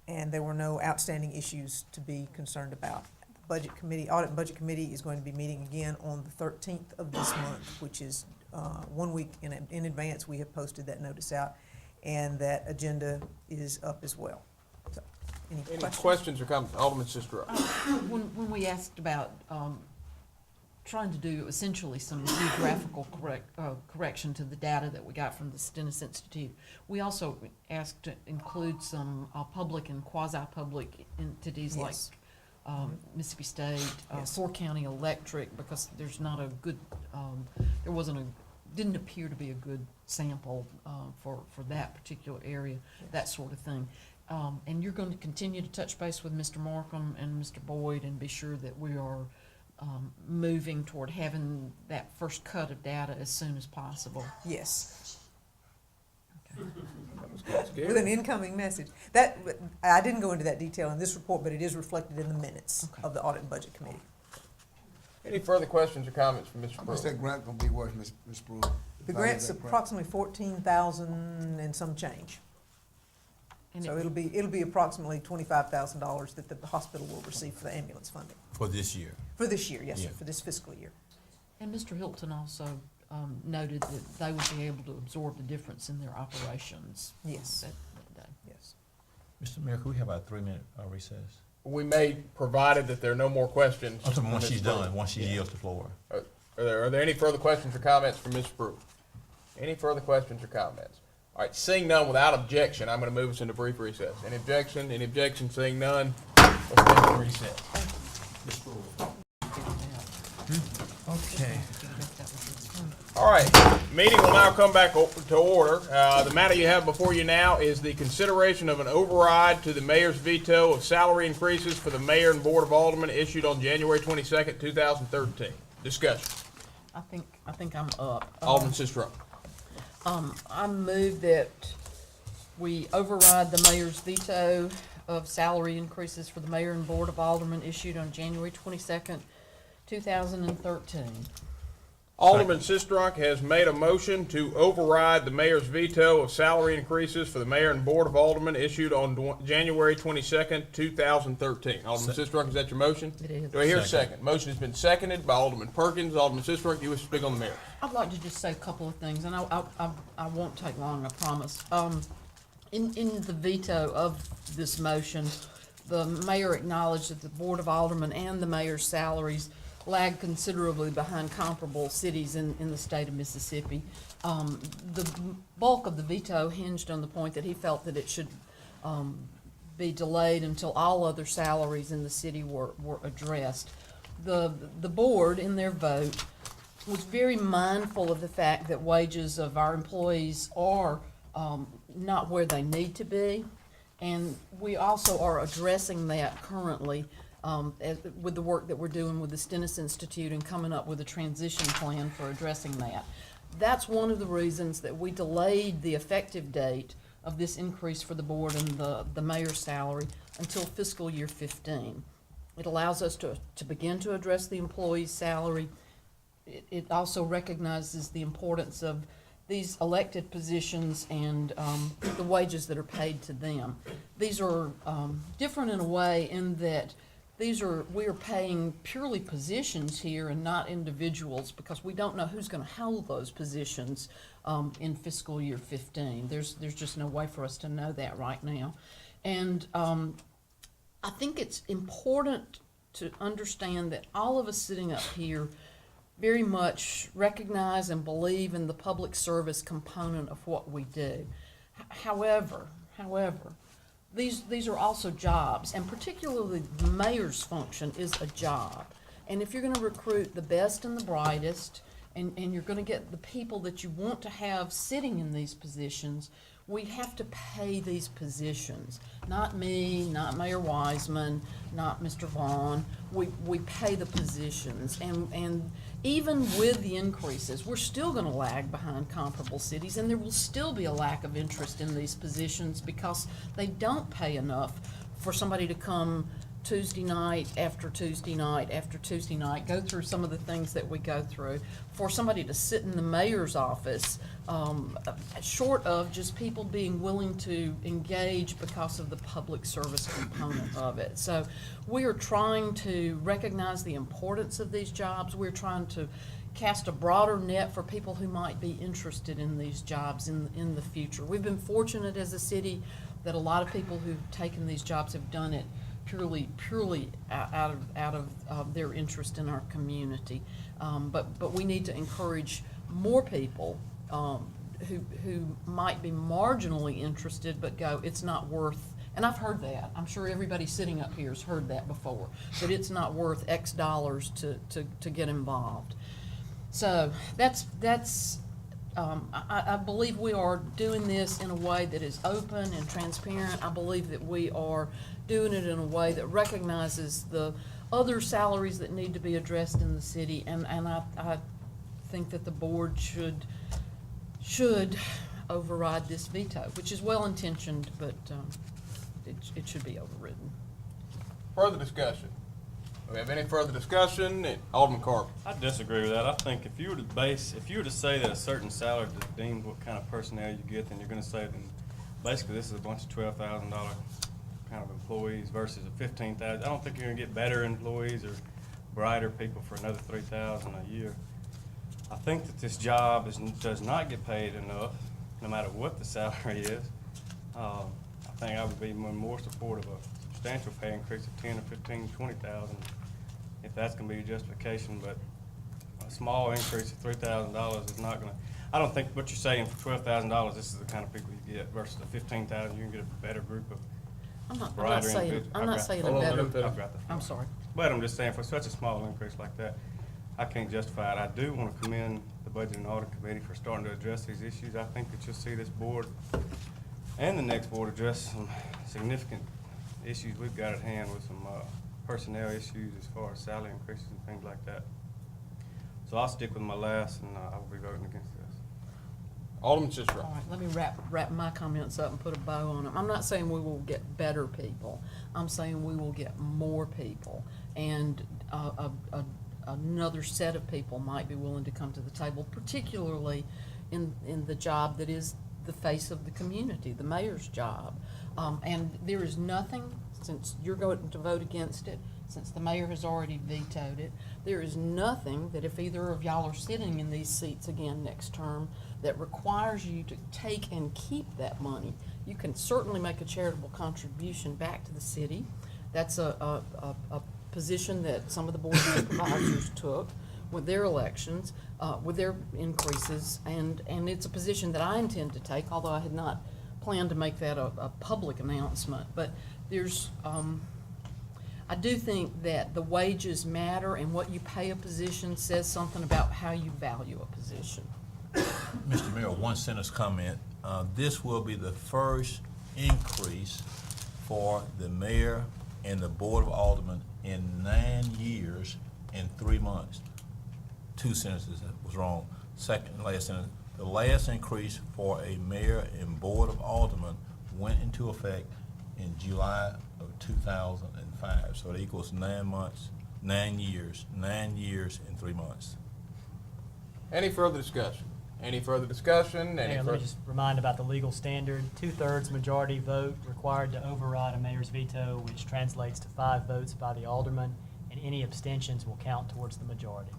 And there were no outstanding issues to be concerned about. The Budget Committee, Audit and Budget Committee is going to be meeting again on the 13th of this month, which is 1 week in advance. We have posted that notice out, and that agenda is up as well. So, any questions or comments? Alderman Sister. When we asked about trying to do essentially some geographical correction to the data that we got from the Stennis Institute, we also asked to include some public and quasi-public entities like Mississippi State, Fort County Electric, because there's not a good, didn't appear to be a good sample for that particular area, that sort of thing. And you're going to continue to touch base with Mr. Markham and Mr. Boyd and be sure that we are moving toward having that first cut of data as soon as possible. Yes. With an incoming message. That I didn't go into that detail in this report, but it is reflected in the minutes of the Audit and Budget Committee. Any further questions or comments from Mr. How Brewer? much that grant gonna be worth, Ms. Brewer? The grant's approximately $14,000 and some change. And so it'll be approximately $25,000 that the hospital will receive for the ambulance funding. For this year? For this year, yes, Yeah. sir, for this fiscal year. And Mr. Hilton also noted that they would be able to absorb the difference in their operations. Yes. That day. Yes. Mr. Mayor, could we have a 3-minute recess? We may, provided that there are no more questions. I'm talking once she's done, once she yields the floor. Are there any further questions or comments from Ms. Brewer? Any further questions or comments? All right, seeing none without objection, I'm going to move us into brief recess. Any objection? Any objection? Seeing none, let's move to recess. Ms. Brewer. Okay. All right, meeting will now come back to order. The matter you have before you now is the consideration of an override to the mayor's veto of salary increases for the mayor and board of aldermen issued on January 22nd, 2013. Discussion. I think I'm up. Alderman Sistrunk. I move that we override the mayor's veto of salary increases for the mayor and board of aldermen issued on January 22nd, 2013. Alderman Sistrunk has made a motion to override the mayor's veto of salary increases for the mayor and board of aldermen issued on January 22nd, 2013. Alderman Sistrunk, is that your motion? It is. Do I hear a second? Motion has been seconded by Alderman Perkins. Alderman Sistrunk, you wish to speak on the matter? I'd like to just say a couple of things, and I won't take long, I promise. In the veto of this motion, the mayor acknowledged that the board of aldermen and the mayor's salaries lag considerably behind comparable cities in the state of Mississippi. The bulk of the veto hinged on the point that he felt that it should be delayed until all other salaries in the city were addressed. The board, in their vote, was very mindful of the fact that wages of our employees are not where they need to be, and we also are addressing that currently with the work that we're doing with the Stennis Institute and coming up with a transition plan for addressing that. That's one of the reasons that we delayed the effective date of this increase for the board and the mayor's salary until fiscal year 15. It allows us to begin to address the employee's salary. It also recognizes the importance of these elected positions and the wages that are paid to them. These are different in a way in that we are paying purely positions here and not individuals, because we don't know who's going to hold those positions in fiscal year 15. There's just no way for us to know that right now. And I think it's important to understand that all of us sitting up here very much recognize and believe in the public service component of what we do. However, these are also jobs, and particularly the mayor's function is a job. And if you're going to recruit the best and the brightest, and you're going to get the people that you want to have sitting in these positions, we have to pay these positions. Not me, not Mayor Wiseman, not Mr. Vaughn. We pay the positions, and even with the increases, we're still going to lag behind comparable cities, and there will still be a lack of interest in these positions because they don't pay enough for somebody to come Tuesday night after Tuesday night after Tuesday night, go through some of the things that we go through, for somebody to sit in the mayor's office, short of just people being willing to engage because of the public service component of it. So we are trying to recognize the importance of these jobs. We're trying to cast a broader net for people who might be interested in these jobs in the future. We've been fortunate as a city that a lot of people who've taken these jobs have done it purely out of their interest in our community. But we need to encourage more people who might be marginally interested but go, it's not worth, and I've heard that. I'm sure everybody sitting up here has heard that before, that it's not worth X dollars to get involved. So I believe we are doing this in a way that is open and transparent. I believe that we are doing it in a way that recognizes the other salaries that need to be addressed in the city, and I think that the board should override this veto, which is well intentioned, but it should be overridden. Further discussion? Do we have any further discussion? Alderman Carver. I disagree with that. I think if you were to say that a certain salary is deemed what kind of personnel you get, then you're going to say that basically this is a bunch of $12,000 kind of employees versus a $15,000. I don't think you're going to get better employees or brighter people for another $3,000 a year. I think that this job does not get paid enough, no matter what the salary is. I think I would be more supportive of a substantial pay increase of 10 or 15, 20,000, if that's going to be your justification. But a small increase of $3,000 is not going to. I don't think what you're saying for $12,000, this is the kind of people you get, versus the $15,000, you can get a better group of. I'm not saying a better. I'm sorry. But I'm just saying for such a small increase like that, I can't justify it. I do want to commend the Budget and Audit Committee for starting to address these issues. I think that you'll see this board and the next board address some significant issues we've got at hand with some personnel issues as far as salary increases and things like that. So I'll stick with my last, and I will be voting against this. Alderman Cicero. All right, let me wrap my comments up and put a bow on them. I'm not saying we will get better people. I'm saying we will get more people. And another set of people might be willing to come to the table, particularly in the job that is the face of the community, the mayor's job. And there is nothing, since you're going to vote against it, since the mayor has already vetoed it, there is nothing that if either of y'all are sitting in these seats again next term that requires you to take and keep that money. You can certainly make a charitable contribution back to the city. That's a position that some of the board of supervisors took with their elections, with their increases, and it's a position that I intend to take, although I had not planned to make that a public announcement. But there's, I do think that the wages matter, and what you pay a position says something about how you value a position. Mr. Mayor, one sentence comment. This will be the first increase for the mayor and the Board of Aldermen in 9 years and 3 months. 2 sentences, that was wrong. Second and last sentence. The last increase for a mayor and Board of Aldermen went into effect in July of 2005. So it equals 9 months, 9 years and 3 months. Any further discussion? Any further discussion? Mayor, let me just remind about the legal standard. 2/3 majority vote required to override a mayor's veto, which translates to 5 votes by the alderman, and any abstentions will count towards the majority.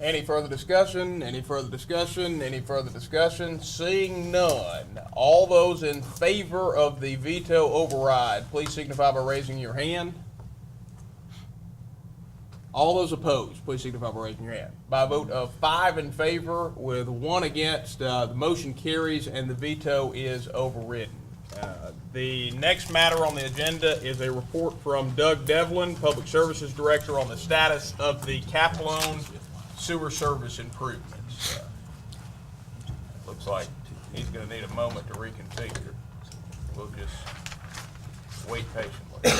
Any further discussion? Any further discussion? Any further discussion? Seeing none. All those in favor of the veto override, please signify by raising your hand. All those opposed, please signify by raising your hand. By a vote of 5 in favor with 1 against, the motion carries and the veto is overridden. The next matter on the agenda is a report from Doug Devlin, Public Services Director, on the status of the Capelone sewer service improvements. Looks like he's going to need a moment to reconfigure. We'll just wait patiently.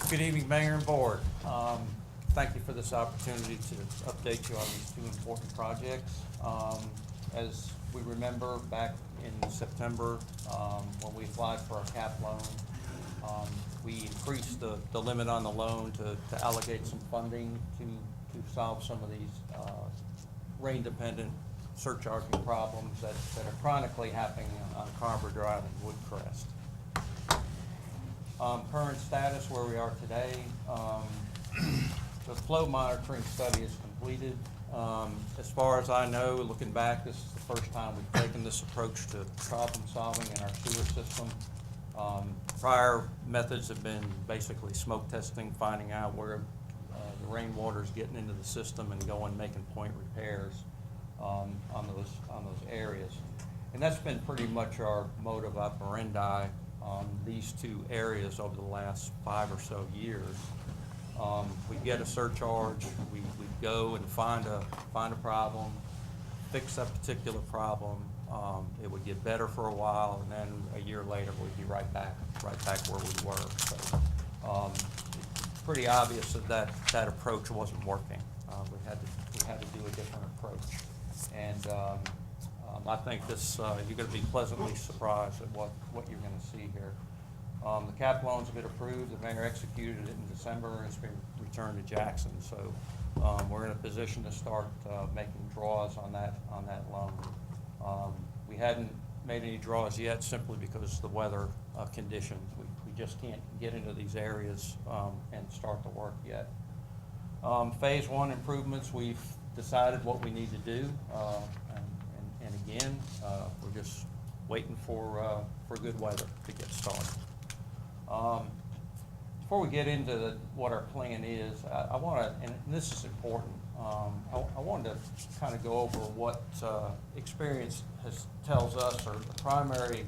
Good evening, Mayor and Board. Thank you for this opportunity to update you on these 2 important projects. As we remember, back in September, when we applied for our CAP loan, we increased the limit on the loan to allocate some funding to solve some of these rain-dependent surcharging problems that are chronically happening on Carver Drive and Woodcrest. Current status where we are today, the flow monitoring study is completed. As far as I know, looking back, this is the first time we've taken this approach to problem solving in our sewer system. Prior methods have been basically smoke testing, finding out where the rainwater is getting into the system and going making point repairs on those areas. And that's been pretty much our modus operandi on these 2 areas over the last 5 or so years. We get a surcharge, we go and find a problem, fix that particular problem. It would get better for a while, and then a year later we'd be right back where we were. So it's pretty obvious that approach wasn't working. We had to do a different approach, and I think this you're going to be pleasantly surprised at what you're going to see here. The CAP loan's been approved. The mayor executed it in December. It's been returned to Jackson, so we're in a position to start making draws on that loan. We hadn't made any draws yet simply because of the weather conditions. We just can't get into these areas and start the work yet. Phase 1 improvements, we've decided what we need to do, and again, we're just waiting for good weather to get started. Before we get into what our plan is, I want to, and this is important, I wanted to kind of go over what experience tells us are the primary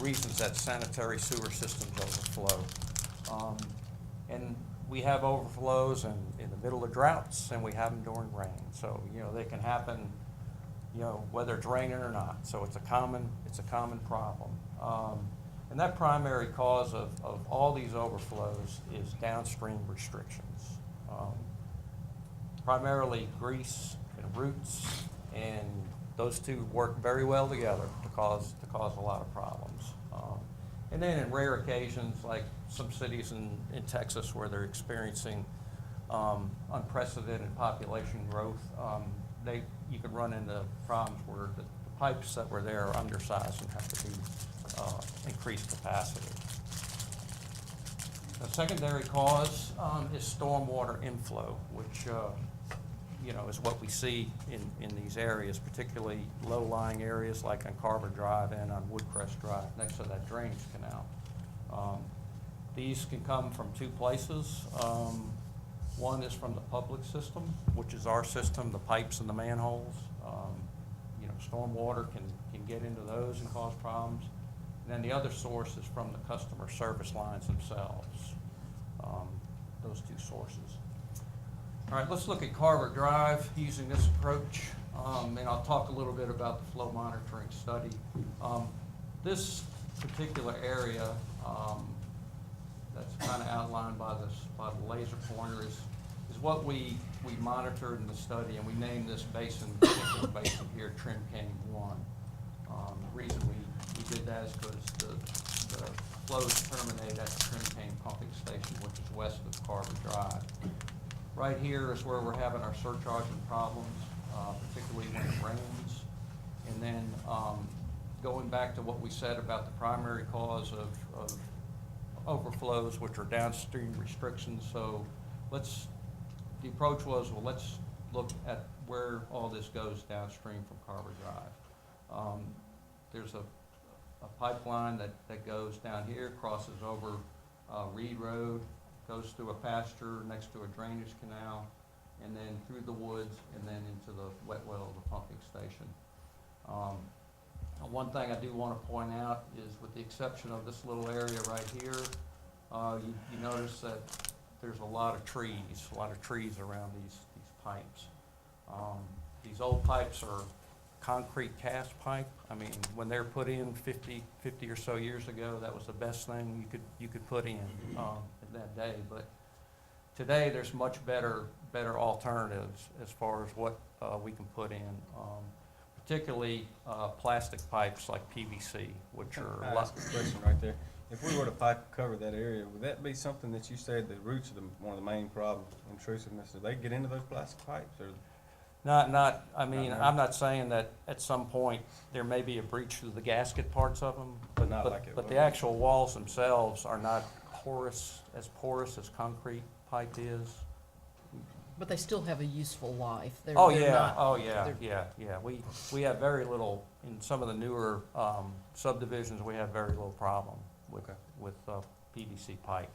reasons that sanitary sewer systems overflow. And we have overflows in the middle of droughts, and we have them during rain. So, they can happen, whether it's raining or not. So it's a common problem. And that primary cause of all these overflows is downstream restrictions. Primarily grease and roots, and those two work very well together to cause a lot of problems. And then in rare occasions, like some cities in Texas where they're experiencing unprecedented population growth, you can run into problems where the pipes that were there are undersized and have to be increased capacity. The secondary cause is stormwater inflow, which is what we see in these areas, particularly low-lying areas like on Carver Drive and on Woodcrest Drive, next to that drainage canal. These can come from two places. One is from the public system, which is our system, the pipes and the manholes. Stormwater can get into those and cause problems. And then the other source is from the customer service lines themselves, those two sources. All right, let's look at Carver Drive using this approach, and I'll talk a little bit about the flow monitoring study. This particular area that's kind of outlined by the laser pointer is what we monitored in the study, and we named this particular basin here Trim Cane 1. The reason we did that is because the flows terminate at the Trim Cane pumping station, which is west of Carver Drive. Right here is where we're having our surcharging problems, particularly when it rains. And then going back to what we said about the primary cause of overflows, which are downstream restrictions. So the approach was, well, let's look at where all this goes downstream from Carver Drive. There's a pipeline that goes down here, crosses over Reed Road, goes through a pasture next to a drainage canal, and then through the woods, and then into the wet well of the pumping station. One thing I do want to point out is, with the exception of this little area right here, you notice that there's a lot of trees around these pipes. These old pipes are concrete cast pipe. I mean, when they're put in 50 or so years ago, that was the best thing you could put in that day. But today, there's much better alternatives as far as what we can put in, particularly plastic pipes like PVC, which are I'll ask a question right there. If we were to pipe cover that area, would that be something that you said the roots are one of the main problems, intrusiveness? Do they get into those plastic pipes, or? I'm not saying that at some point there may be a breach through the gasket parts of them, but the actual walls themselves are not porous as concrete pipe is. But they still have a useful life. They're Yeah. We have very little, in some of the newer subdivisions, we have very little problem with PVC pipe.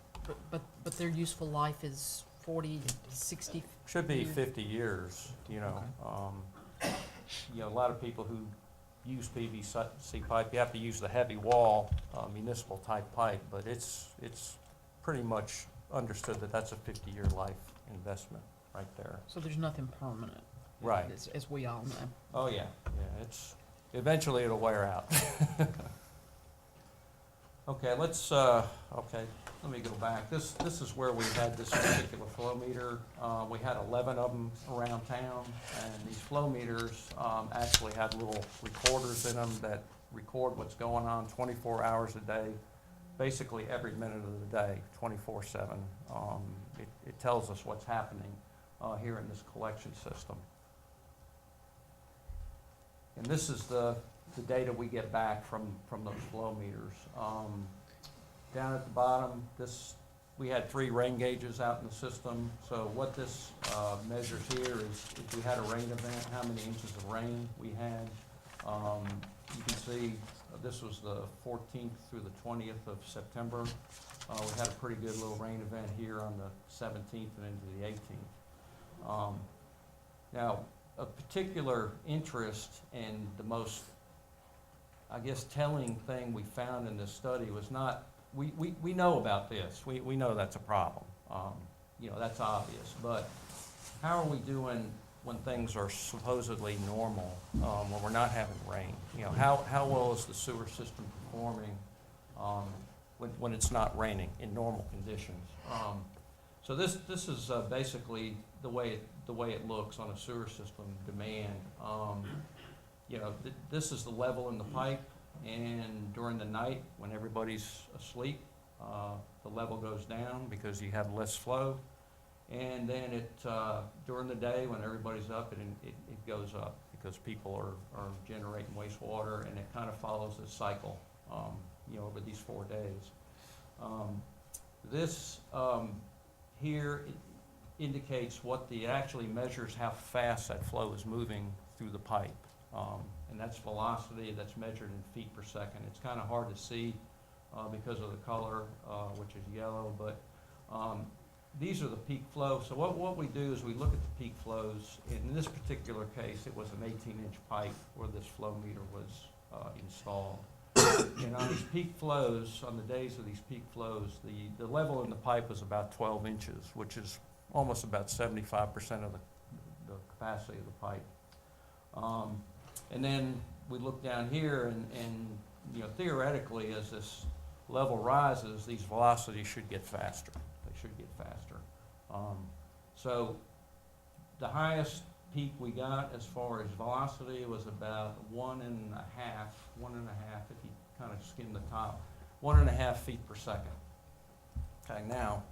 But their useful life is 40, 60 Should be years. 50 years, a lot of people who use PVC pipe, you have to use the heavy wall municipal type pipe, but it's pretty much understood that that's a 50-year life investment right there. So there's nothing permanent. Right. As we all know. Oh, yeah, eventually it'll wear out. Okay, let me go back. This is where we had this particular flow meter. We had 11 of them around town, and these flow meters actually had little recorders in them that record what's going on 24 hours a day, basically every minute of the day, 24/7. It tells us what's happening here in this collection system. And this is the data we get back from those flow meters. Down at the bottom, we had 3 rain gauges out in the system. So what this measures here is if we had a rain event, how many inches of rain we had. You can see this was the 14th through the 20th of September. We had a pretty good little rain event here on the 17th and into the 18th. Now, of particular interest and the most I guess, telling thing we found in this study was not, we know about this. We know that's a problem. You know, that's obvious. But how are we doing when things are supposedly normal, when we're not having rain? You know, how well is the sewer system performing when it's not raining in normal conditions? So this is basically the way it looks on a sewer system demand. You know, this is the level in the pipe, and during the night when everybody's asleep, the level goes down because you have less flow, and then during the day when everybody's up, it goes up because people are generating wastewater, and it kind of follows this cycle, you know, over these 4 days. This here indicates actually measures how fast that flow is moving through the pipe. And that's velocity that's measured in feet per second. It's kind of hard to see because of the color, which is yellow, but these are the peak flows. So what we do is we look at the peak flows. In this particular case, it was an 18-inch pipe where this flow meter was installed. And on these peak flows, on the days of these peak flows, the level in the pipe was about 12 inches, which is almost about 75% of the capacity of the pipe. And then we look down here, and you know, theoretically, as this level rises, these velocities should get faster. They should get faster. So the highest peak we got as far as velocity was about 1.5 if you kind of skim the top, 1.5 feet per second. Okay, now,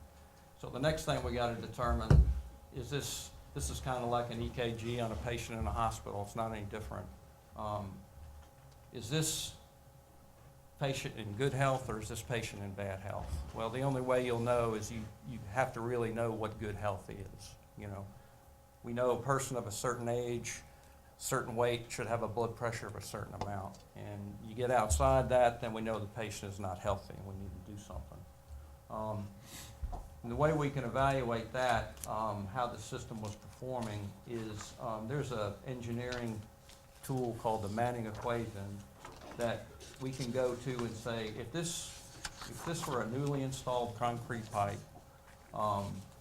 so the next thing we got to determine is this is kind of like an EKG on a patient in a hospital. It's not any different. Is this patient in good health, or is this patient in bad health? Well, the only way you'll know is you have to really know what good health is. You know, we know a person of a certain age, certain weight should have a blood pressure of a certain amount. And you get outside that, then we know the patient is not healthy and we need to do something. And the way we can evaluate that, how the system was performing, is there's an engineering tool called the Manning equation that we can go to and say, if this were a newly installed concrete pipe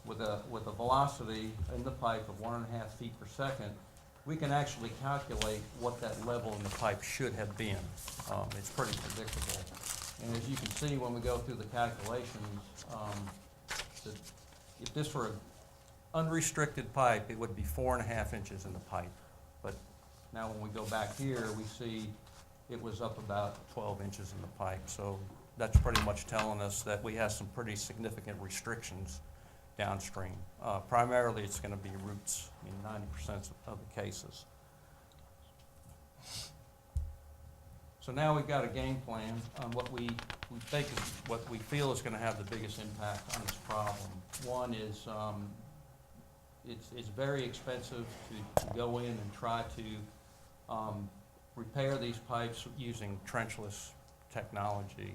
with a velocity in the pipe of 1.5 feet per second, we can actually calculate what that level in the pipe should have been. It's pretty predictable. And as you can see when we go through the calculations, if this were an unrestricted pipe, it would be 4.5 inches in the pipe. But now when we go back here, we see it was up about 12 inches in the pipe. So that's pretty much telling us that we have some pretty significant restrictions downstream. Primarily, it's going to be roots in 90% of the cases. So now we've got a game plan on what we think is what we feel is going to have the biggest impact on this problem. One is it's very expensive to go in and try to repair these pipes using trenchless technology,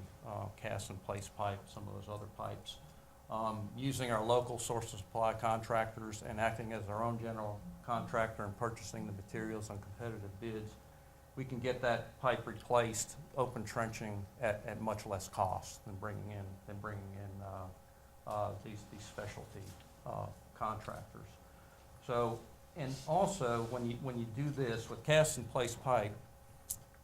cast in place pipe, some of those other pipes. Using our local source of supply contractors and acting as our own general contractor and purchasing the materials on competitive bids, we can get that pipe replaced, open trenching at much less cost than bringing in these specialty contractors. So, and also when you do this with cast in place pipe,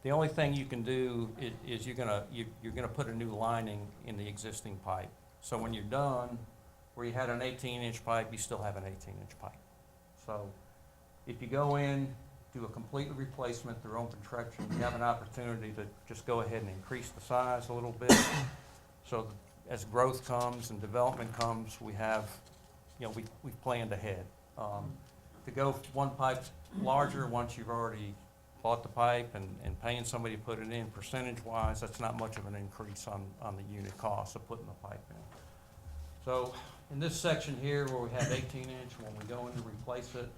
the only thing you can do is you're gonna put a new lining in the existing pipe. So when you're done, where you had an 18-inch pipe, you still have an 18-inch pipe. So if you go in, do a complete replacement through open trenching, you have an opportunity to just go ahead and increase the size a little bit. So as growth comes and development comes, we have, you know, we've planned ahead. To go one pipe larger once you've already bought the pipe and paying somebody to put it in, percentage-wise, that's not much of an increase on the unit cost of putting the pipe in. So in this section here where we have 18-inch, when we go in to replace it,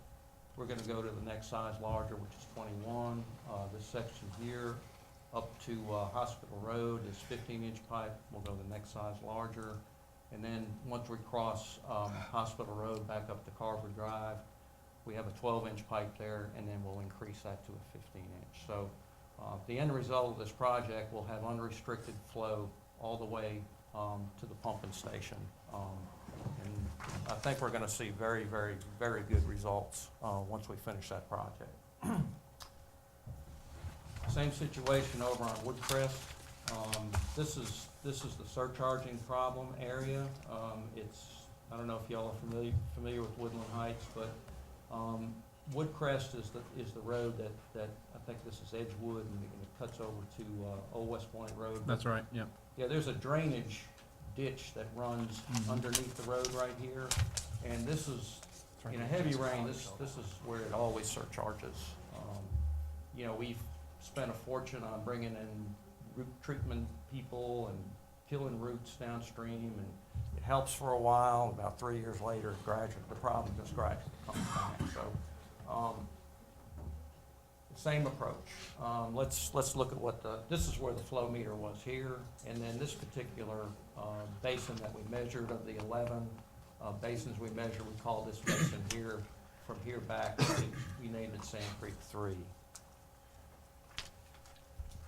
we're going to go to the next size larger, which is 21. This section here up to Hospital Road is 15-inch pipe. We'll go to the next size larger. And then once we cross Hospital Road back up to Carver Drive, we have a 12-inch pipe there, and then we'll increase that to a 15-inch. So The end result of this project will have unrestricted flow all the way to the pumping station. And I think we're gonna see very, very, very good results once we finish that project. Same situation over on Woodcrest. This is the surcharging problem area. I don't know if y'all are familiar with Woodland Heights, but Woodcrest is the road that I think this is Edgewood, and it cuts over to Old West Point Road. That's right, yeah. Yeah, there's a drainage ditch that runs underneath the road right here, and this is, in a heavy rain, this is where it always surcharges. You know, we've spent a fortune on bringing in root treatment people and killing roots downstream, and it helps for a while. About 3 years later, the problem just gradually comes back. So, same approach. Let's look at this is where the flow meter was here, and then this particular basin that we measured, of the 11 basins we measured, we call this basin here, from here back, we named it Sand Creek 3.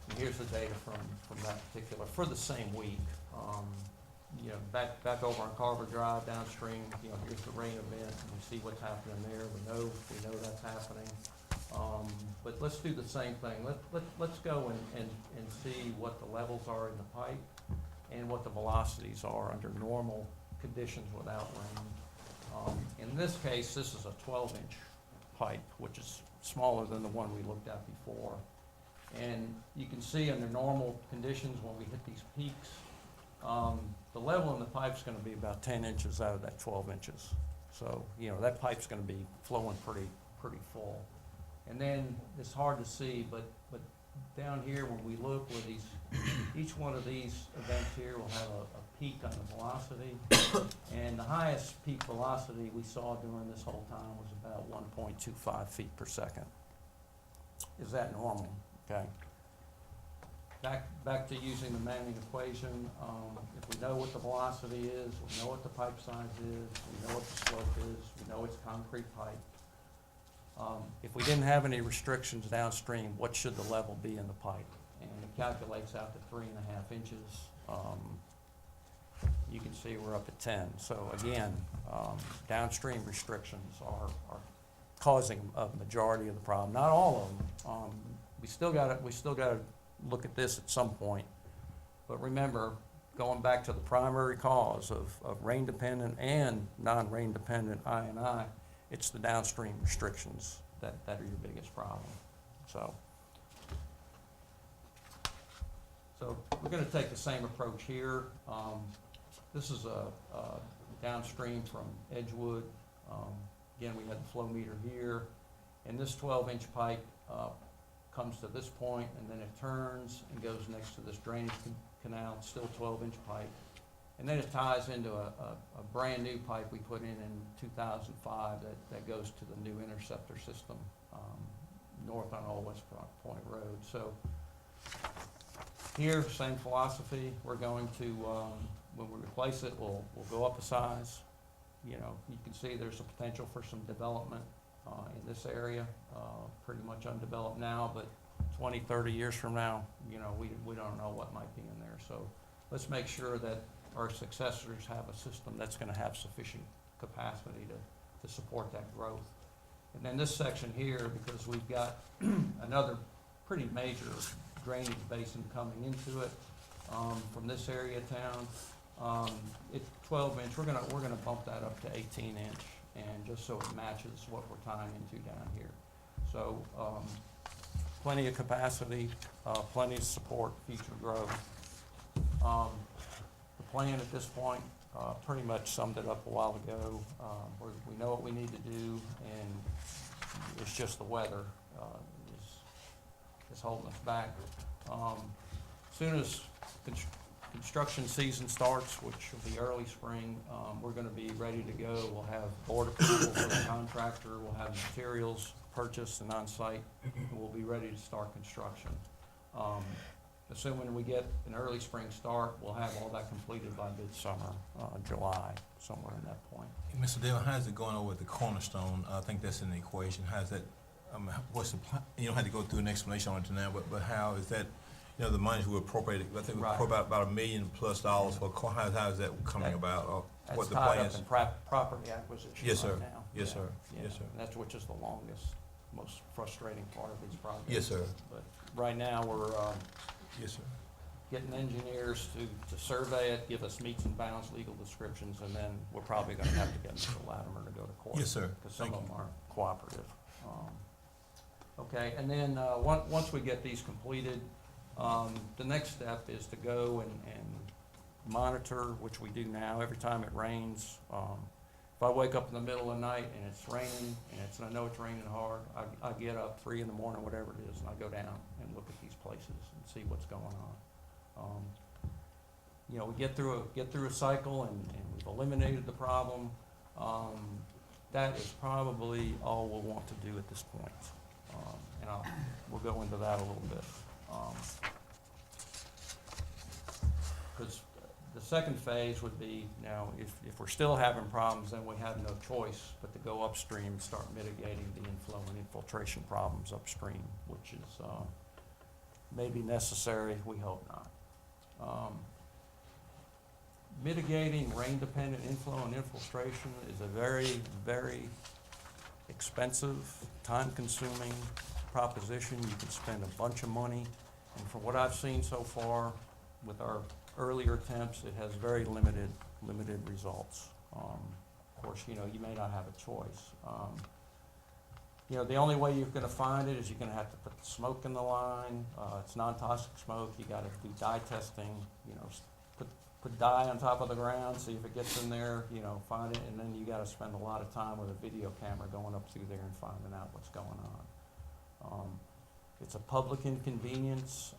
And here's the data from that particular, for the same week. You know, back over on Carver Drive downstream, you know, here's the rain event, and we see what's happening there. We know that's happening. But let's do the same thing. Let's go and see what the levels are in the pipe and what the velocities are under normal conditions without rain. In this case, this is a 12-inch pipe, which is smaller than the one we looked at before. And you can see under normal conditions, when we hit these peaks, the level in the pipe's gonna be about 10 inches out of that 12 inches. So, you know, that pipe's gonna be flowing pretty full. And then, it's hard to see, but down here, when we look where each one of these events here will have a peak on the velocity. And the highest peak velocity we saw during this whole time was about 1.25 feet per second. Is that normal? Okay. Back to using the Manning equation. If we know what the velocity is, we know what the pipe size is, we know what the slope is, we know it's concrete pipe. If we didn't have any restrictions downstream, what should the level be in the pipe? And it calculates out to 3.5 inches. You can see we're up at 10. So again, downstream restrictions are causing a majority of the problem. Not all of them. We still got to look at this at some point. But remember, going back to the primary cause of rain-dependent and non-rain dependent I&I, it's the downstream restrictions that are your biggest problem. So we're going to take the same approach here. This is a downstream from Edgewood. Again, we had the flow meter here, and this 12-inch pipe comes to this point, and then it turns and goes next to this drainage canal, still 12-inch pipe. And then it ties into a brand new pipe we put in 2005 that goes to the new interceptor system north on Old West Point Road. So here, same philosophy. We're going to, when we replace it, we'll go up a size. You know, you can see there's a potential for some development in this area, pretty much undeveloped now, but 20, 30 years from now, you know, we don't know what might be in there. So let's make sure that our successors have a system that's going to have sufficient capacity to support that growth. And then this section here, because we've got another pretty major drainage basin coming into it from this area of town. It's 12-inch. We're gonna bump that up to 18-inch, and just so it matches what we're tying into down here. So plenty of capacity, plenty of support, future growth. The plan at this point pretty much summed it up a while ago. We know what we need to do, and it's just the weather is holding us back. Soon as construction season starts, which will be early spring, we're going to be ready to go. We'll have board approval for the contractor. We'll have materials purchased and on site, and we'll be ready to start construction. Assuming we get an early spring start, we'll have all that completed by midsummer, July, somewhere in that point. Mr. Dale, how's it going over at the Cornerstone? I think that's in the equation. How's that what's the plan? You don't have to go through an explanation on it now, but how is that, the monies we appropriated, I think we Right. appropriated about $1 million+ for, how is that coming about? Or That's what the tied plan up is? in property acquisition Yes, right sir. now. Yes, Yeah, sir. yeah. Yes, sir. And that's which is the longest, most frustrating part of these projects. Yes, sir. But right now, we're, Yes, sir. getting engineers to survey it, give us meets and bounds legal descriptions, and then we're probably gonna have to get Mr. Latimer to go to court. Yes, sir. Because some Thank of them aren't cooperative. Okay, and then, once we get these completed, the next step is to go and monitor, which we do now, every time it rains. If I wake up in the middle of the night and it's raining, and I know it's raining hard, I get up 3 in the morning, whatever it is, and I go down and look at these places and see what's going on. We get through a cycle and we've eliminated the problem. That is probably all we'll want to do at this point. And we'll go into that a little bit. Because the second phase would be, now, if we're still having problems, then we have no choice but to go upstream and start mitigating the inflow and infiltration problems upstream, which is maybe necessary, we hope not. Mitigating rain-dependent inflow and infiltration is a very, very expensive, time-consuming proposition. You can spend a bunch of money, and from what I've seen so far with our earlier attempts, it has very limited results. Of course, you may not have a choice. The only way you're gonna find it is you're gonna have to put the smoke in the line. It's non-toxic smoke. You gotta do dye testing, put dye on top of the ground, see if it gets in there, find it, and then you gotta spend a lot of time with a video camera going up through there and finding out what's going on. It's a public inconvenience.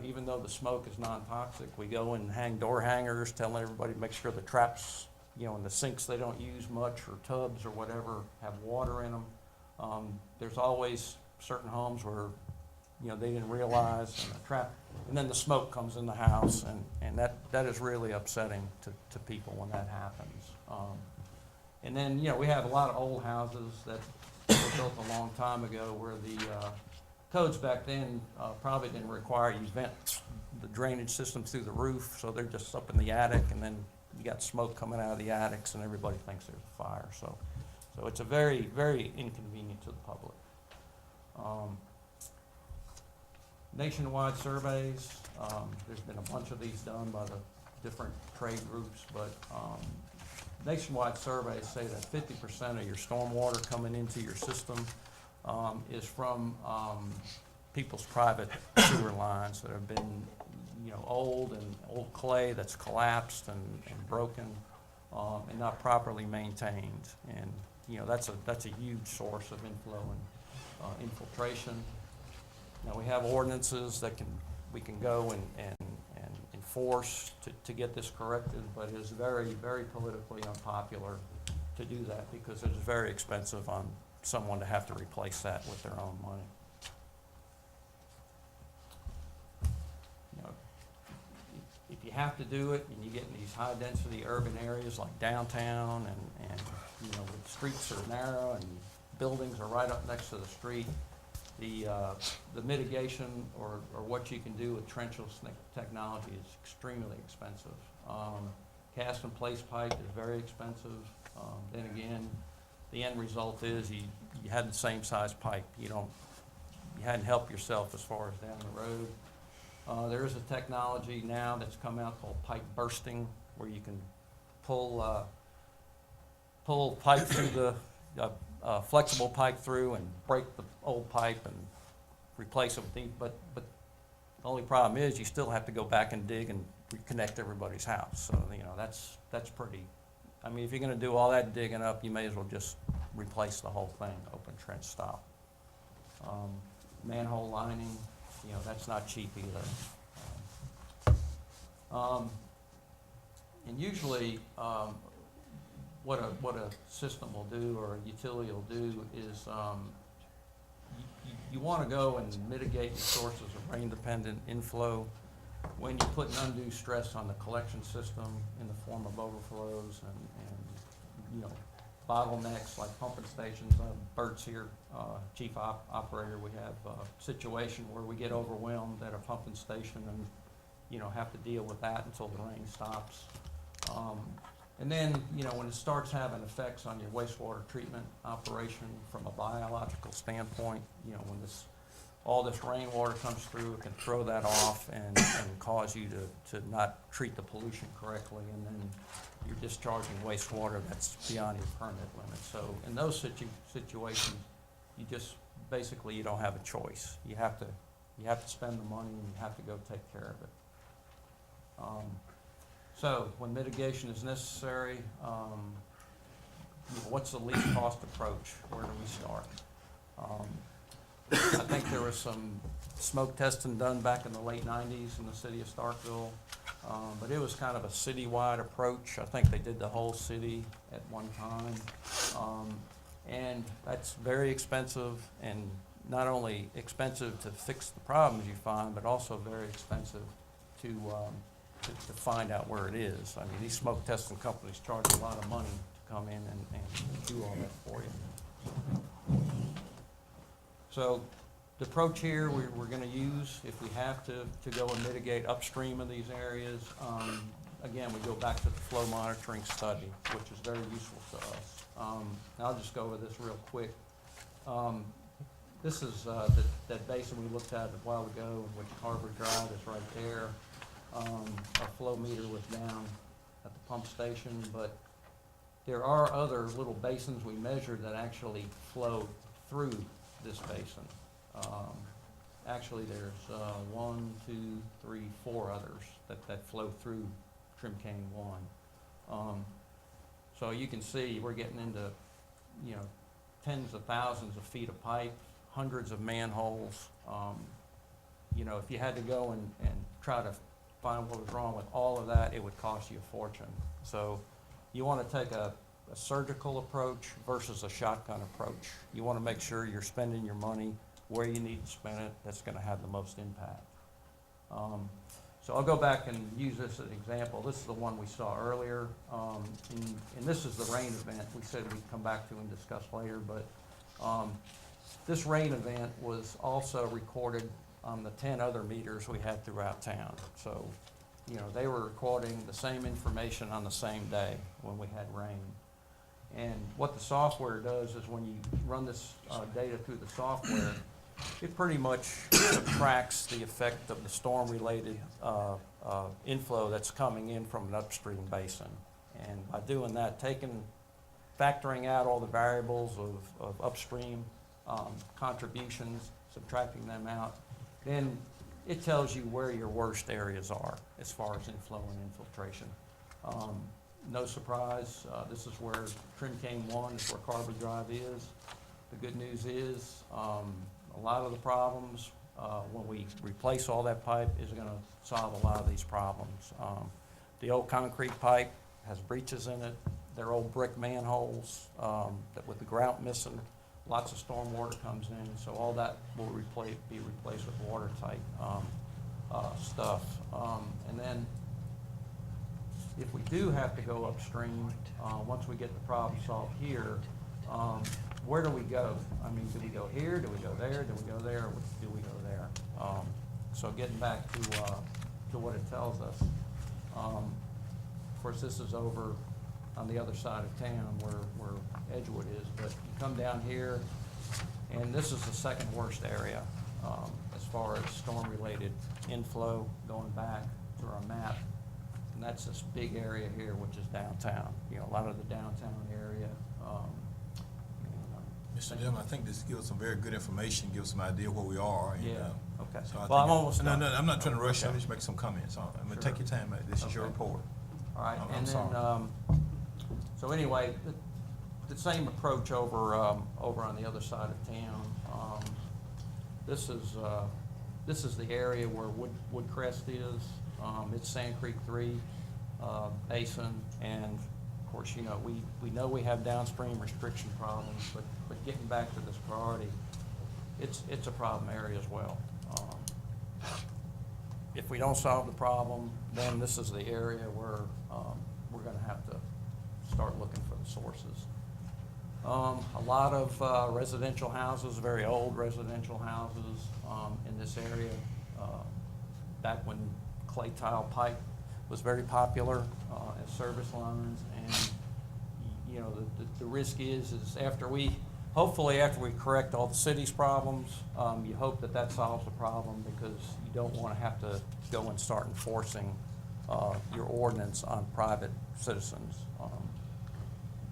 Even though the smoke is non-toxic, we go and hang door hangers, telling everybody to make sure the traps, in the sinks they don't use much, or tubs or whatever, have water in them. There's always certain homes where, they didn't realize, and the trap, and then the smoke comes in the house, and that is really upsetting to people when that happens. And then, we have a lot of old houses that were built a long time ago where the codes back then probably didn't require you vent the drainage system through the roof, so they're just up in the attic, and then you got smoke coming out of the attics, and everybody thinks there's a fire. So it's a very, very inconvenient to the public. Nationwide surveys, there's been a bunch of these done by the different trade groups, but nationwide surveys say that 50% of your stormwater coming into your system is from people's private sewer lines that have been, old clay that's collapsed and broken, and not properly maintained. And, that's a huge source of inflow and infiltration. Now, we have ordinances that we can go and enforce to get this corrected, but it is very, very politically unpopular to do that because it is very expensive on someone to have to replace that with their own money. If you have to do it and you get in these high-density urban areas like downtown and the streets are narrow and buildings are right up next to the street, the mitigation or what you can do with trenchless technology is extremely expensive. Cast in place pipe is very expensive. Then again, the end result is you had the same size pipe. You hadn't helped yourself as far as down the road. There is a technology now that's come out called pipe bursting, where you can pull pipe through flexible pipe through and break the old pipe and replace it with but the only problem is you still have to go back and dig and reconnect everybody's house. So, that's pretty, if you're gonna do all that digging up, you may as well just replace the whole thing, open trench style. Manhole lining, that's not cheap either. And usually, what a system will do or a utility will do is you want to go and mitigate the sources of rain-dependent inflow when you put an undue stress on the collection system in the form of overflows and bottlenecks like pumping stations. Bert's here, chief operator. We have a situation where we get overwhelmed at a pumping station and, you know, have to deal with that until the rain stops. And then, you know, when it starts having effects on your wastewater treatment operation from a biological standpoint, you know, when all this rainwater comes through, it can throw that off and cause you to not treat the pollution correctly, and then you're discharging wastewater that's beyond your permit limit. So in those situations, you just, basically, you don't have a choice. You have to spend the money, and you have to go take care of it. So when mitigation is necessary, you know, what's the least cost approach? Where do we start? I think there was some smoke testing done back in the late 90s in the city of Starkville, but it was kind of a citywide approach. I think they did the whole city at one time, and that's very expensive, and not only expensive to fix the problems you find, but also very expensive to find out where it is. I mean, these smoke testing companies charge a lot of money to come in and do all that for you. So the approach here we're going to use, if we have to go and mitigate upstream of these areas, again, we go back to the flow monitoring study, which is very useful to us. I'll just go over this real quick. This is that basin we looked at a while ago, which Harbor Drive is right there. Our flow meter was down at the pump station, but there are other little basins we measured that actually flow through this basin. Actually, there's 1, 2, 3, 4 others that flow through Trim Canyon 1. So you can see we're getting into, you know, tens of thousands of feet of pipe, hundreds of manholes. You know, if you had to go and try to find what was wrong with all of that, it would cost you a fortune. So you want to take a surgical approach versus a shotgun approach. You want to make sure you're spending your money where you need to spend it. That's going to have the most impact. So I'll go back and use this as an example. This is the one we saw earlier, and this is the rain event we said we'd come back to and discuss later, but this rain event was also recorded on the 10 other meters we had throughout town. So, you know, they were recording the same information on the same day when we had rain. And what the software does is when you run this data through the software, it pretty much subtracts the effect of the storm-related inflow that's coming in from an upstream basin. And by doing that, factoring out all the variables of upstream contributions, subtracting them out, then it tells you where your worst areas are as far as inflow and infiltration. No surprise, this is where Trim Canyon 1 is where Carver Drive is. The good news is a lot of the problems, when we replace all that pipe, is going to solve a lot of these problems. The old concrete pipe has breaches in it. They're old brick manholes that with the grout missing, lots of storm water comes in, so all that will be replaced with watertight stuff. And then if we do have to go upstream, once we get the problem solved here, where do we go? I mean, do we go here, do we go there, do we go there, or do we go there? So getting back to what it tells us. Of course, this is over on the other side of town where Edgewood is, but you come down here, and this is the second worst area as far as storm-related inflow going back to our map. And that's this big area here, which is downtown. You know, a lot of the downtown area. Mr. Dillon, I think this gives some very good information, gives some idea where we are. And, yeah. Okay. So Well, I'm almost No, done. I'm not trying to rush. Okay. I'm just making some comments on it. I'm going to Sure. take your time. This is your Okay. report. All right, I'm and sorry. then, so anyway, the same approach over on the other side of town. This is the area where Woodcrest is. It's Sand Creek 3 basin, and of course, you know, we have downstream restriction problems, but getting back to this priority, it's a problem area as well. If we don't solve the problem, then this is the area where we're going to have to start looking for the sources. A lot of residential houses, very old residential houses in this area. Back when clay tile pipe was very popular as service lines, and you know the risk is hopefully after we correct all the city's problems, you hope that solves the problem, because you don't want to have to go and start enforcing your ordinance on private citizens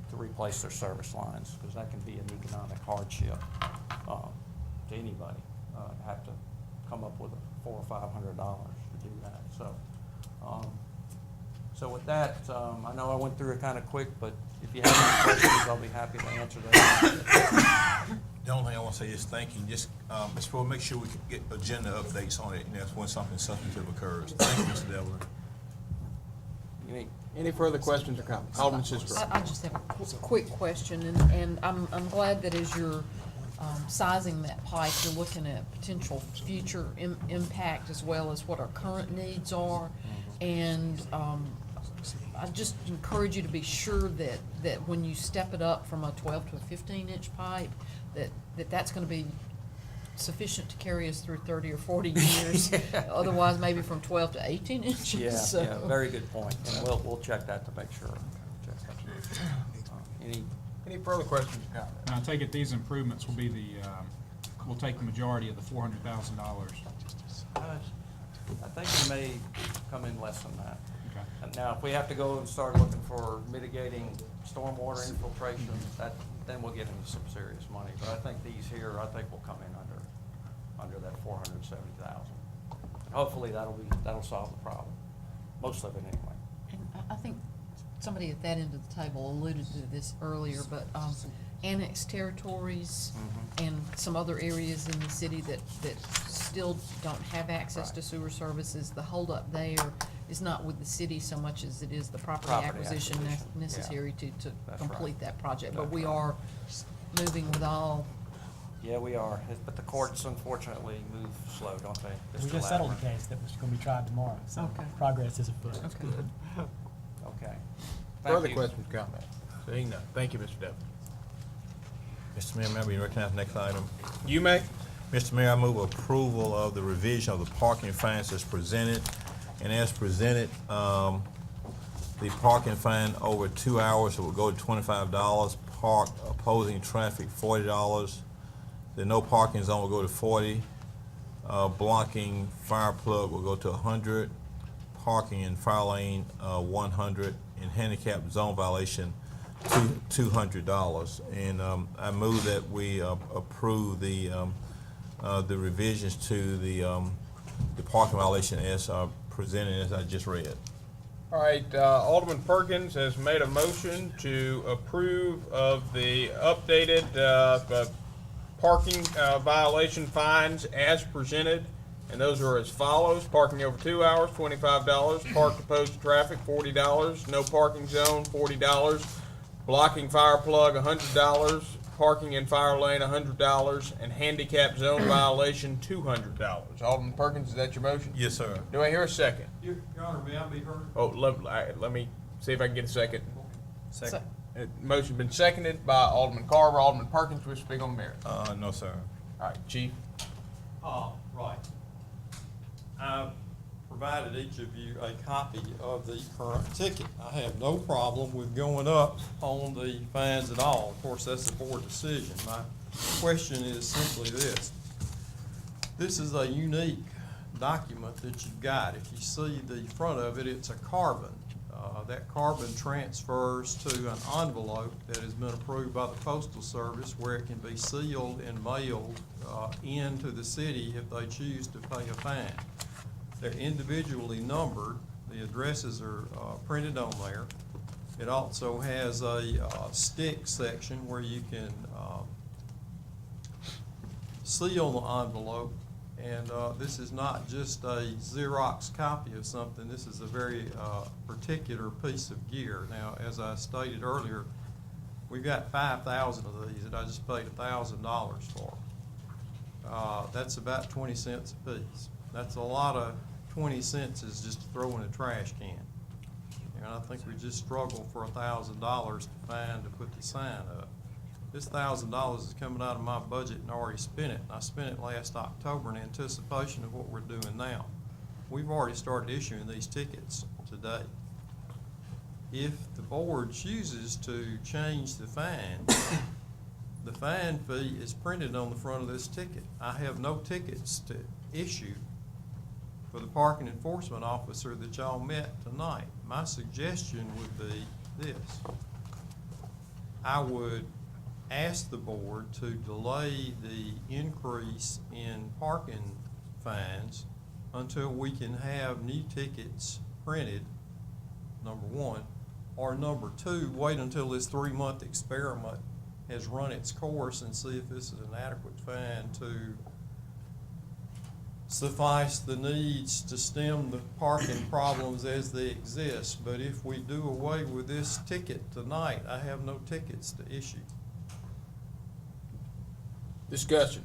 to replace their service lines, because that can be an economic hardship to anybody to have to come up with $400 or $500 to do that. So with that, I know I went through it kind of quick, but if you have any questions, I'll be happy to answer those. The only thing I want to say is thank you. Just, Mr. Ford, make sure we can get agenda updates on it, and that's when something substantive occurs. Thank you, Mr. Delaware. Any further questions or comments? Alderman Sistrum. I just have a quick question, and I'm glad that as you're sizing that pipe, you're looking at potential future impact as well as what our current needs are. And I just encourage you to be sure that when you step it up from a 12 to a 15-inch pipe, that's going to be sufficient to carry us through 30 or 40 years. Otherwise, maybe from 12 to 18 inches. Yeah, very good point. And we'll check that to make sure. Any further questions or comments? And I take it these improvements will be we'll take the majority of the $400,000. I think it may come in less than that. Okay. And now, if we have to go and start looking for mitigating stormwater infiltration, then we'll get into some serious money. But I think these here, will come in under that 470,000. Hopefully, that'll solve the problem, most of it anyway. And I think somebody at that end of the table alluded to this earlier, but annexed territories and some other areas in the city that still don't have access to sewer services, the holdup there is not with the city so much as it is the property acquisition necessary to complete that project. But we are moving with all. Yeah, we are, but the courts unfortunately move slow, don't they? We just settled a case that was going to be tried tomorrow, so progress is afoot. That's good. Okay. Further questions, comments? Seeing none. Thank you, Mr. Devlin. Mr. Mayor, may I be recognized next item? You may. Mr. Mayor, I move approval of the revision of the parking fines as presented. And as presented, the parking fine over 2 hours will go to $25. Park opposing traffic, $40. The no parking zone will go to $40. Blocking fire plug will go to $100. Parking in fire lane, $100. And handicap zone violation, $200. And I move that we approve the revisions to the parking violation as presented, as I just read. All right, Alderman Perkins has made a motion to approve of the updated parking violation fines as presented, and those are as follows: parking over 2 hours, $25; parked opposed to traffic, $40; no parking zone, $40; blocking fire plug, $100; parking in fire lane, $100; and handicap zone violation, $200. Alderman Perkins, is that your motion? Yes, sir. Do I hear a second? Your Honor, may I be heard? Oh, let me see if I can get a second. Second. Motion been seconded by Alderman Carver. Alderman Perkins, will speak on the merit. No, sir. All right, Chief. Right. I provided each of you a copy of the current ticket. I have no problem with going up on the fines at all. Of course, that's a board decision. My question is simply this. This is a unique document that you've got. If you see the front of it, it's a carbon. That carbon transfers to an envelope that has been approved by the Postal Service, where it can be sealed and mailed into the city if they choose to pay a fine. They're individually numbered. The addresses are printed on there. It also has a stick section where you can seal the envelope. And this is not just a Xerox copy of something. This is a very particular piece of gear. Now, as I stated earlier, we've got 5,000 of these that I just paid $1,000 for. That's about 20 cents a piece. That's a lot of 20 cents is just to throw in a trash can. And I think we just struggle for $1,000 to find to put the sign up. This $1,000 is coming out of my budget and I already spent it. And I spent it last October in anticipation of what we're doing now. We've already started issuing these tickets today. If the board chooses to change the fine, the fine fee is printed on the front of this ticket. I have no tickets to issue for the parking enforcement officer that y'all met tonight. My suggestion would be this. I would ask the board to delay the increase in parking fines until we can have new tickets printed, number one, or number two, wait until this 3-month experiment has run its course and see if this is an adequate fine to suffice the needs to stem the parking problems as they exist. But if we do away with this ticket tonight, I have no tickets to issue. Discussion.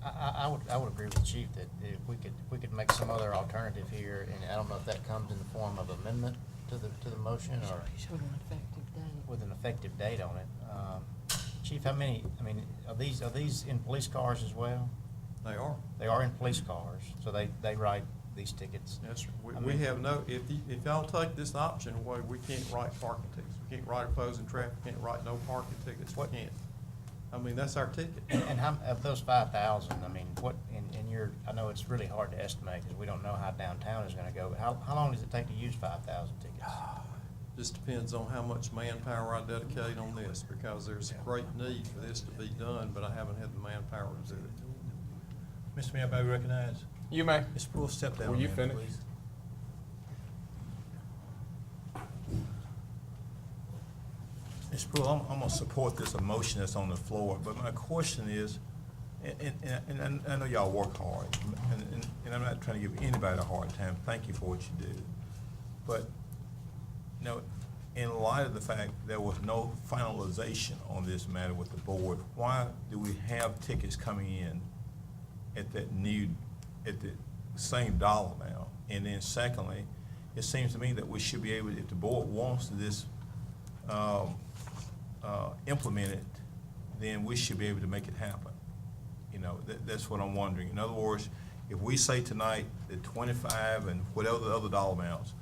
I would agree with the chief that if we could make some other alternative here, and I don't know if that comes in the form of amendment to the motion or with an effective date on it. Chief, how many? I mean, are these in police cars as well? They are. They are in police cars, so they write these tickets. Yes, sir. We have no, if y'all take this option away, we can't write parking tickets. We can't write opposing traffic, can't write no parking tickets. We can't. I mean, that's our ticket. And how, of those 5,000, I mean, what, in your, I know it's really hard to estimate because we don't know how downtown is gonna go, but how long does it take to use 5,000 tickets? Just depends on how much manpower I dedicate on this, because there's a great need for this to be done, but I haven't had the manpower to do it. Mr. Mayor, may we recognize? You may. Ms. Poole, step down. Were a you minute, finished? please. Ms. Poole, I'm gonna support this motion that's on the floor, but my question is, and I know y'all work hard, and I'm not trying to give anybody a hard time. Thank you for what you do. But, you know, in light of the fact there was no finalization on this matter with the board, why do we have tickets coming in at the same dollar amount? And then secondly, it seems to me that we should be able, if the board wants this implemented, then we should be able to make it happen. You know, that's what I'm wondering. In other words, if we say tonight that 25 and whatever the other dollar amounts,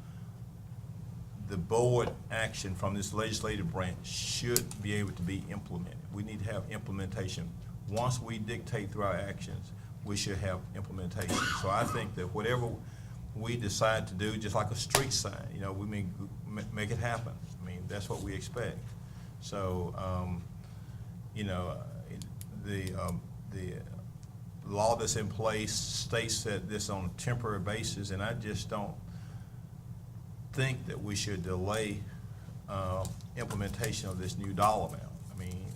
the board action from this legislative branch should be able to be implemented. We need to have implementation. Once we dictate through our actions, we should have implementation. So I think that whatever we decide to do, just like a street sign, you know, we make it happen. I mean, that's what we expect. So, you know, the law that's in place states that this on a temporary basis, and I just don't think that we should delay implementation of this new dollar amount. I mean,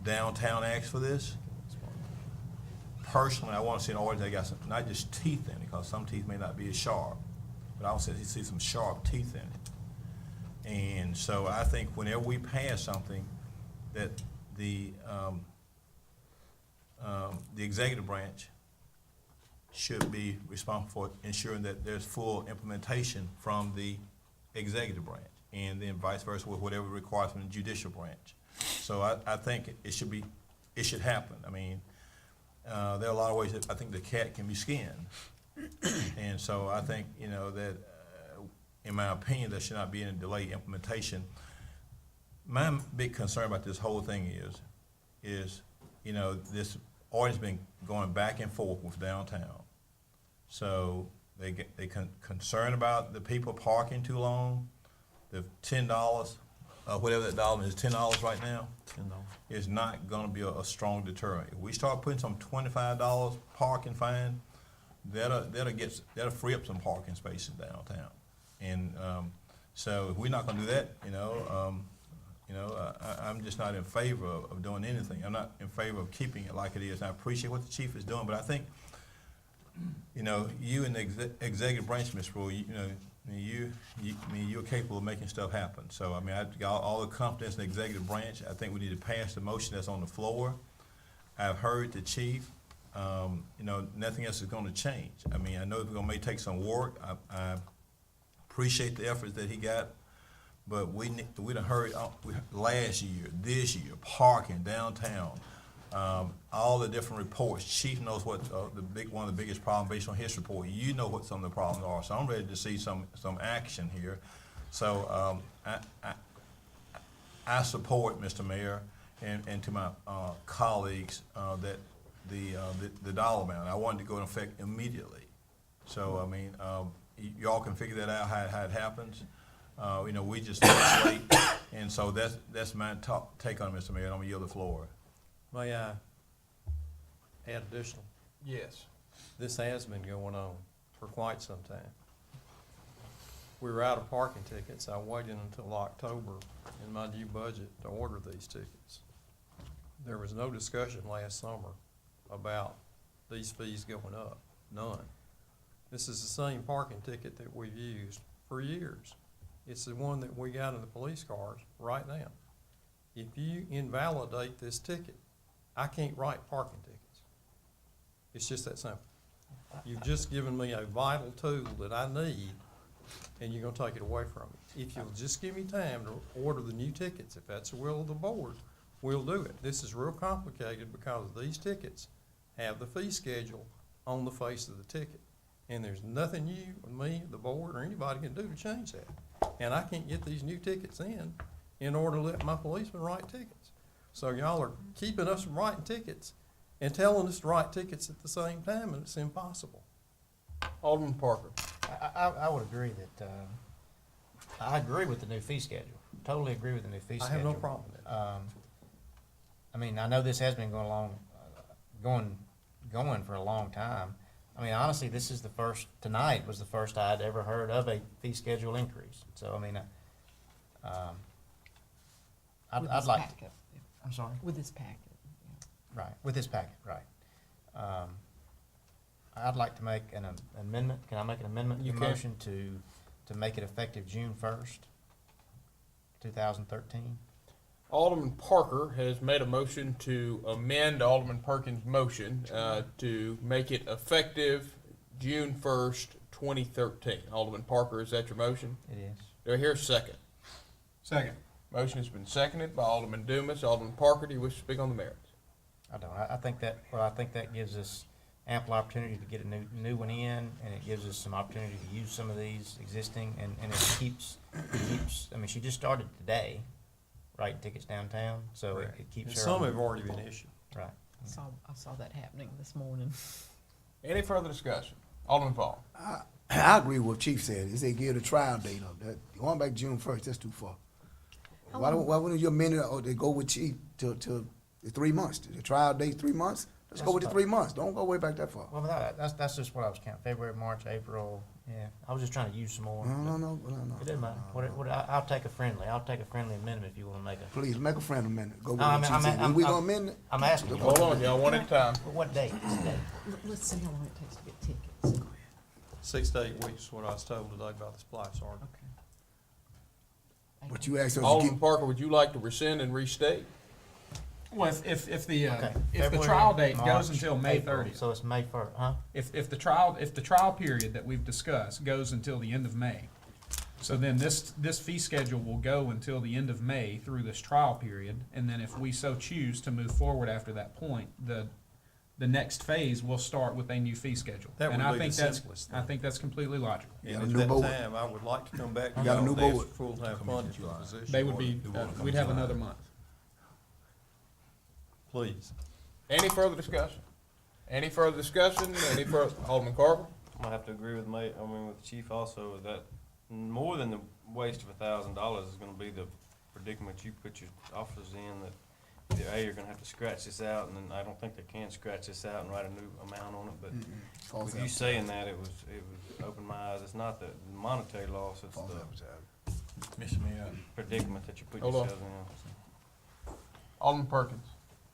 downtown asked for this. Personally, I want to see an ordinance that got some, not just teeth in it, because some teeth may not be as sharp, but I want to see some sharp teeth in it. And so I think whenever we pass something, that the executive branch should be responsible for ensuring that there's full implementation from the executive branch, and then vice versa with whatever requires from the judicial branch. So I think it should happen. I mean, there are a lot of ways that I think the cat can be skinned, and so I think, you know, that in my opinion, there should not be any delay implementation. My big concern about this whole thing is, you know, this ordinance been going back and forth with downtown. So they concerned about the people parking too long. The $10, whatever that dollar is, $10 right now, is not going to be a strong deterrent. If we start putting some $25 parking fine, that'll free up some parking spaces downtown. And so if we're not going to do that, I'm just not in favor of doing anything. I'm not in favor of keeping it like it is. And I appreciate what the chief is doing, but I think, you know, you and the executive branch, Ms. Rule, you're capable of making stuff happen. So I mean, I've got all the confidence in the executive branch. I think we need to pass the motion that's on the floor. I've heard the chief. You know, nothing else is going to change. I mean, I know it may take some work. I appreciate the efforts that he got, but we done heard last year, this year, parking downtown, all the different reports. Chief knows what one of the biggest problems based on his report. You know what some of the problems are. So I'm ready to see some action here. So I support, Mr. Mayor, and to my colleagues that the dollar amount. I want it to go in effect immediately. So I mean, y'all can figure that out how it happens. We just legislate, and so that's my take on it, Mr. Mayor. And I'm gonna yield the floor. May I add additional? Yes. This has been going on for quite some time. We were out of parking tickets. I waited until October in my new budget to order these tickets. There was no discussion last summer about these fees going up, none. This is the same parking ticket that we've used for years. It's the one that we got in the police cars right now. If you invalidate this ticket, I can't write parking tickets. It's just that simple. You've just given me a vital tool that I need, and you're gonna take it away from me. If you'll just give me time to order the new tickets, if that's the will of the board, we'll do it. This is real complicated because these tickets have the fee schedule on the face of the ticket. And there's nothing you, me, the board, or anybody can do to change that. And I can't get these new tickets in order to let my policemen write tickets. So y'all are keeping us from writing tickets and telling us to write tickets at the same time, and it's impossible. Alderman Parker. I would agree that, I agree with the new fee schedule. Totally agree with the new fee schedule. I have no problem with that. I mean, I know this has been going for a long time. I mean, honestly, tonight was the first I'd ever heard of a fee schedule increase. So, I mean, I'd like to. I'm sorry? With this packet. Right, with this packet, right. I'd like to make an amendment. Can I make an amendment to You the can. motion to make it effective June 1st, 2013? Alderman Parker has made a motion to amend Alderman Perkins' motion to make it effective June 1st, 2013. Alderman Parker, is that your motion? It is. Do I hear a second? Second. Motion has been seconded by Alderman Dumas. Alderman Parker, do you wish to speak on the merits? I don't. I think that gives us ample opportunity to get a new one in, and it gives us some opportunity to use some of these existing, and it keeps, I mean, she just started today, writing tickets downtown, so it keeps And her. some have already been issued. Right. I saw that happening this morning. Any further discussion? Alderman Paul. I agree with what Chief said. He said give the trial date up. Going back June 1st, that's too far. Why wouldn't you amend it or they go with Chief to the 3 months? The trial date 3 months? Let's go with the 3 months. Don't go way back that far. Well, that's just what I was counting. February, March, April. Yeah, I was just trying to use some more. No. It doesn't matter. I'll take a friendly amendment if you want to make a. Please make a friend amendment. Go with No, what Chief said. We gonna amend it? I'm asking you. Hold on, y'all, one at a time. What date? Let's see how long it takes to get tickets. 6 to 8 weeks is what I was told today by the supply sergeant. But you asked us to Alderman keep. Parker, would you like to rescind and restate? Well, if the February, trial date March, goes until May April, 30th. So it's May 1st, huh? If the trial period that we've discussed goes until the end of May, so then this fee schedule will go until the end of May through this trial period, and then if we so choose to move forward after that point, the next phase will start with a new fee schedule. That would And I be think the that's simplest I thing. think that's completely logical. got a And new at that board. time, I would like to come back to You got a y'all new and ask board. for full-time funding for the position. They would be. We'd have another month. Please. Any further discussion? Any further discussion? Any further? Alderman Carver? I'm gonna have to agree with with the chief also, that more than the waste of $1,000 is gonna be the predicament you put your officers in, that either A, you're gonna have to scratch this out, and then I don't think they can scratch this out and write a new amount on it, but with you saying that, it was opened my eyes. It's not the monetary loss, it's the Mr. Mayor. predicament that you put Hold on. yourselves in. Alderman Perkins.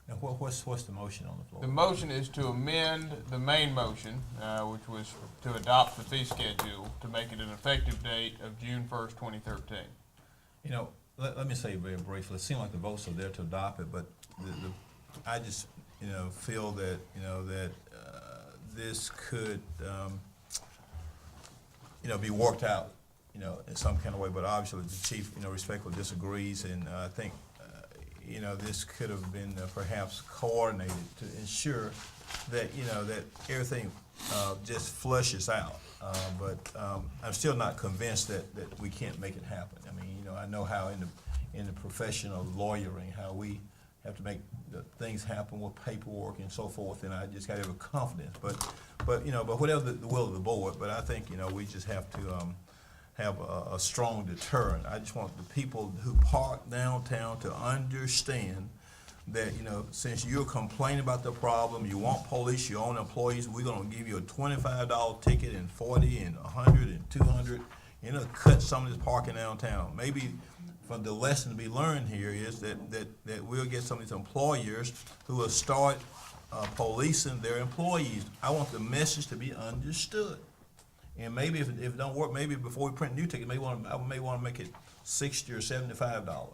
Now, what's the motion on the floor? The motion is to amend the main motion, which was to adopt the fee schedule to make it an effective date of June 1st, 2013. You know, let me say very briefly, it seems like the votes are there to adopt it, but I just, feel that, that this could, be worked out you know, in some kind of way, but obviously the chief, you know, respectfully disagrees, and I think, you know, this could have been perhaps coordinated to ensure that, you know, that everything just flushes out. But I'm still not convinced that we can't make it happen. I mean, you know, I know how in the profession of lawyering, how we have to make the things happen with paperwork and so forth, and I just got to have confidence. But you know, but whatever the will of the board, but I think, you know, we just have to have a strong deterrent. I just want the people who park downtown to understand that, you know, since you're complaining about the problem, you want police, your own employees, we're gonna give you a $25 ticket and 40 and 100 and 200, you know, cut some of this parking downtown. Maybe from the lesson to be learned here is that we'll get some of these employers who will start policing their employees. I want the message to be understood. And maybe if it don't work, maybe before we print new tickets, I may want to make it $60 or $75.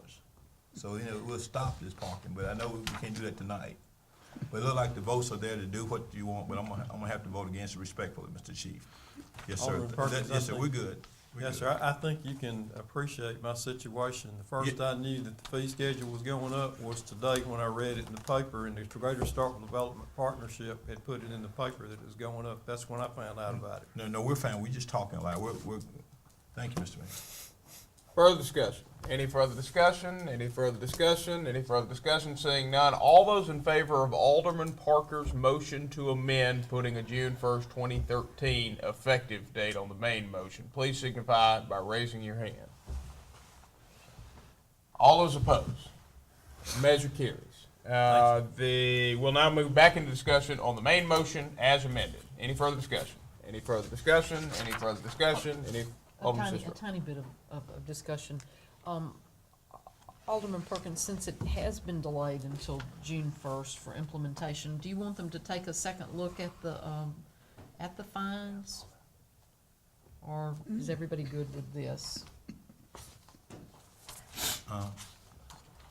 So, you know, we'll stop this parking, but I know we can't do that tonight. But it looks like the votes are there to do what you want, but I'm gonna have to vote against it respectfully, Mr. Chief. Yes, sir. Alderman Perkins, Yes, sir, we're good. Yes, sir. I think you can appreciate my situation. The first I knew that the fee schedule was going up was today when I read it in the paper, and the Greater Starkville Development Partnership had put it in the paper that it was going up. That's when I found out about it. No, we're fine. We're just talking about it. Thank you, Mr. Mayor. Further discussion? Any further discussion? Any further discussion? Any further discussion? Seeing none, all those in favor of Alderman Parker's motion to amend, putting a June 1st, 2013 effective date on the main motion, please signify by raising your hand. All those opposed? Measure carries. We'll now move back into discussion on the main motion as amended. Any further discussion? Any further discussion? Any further discussion? A tiny bit of discussion. Alderman Perkins, since it has been delayed until June 1st for implementation, do you want them to take a second look at the fines? Or is everybody good with this?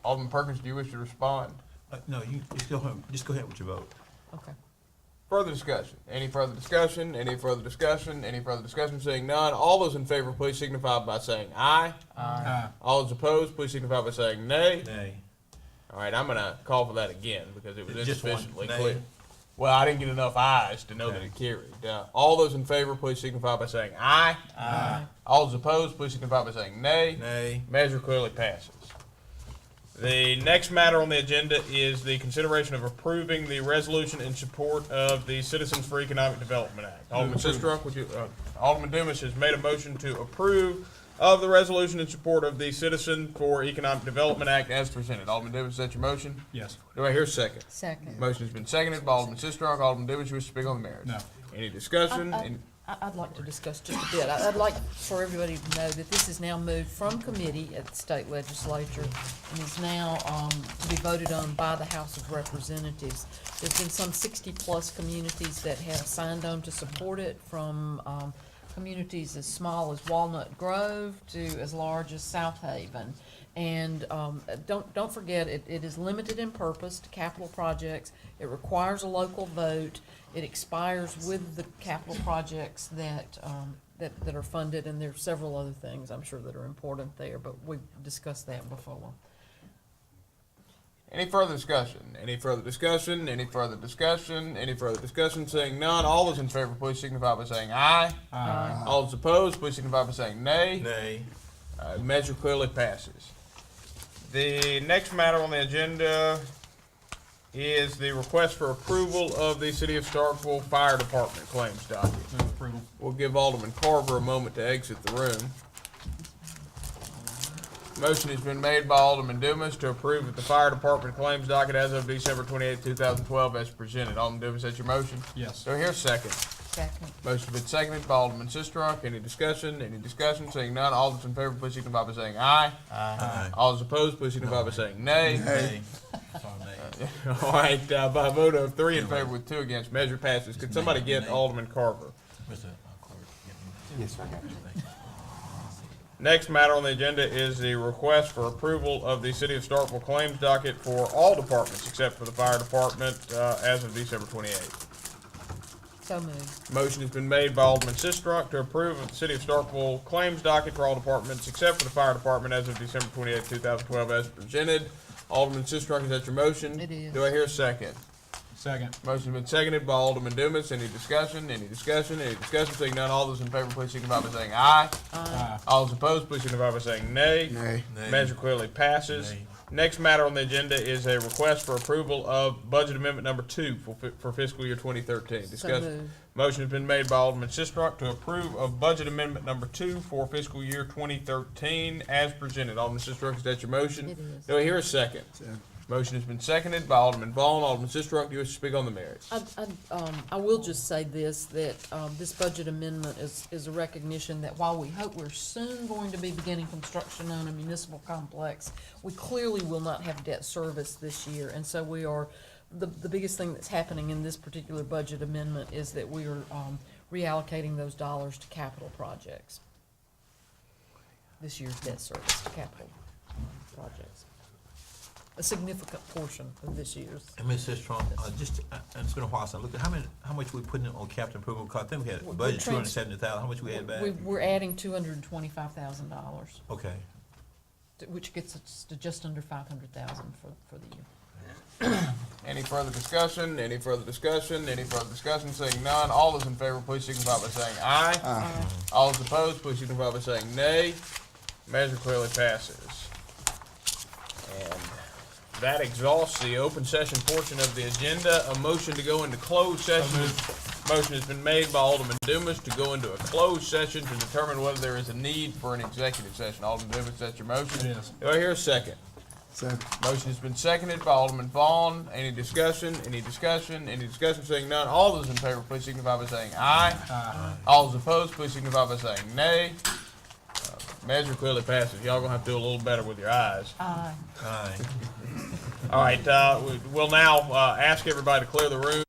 Alderman Perkins, do you wish to respond? No, you just go ahead with your vote. Okay. Further discussion? Any further discussion? Any further discussion? Any further discussion? Seeing none, all those in favor, please signify by saying aye. Aye. All those opposed, please signify by saying nay. Nay. All right, I'm gonna call for that again because it was Just one insufficiently nay. clear. Well, I didn't get enough ayes to know that it carried. All those in favor, please signify by saying aye. Aye. All those opposed, please signify by saying nay. Nay. Measure clearly passes. The next matter on the agenda is the consideration of approving the resolution in support of the Citizens for Economic Development Act. Alderman Sistrunk, Alderman Dumas has made a motion to approve of the resolution in support of the Citizen for Economic Development Act as presented. Alderman Dumas, is that your motion? Yes. Do I hear a second? Second. Motion has been seconded by Alderman Sistrunk. Alderman Dumas, you wish to speak on the merits? No. Any discussion? I'd like to discuss just a bit. I'd like for everybody to know that this is now moved from committee at the state legislature and is now to be voted on by the House of Representatives. There's been some 60-plus communities that have signed on to support it, from communities as small as Walnut Grove to as large as South Haven. And don't forget, it is limited in purpose to capital projects. It requires a local vote. It expires with the capital projects that are funded, and there's several other things I'm sure that are important there, but we've discussed that before. Any further discussion? Any further discussion? Any further discussion? Any further discussion? Seeing none, all those in favor, please signify by saying aye. Aye. All those opposed, please signify by saying nay. Nay. Measure clearly passes. The next matter on the agenda is the request for approval of the City of Starkville Fire Department claims docket. Move approval. We'll give Alderman Carver a moment to exit the room. Motion has been made by Alderman Dumas to approve of the Fire Department claims docket as of December 28, 2012 as presented. Alderman Dumas, that's your motion? Yes. Do I hear a second? Second. Motion's been seconded by Alderman Sistrunk. Any discussion? Any discussion? Seeing none, all those in favor, please signify by saying aye. Aye. All those opposed, please signify by saying nay. Nay. All right, by a vote of 3 in favor with 2 against, measure passes. Could somebody get Alderman Carver? Yes, sir. Next matter on the agenda is the request for approval of the City of Starkville claims docket for all departments except for the fire department as of December 28th. So moved. Motion has been made by Alderman Sistrunk to approve of the City of Starkville claims docket for all departments except for the fire department as of December 28, 2012, as presented. Alderman Sistrunk, is that your motion? It is. Do I hear a second? Second. Motion has been seconded by Alderman Dumas. Any discussion? Any discussion? Any discussion? Seeing none, all those in favor, please signify by saying aye. Aye. All those opposed, please signify by saying nay. Nay. Measure clearly passes. Nay. Next matter on the agenda is a request for approval of budget amendment number 2 for fiscal year 2013. Discussion. Motion has been made by Alderman Sistrunk to approve of budget amendment number 2 for fiscal year 2013 as presented. Alderman Sistrunk, is that your motion? It is. Do I hear a second? Second. Motion has been seconded by Alderman Vaughn. Alderman Sistrunk, do you wish to speak on the merits? I will just say this, that this budget amendment is a recognition that while we hope we're soon going to be beginning construction on a municipal complex, we clearly will not have debt service this year. And so we are, the biggest thing that's happening in this particular budget amendment is that we are reallocating those dollars to capital projects. This year's debt service to capital projects. A significant portion of this year's. And Ms. Sistrunk, it's been a while since I looked at how much we putting on capital improvement, because I think we had a budget $270,000, how much we had back? We're adding $225,000, Okay. which gets us to just under $500,000 for the year. Any further discussion? Any further discussion? Any further discussion? Seeing none, all those in favor, please signify by saying aye. Aye. All those opposed, please signify by saying nay. Measure clearly passes. And that exhausts the open session portion of the agenda. A motion to go into closed session. Motion has been made by Alderman Dumas to go into a closed session to determine whether there is a need for an executive session. Alderman Dumas, that's your motion? It is. Do I hear a second? Second. Motion has been seconded by Alderman Vaughn. Any discussion? Any discussion? Any discussion? Seeing none, all those in favor, please signify by saying aye. Aye. All those opposed, please signify by saying nay. Measure clearly passes. Y'all gonna have to do a little better with your eyes. Aye. Aye. All right, we'll now ask everybody to clear the room.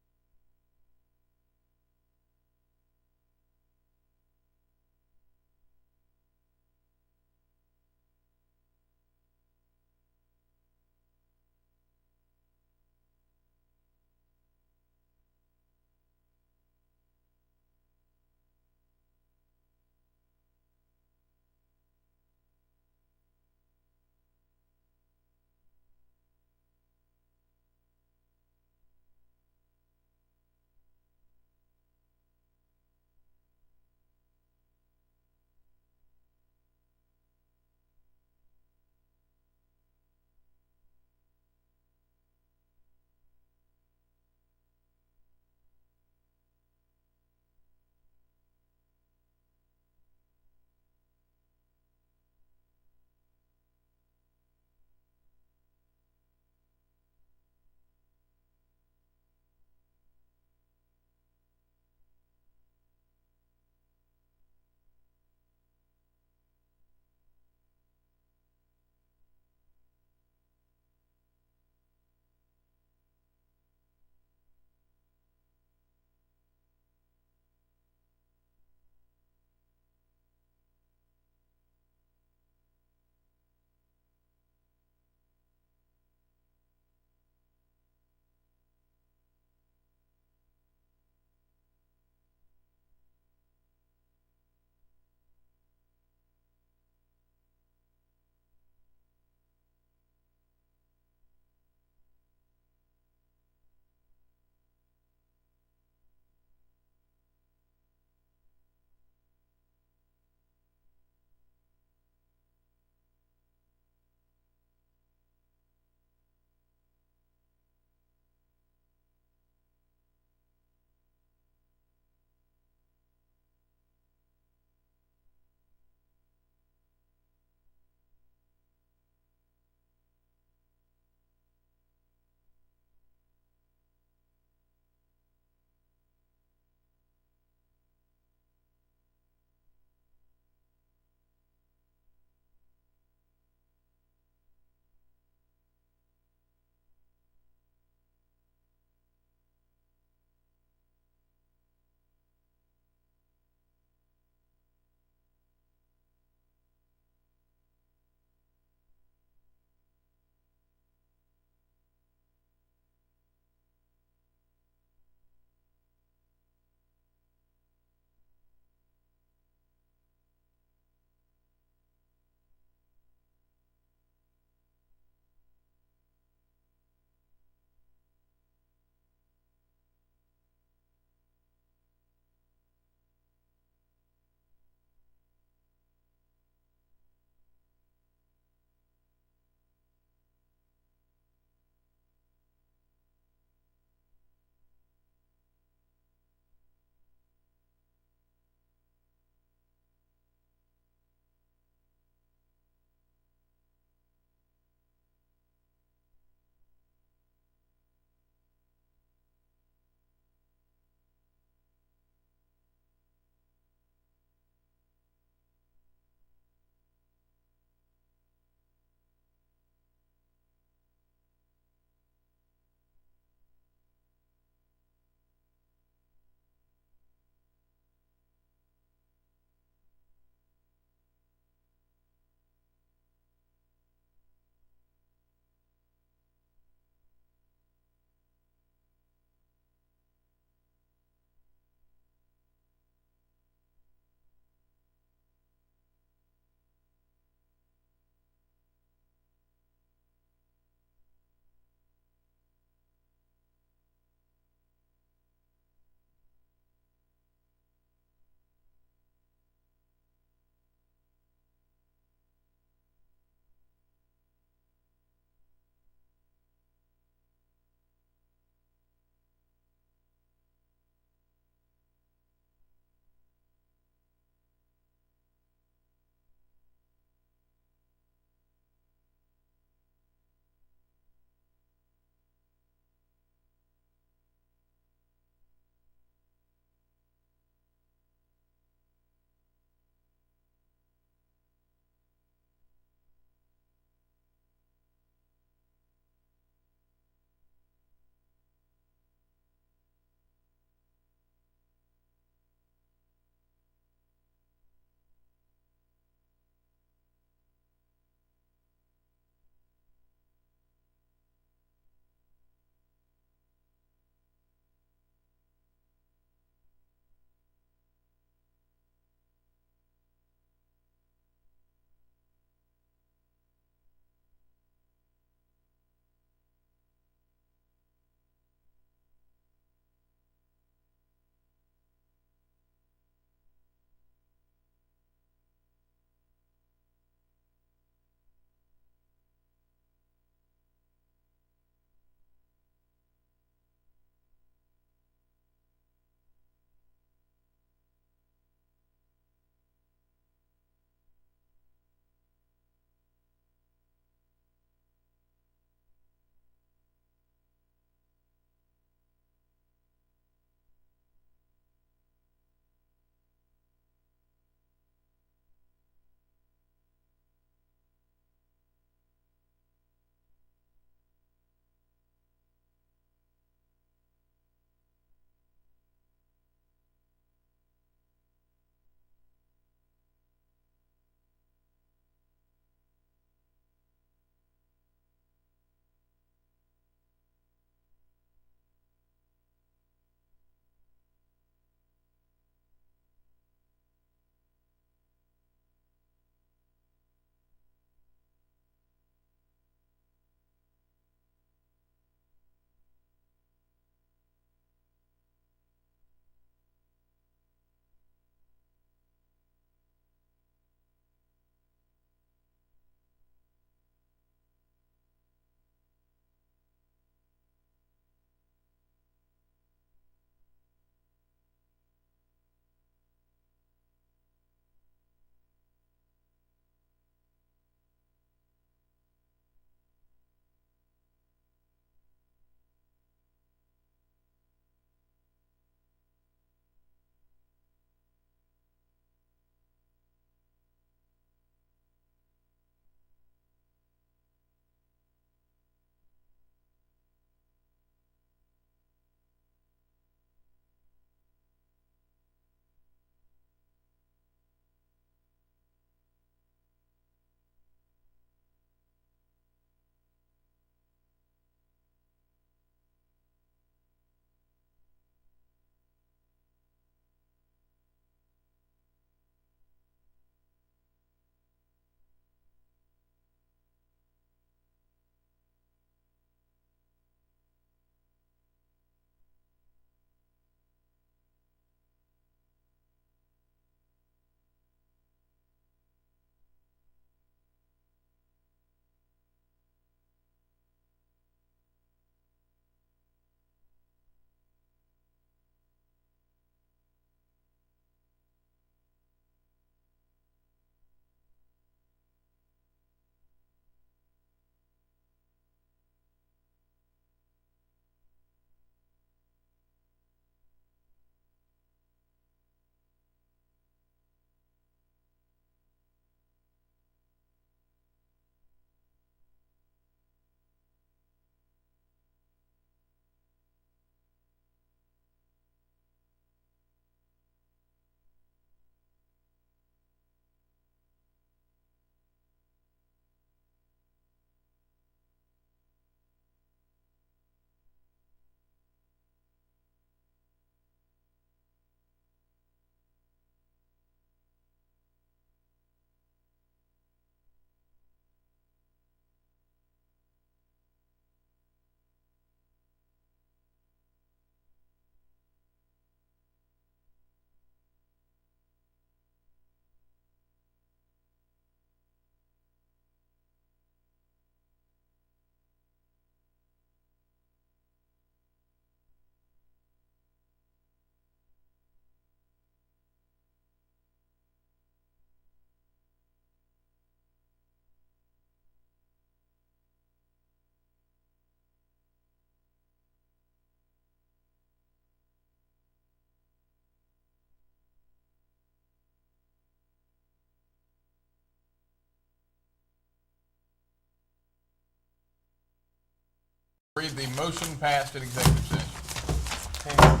Read the motion passed in executive session.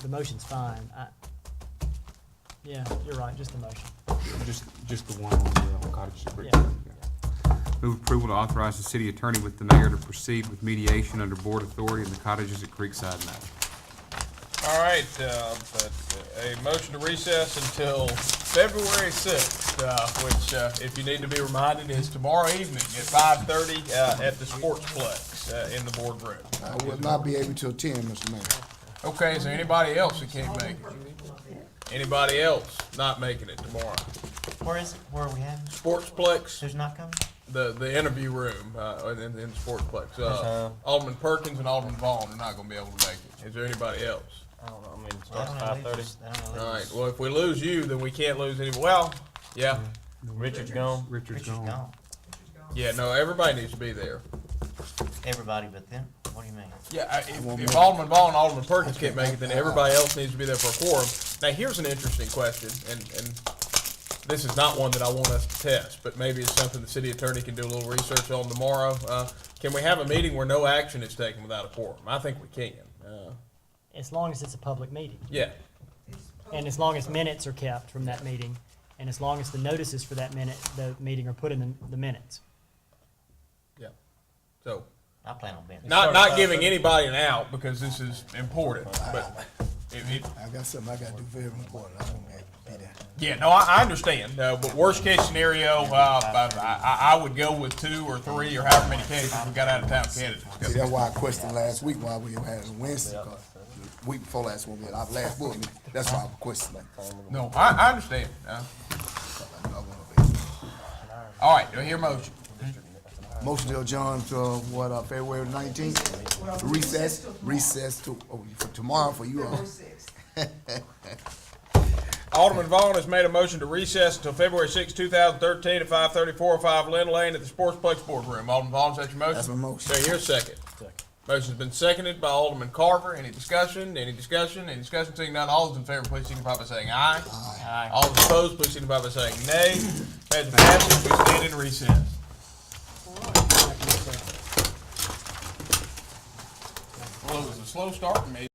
The motion's fine. Yeah, you're right, just the motion. Just the one on the Cottage Street. Yeah. Move approval to authorize the city attorney with the mayor to proceed with mediation under board authority in the cottages at Creekside matter. All right, a motion to recess until February 6th, which, if you need to be reminded, is tomorrow evening at 5:30 at the Sportsplex in the boardroom. I will not be able to attend, Mr. Mayor. Okay, is there anybody else that can't make it? Anybody else not making it tomorrow? Where is it? Where are we having? Sportsplex, Who's not coming? the interview room in the Sportsplex. Alderman Perkins and Alderman Vaughn are not going to be able to make it. Is there anybody else? I don't know, I mean, it starts at 5:30. All right, well, if we lose you, then we can't lose any, well, yeah. Richard's gone. Richard's gone. Yeah, no, everybody needs to be there. Everybody but them? What do you mean? Yeah, if Alderman Vaughn and Alderman Perkins can't make it, then everybody else needs to be there for a quorum. Now, here's an interesting question, and this is not one that I want us to test, but maybe it's something the city attorney can do a little research on tomorrow. Can we have a meeting where no action is taken without a quorum? I think we can. As long as it's a public meeting. Yeah. And as long as minutes are kept from that meeting, and as long as the notices for the meeting are put in the minutes. Yeah. So, I plan on being. not giving anybody an out because this is important, but I got something I got to do very important. I won't be able to be there. yeah, no, I understand. But worst case scenario, I would go with 2 or 3 or however many cases we got out of town candidates. See, that's why I questioned last week why we had it Wednesday, because the week before last one, we had our last board meeting. That's why I was questioning. No, I understand. All right, do I hear a motion? Motion to adjourn to February 19th? Recess to, for tomorrow for you all. Alderman Vaughn has made a motion to recess until February 6, 2013 at 53405 Lynn Lane at the Sportsplex boardroom. Alderman Vaughn, is that your motion? That's my motion. Do I hear a second? Motion's been seconded by Alderman Carver. Any discussion? Any discussion? Any discussion? Seeing none, all those in favor, please signify by saying aye. Aye. All those opposed, please signify by saying nay. As the passage, we stand in recess. Well, it was a slow start, maybe.